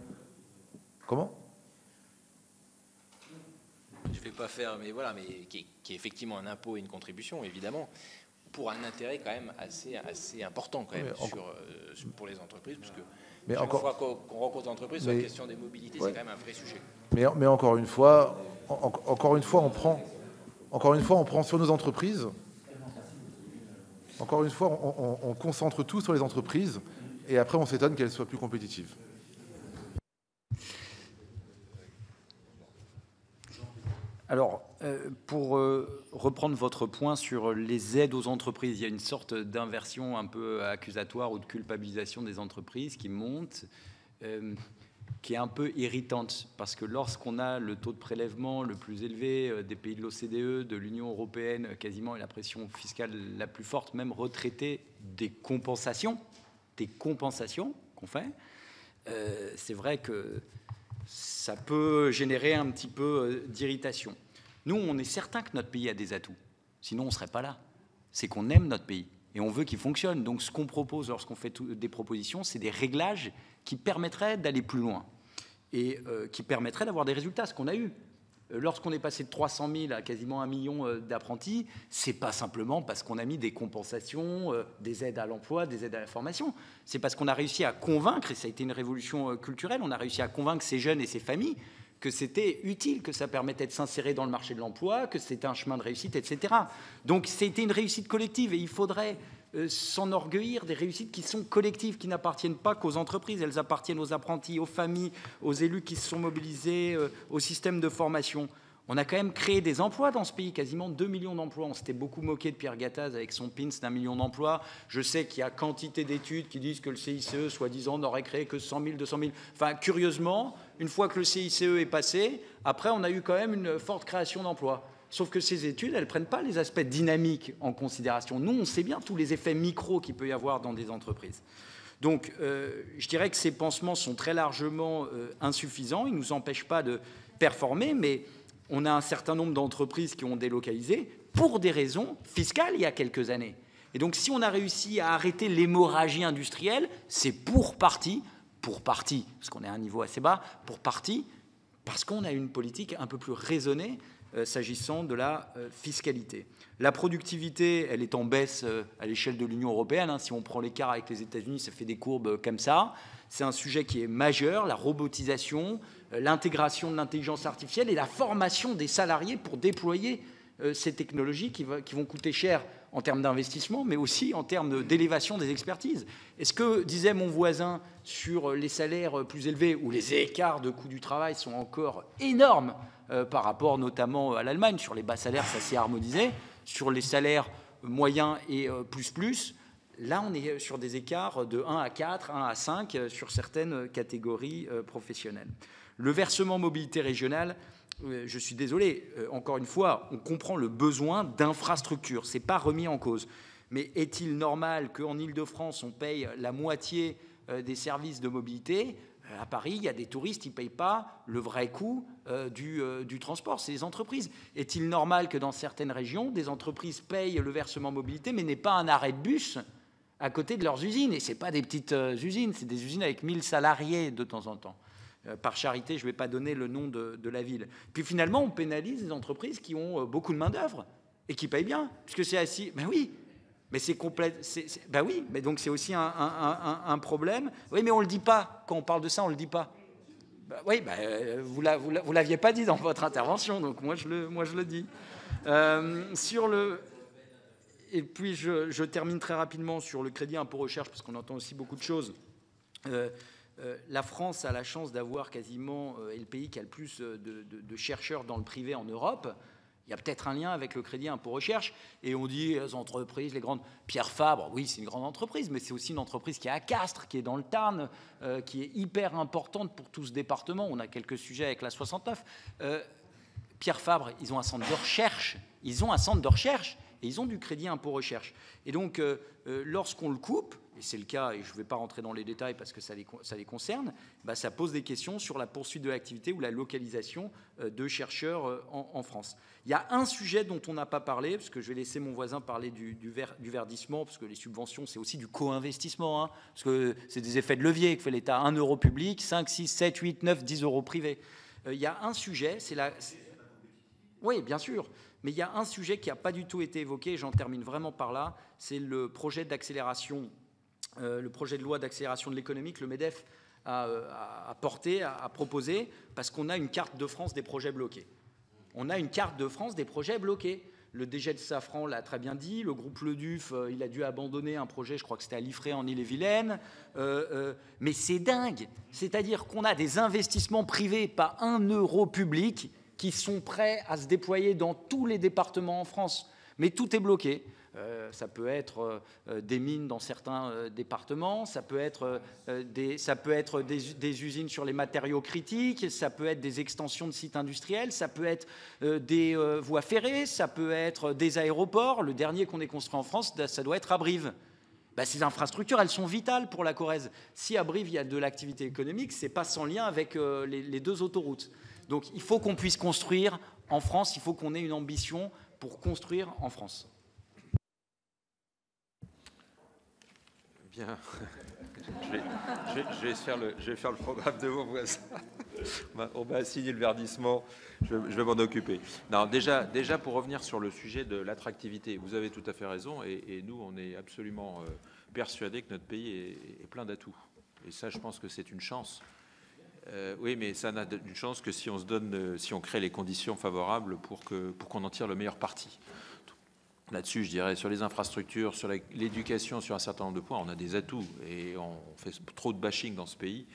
C: Comment ?
J: Je ne vais pas faire, mais voilà, mais qui est effectivement un impôt et une contribution, évidemment, pour un intérêt quand même assez important quand même pour les entreprises, parce que chaque fois qu'on rencontre l'entreprise sur la question des mobilités, c'est quand même un vrai sujet.
C: Mais encore une fois, on prend sur nos entreprises. Encore une fois, on concentre tout sur les entreprises et après on s'étonne qu'elles soient plus compétitives.
D: Alors, pour reprendre votre point sur les aides aux entreprises, il y a une sorte d'inversion un peu accusatoire ou de culpabilisation des entreprises qui monte, qui est un peu irritante, parce que lorsqu'on a le taux de prélèvement le plus élevé des pays de l'OCDE, de l'Union européenne, quasiment, et la pression fiscale la plus forte, même retraitée, des compensations qu'on fait, c'est vrai que ça peut générer un petit peu d'irritation. Nous, on est certain que notre pays a des atouts. Sinon, on ne serait pas là. C'est qu'on aime notre pays et on veut qu'il fonctionne. Donc, ce qu'on propose lorsqu'on fait des propositions, c'est des réglages qui permettraient d'aller plus loin et qui permettraient d'avoir des résultats, ce qu'on a eu. Lorsqu'on est passé de 300 000 à quasiment 1 million d'apprentis, c'est pas simplement parce qu'on a mis des compensations, des aides à l'emploi, des aides à la formation. C'est parce qu'on a réussi à convaincre, et ça a été une révolution culturelle, on a réussi à convaincre ces jeunes et ces familles que c'était utile, que ça permettait de s'insérer dans le marché de l'emploi, que c'était un chemin de réussite, etc. Donc c'était une réussite collective et il faudrait s'enorgueillir des réussites qui sont collectives, qui n'appartiennent pas qu'aux entreprises, elles appartiennent aux apprentis, aux familles, aux élus qui se sont mobilisés, au système de formation. On a quand même créé des emplois dans ce pays, quasiment 2 millions d'emplois. On s'était beaucoup moqué de Pierre Gattaz avec son pins d'1 million d'emplois. Je sais qu'il y a quantité d'études qui disent que le CICE, soi-disant, n'aurait créé que 100 000, 200 000. Enfin, curieusement, une fois que le CICE est passé, après, on a eu quand même une forte création d'emplois. Sauf que ces études, elles ne prennent pas les aspects dynamiques en considération. Nous, on sait bien tous les effets micro qu'il peut y avoir dans des entreprises. Donc, je dirais que ces pansements sont très largement insuffisants. Ils ne nous empêchent pas de performer, mais on a un certain nombre d'entreprises qui ont délocalisé pour des raisons fiscales il y a quelques années. Et donc, si on a réussi à arrêter l'hémorragie industrielle, c'est pour partie, parce qu'on est à un niveau assez bas, pour partie, parce qu'on a une politique un peu plus raisonnée s'agissant de la fiscalité. La productivité, elle est en baisse à l'échelle de l'Union européenne. Si on prend l'écart avec les États-Unis, ça fait des courbes comme ça. C'est un sujet qui est majeur, la robotisation, l'intégration de l'intelligence artificielle et la formation des salariés pour déployer ces technologies qui vont coûter cher en termes d'investissement, mais aussi en termes d'élévation des expertises. Est-ce que, disait mon voisin, sur les salaires plus élevés, où les écarts de coût du travail sont encore énormes par rapport notamment à l'Allemagne, sur les bas salaires, ça s'est harmonisé, sur les salaires moyens et plus, là, on est sur des écarts de 1 à 4, 1 à 5 sur certaines catégories professionnelles. Le versement mobilité régionale, je suis désolé, encore une fois, on comprend le besoin d'infrastructures. Ce n'est pas remis en cause. Mais est-il normal qu'en Île-de-France, on paye la moitié des services de mobilité ? À Paris, il y a des touristes qui ne payent pas le vrai coût du transport, c'est les entreprises. Est-il normal que dans certaines régions, des entreprises payent le versement mobilité, mais n'aient pas un arrêt de bus à côté de leurs usines? Et ce n'est pas des petites usines, c'est des usines avec 1000 salariés de temps en temps. Par charité, je ne vais pas donner le nom de la ville. Puis finalement, on pénalise les entreprises qui ont beaucoup de main-d'œuvre et qui payent bien, puisque c'est assis. Ben oui, mais c'est complète. Ben oui, mais donc c'est aussi un problème. Oui, mais on ne le dit pas. Quand on parle de ça, on ne le dit pas. Ben oui, ben, vous ne l'aviez pas dit dans votre intervention, donc moi je le dis. Et puis je termine très rapidement sur le crédit impôt recherche, parce qu'on entend aussi beaucoup de choses. La France a la chance d'avoir quasiment est le pays qui a le plus de chercheurs dans le privé en Europe. Il y a peut-être un lien avec le crédit impôt recherche. Et on dit les entreprises, les grandes. Pierre Fabre, oui, c'est une grande entreprise, mais c'est aussi une entreprise qui est à Castres, qui est dans le Tarn, qui est hyper importante pour tout ce département. On a quelques sujets avec la 69. Pierre Fabre, ils ont un centre de recherche. Et ils ont du crédit impôt recherche. Et donc, lorsqu'on le coupe, et c'est le cas, et je ne vais pas rentrer dans les détails parce que ça les concerne, bah, ça pose des questions sur la poursuite de l'activité ou la localisation de chercheurs en France. Il y a un sujet dont on n'a pas parlé, parce que je vais laisser mon voisin parler du verdissement, parce que les subventions, c'est aussi du co-investissement, parce que c'est des effets de levier que fait l'État. 1 euro public, 5, 6, 7, 8, 9, 10 euros privés. Il y a un sujet, c'est la... Oui, bien sûr. Mais il y a un sujet qui n'a pas du tout été évoqué, et j'en termine vraiment par là, c'est le projet d'accélération, le projet de loi d'accélération de l'économie que le MEDEF a porté, a proposé, parce qu'on a une carte de France des projets bloqués. On a une carte de France des projets bloqués. Le DG de Safran l'a très bien dit, le groupe Leduf, il a dû abandonner un projet, je crois que c'était à Liffré en Ille-et-Vilaine, mais c'est dingue. C'est-à-dire qu'on a des investissements privés, pas 1 euro public, qui sont prêts à se déployer dans tous les départements en France. Mais tout est bloqué. Ça peut être des mines dans certains départements, ça peut être des usines sur les matériaux critiques, ça peut être des extensions de sites industriels, ça peut être des voies ferrées, ça peut être des aéroports. Le dernier qu'on ait construit en France, ça doit être à Brive. Ben, ces infrastructures, elles sont vitales pour la Corrèze. Si à Brive, il y a de l'activité économique, ce n'est pas sans lien avec les 2 autoroutes. Donc il faut qu'on puisse construire en France, il faut qu'on ait une ambition pour construire en France.
E: Bien, je vais faire le programme de mon voisin. On m'a assigné le verdissement, je vais m'en occuper. Non, déjà, pour revenir sur le sujet de l'attractivité, vous avez tout à fait raison, et nous, on est absolument persuadés que notre pays est plein d'atouts. Et ça, je pense que c'est une chance. Oui, mais ça n'a une chance que si on crée les conditions favorables pour qu'on en tire le meilleur parti. Là-dessus, je dirais, sur les infrastructures, sur l'éducation, sur un certain nombre de points, on a des atouts et on fait trop de bashing dans ce pays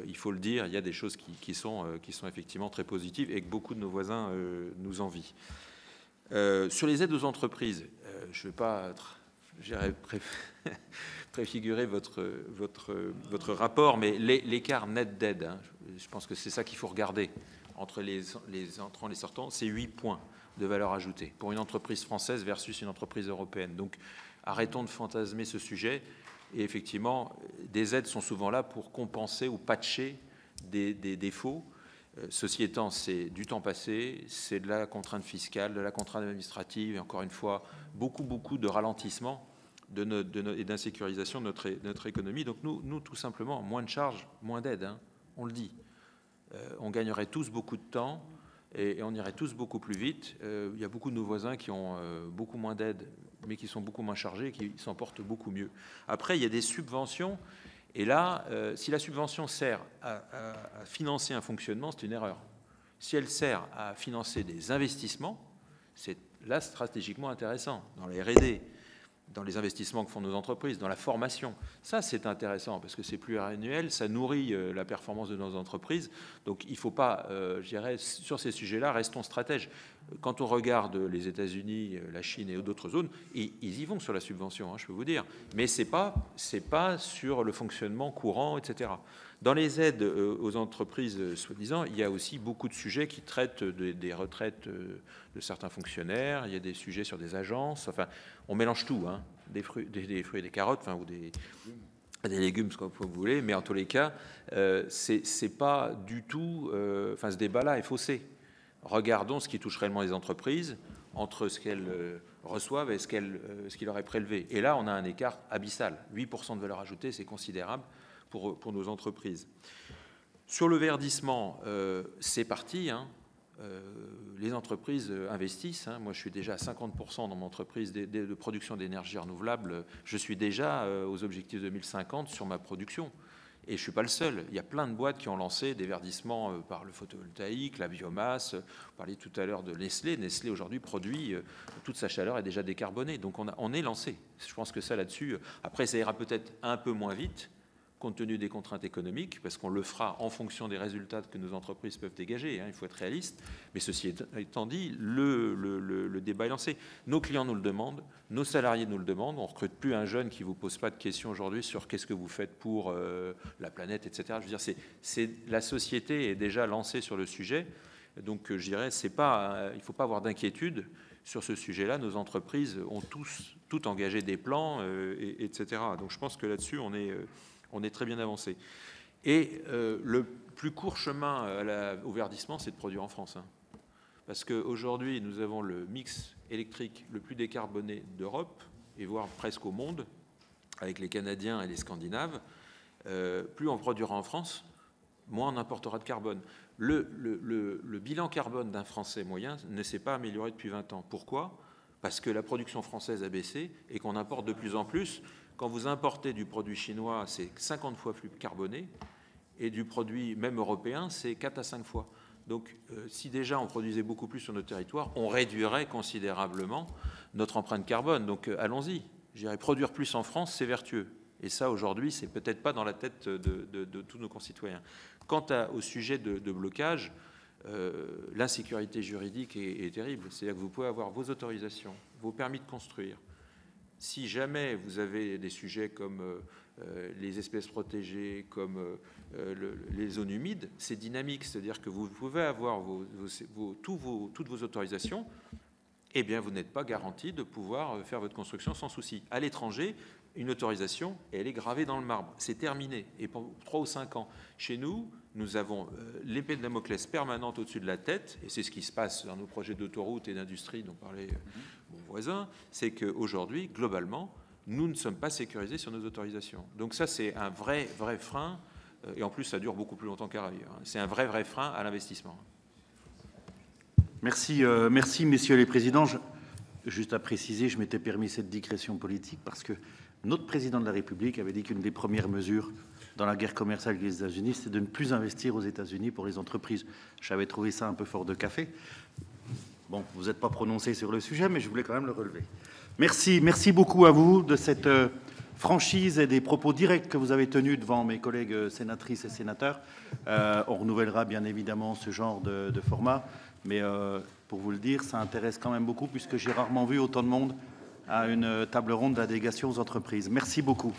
E: il faut le dire, il y a des choses qui sont effectivement très positives et que beaucoup de nos voisins nous envient. Sur les aides aux entreprises, je ne vais pas préfigurer votre rapport, mais l'écart net d'aide, hein, je pense que c'est ça qu'il faut regarder entre les entrants et les sortants, c'est 8 points de valeur ajoutée pour une entreprise française versus une entreprise européenne. Donc arrêtons de fantasmer ce sujet. Et effectivement, des aides sont souvent là pour compenser ou patcher des défauts. Ceci étant, c'est du temps passé, c'est de la contrainte fiscale, de la contrainte administrative, et encore une fois, beaucoup de ralentissement et d'insécurisation de notre économie. Donc nous, tout simplement, moins de charges, moins d'aides, hein, on le dit. On gagnerait tous beaucoup de temps et on irait tous beaucoup plus vite. Il y a beaucoup de nos voisins qui ont beaucoup moins d'aides, mais qui sont beaucoup moins chargés et qui s'en portent beaucoup mieux. Après, il y a des subventions. Et là, si la subvention sert à financer un fonctionnement, c'est une erreur. Si elle sert à financer des investissements, c'est là stratégiquement intéressant. Dans les R&D, dans les investissements que font nos entreprises, dans la formation, ça c'est intéressant parce que c'est pluriannuel, ça nourrit la performance de nos entreprises. Donc il ne faut pas, je dirais, sur ces sujets-là, restons stratèges. Quand on regarde les États-Unis, la Chine et d'autres zones, ils y vont sur la subvention, hein, je peux vous dire. Mais c'est pas sur le fonctionnement courant, etc. Dans les aides aux entreprises, soi-disant, il y a aussi beaucoup de sujets qui traitent des retraites de certains fonctionnaires. Il y a des sujets sur des agences. Enfin, on mélange tout, hein, des fruits et des carottes, enfin, ou des légumes, ce que vous voulez. Mais en tous les cas, c'est pas du tout. Enfin, ce débat-là est faussé. Regardons ce qui touche réellement les entreprises entre ce qu'elles reçoivent et ce qu'il leur est prélevé. Et là, on a un écart abyssal. 8% de valeur ajoutée, c'est considérable pour nos entreprises. Sur le verdissement, c'est parti. Hein. Les entreprises investissent. Hein. Moi, je suis déjà à 50% dans mon entreprise de production d'énergie renouvelable. Je suis déjà aux objectifs 2050 sur ma production. Et je ne suis pas le seul. Il y a plein de boîtes qui ont lancé des verdissements par le photovoltaïque, la biomasse. Vous parliez tout à l'heure de Nestlé. Nestlé, aujourd'hui, produit toute sa chaleur est déjà décarbonée. Donc, on est lancé. Je pense que ça, là-dessus... Après, ça ira peut-être un peu moins vite, compte tenu des contraintes économiques, parce qu'on le fera en fonction des résultats que nos entreprises peuvent dégager. Hein, il faut être réaliste. Mais ceci étant dit, le débat est lancé. Nos clients nous le demandent, nos salariés nous le demandent. On ne recrute plus un jeune qui ne vous pose pas de questions aujourd'hui sur qu'est-ce que vous faites pour la planète, etc. Je veux dire, la société est déjà lancée sur le sujet. Donc, je dirais, il ne faut pas avoir d'inquiétude sur ce sujet-là. Nos entreprises ont tout engagé des plans, etc. Donc, je pense que là-dessus, on est très bien avancé. Et le plus court chemin au verdissement, c'est de produire en France. Hein. Parce qu'aujourd'hui, nous avons le mix électrique le plus décarboné d'Europe, et voire presque au monde, avec les Canadiens et les Scandinaves. Plus on produira en France, moins on importera de carbone. Le bilan carbone d'un Français moyen ne s'est pas amélioré depuis 20 ans. Pourquoi ? Parce que la production française a baissé et qu'on importe de plus en plus. Quand vous importez du produit chinois, c'est 50 fois plus carboné, et du produit même européen, c'est 4 à 5 fois. Donc, si déjà on produisait beaucoup plus sur notre territoire, on réduirait considérablement notre empreinte carbone. Donc, allons-y. Je dirais, produire plus en France, c'est vertueux. Et ça, aujourd'hui, c'est peut-être pas dans la tête de tous nos concitoyens. Quant au sujet de blocage, l'insécurité juridique est terrible. C'est-à-dire que vous pouvez avoir vos autorisations, vos permis de construire. Si jamais vous avez des sujets comme les espèces protégées, comme les zones humides, c'est dynamique, c'est-à-dire que vous pouvez avoir toutes vos autorisations, eh bien vous n'êtes pas garanti de pouvoir faire votre construction sans souci. À l'étranger, une autorisation, elle est gravée dans le marbre, c'est terminé, et pour 3 ou 5 ans. Chez nous, nous avons l'épée de Damoclès permanente au-dessus de la tête, et c'est ce qui se passe dans nos projets d'autoroute et d'industrie dont parlait mon voisin, c'est qu'aujourd'hui, globalement, nous ne sommes pas sécurisés sur nos autorisations. Donc ça, c'est un vrai frein, et en plus, ça dure beaucoup plus longtemps qu'à ailleurs. C'est un vrai frein à l'investissement.
A: Merci, messieurs les présidents. Juste à préciser, je m'étais permis cette digression politique parce que notre président de la République avait dit qu'une des premières mesures dans la guerre commerciale avec les États-Unis, c'est de ne plus investir aux États-Unis pour les entreprises. J'avais trouvé ça un peu fort de café. Bon, vous n'êtes pas prononcé sur le sujet, mais je voulais quand même le relever. Merci beaucoup à vous de cette franchise et des propos directs que vous avez tenus devant mes collègues sénatrices et sénateurs. On renouvellera bien évidemment ce genre de format, mais pour vous le dire, ça intéresse quand même beaucoup puisque j'ai rarement vu autant de monde à une table ronde de la délégation aux entreprises. Merci beaucoup.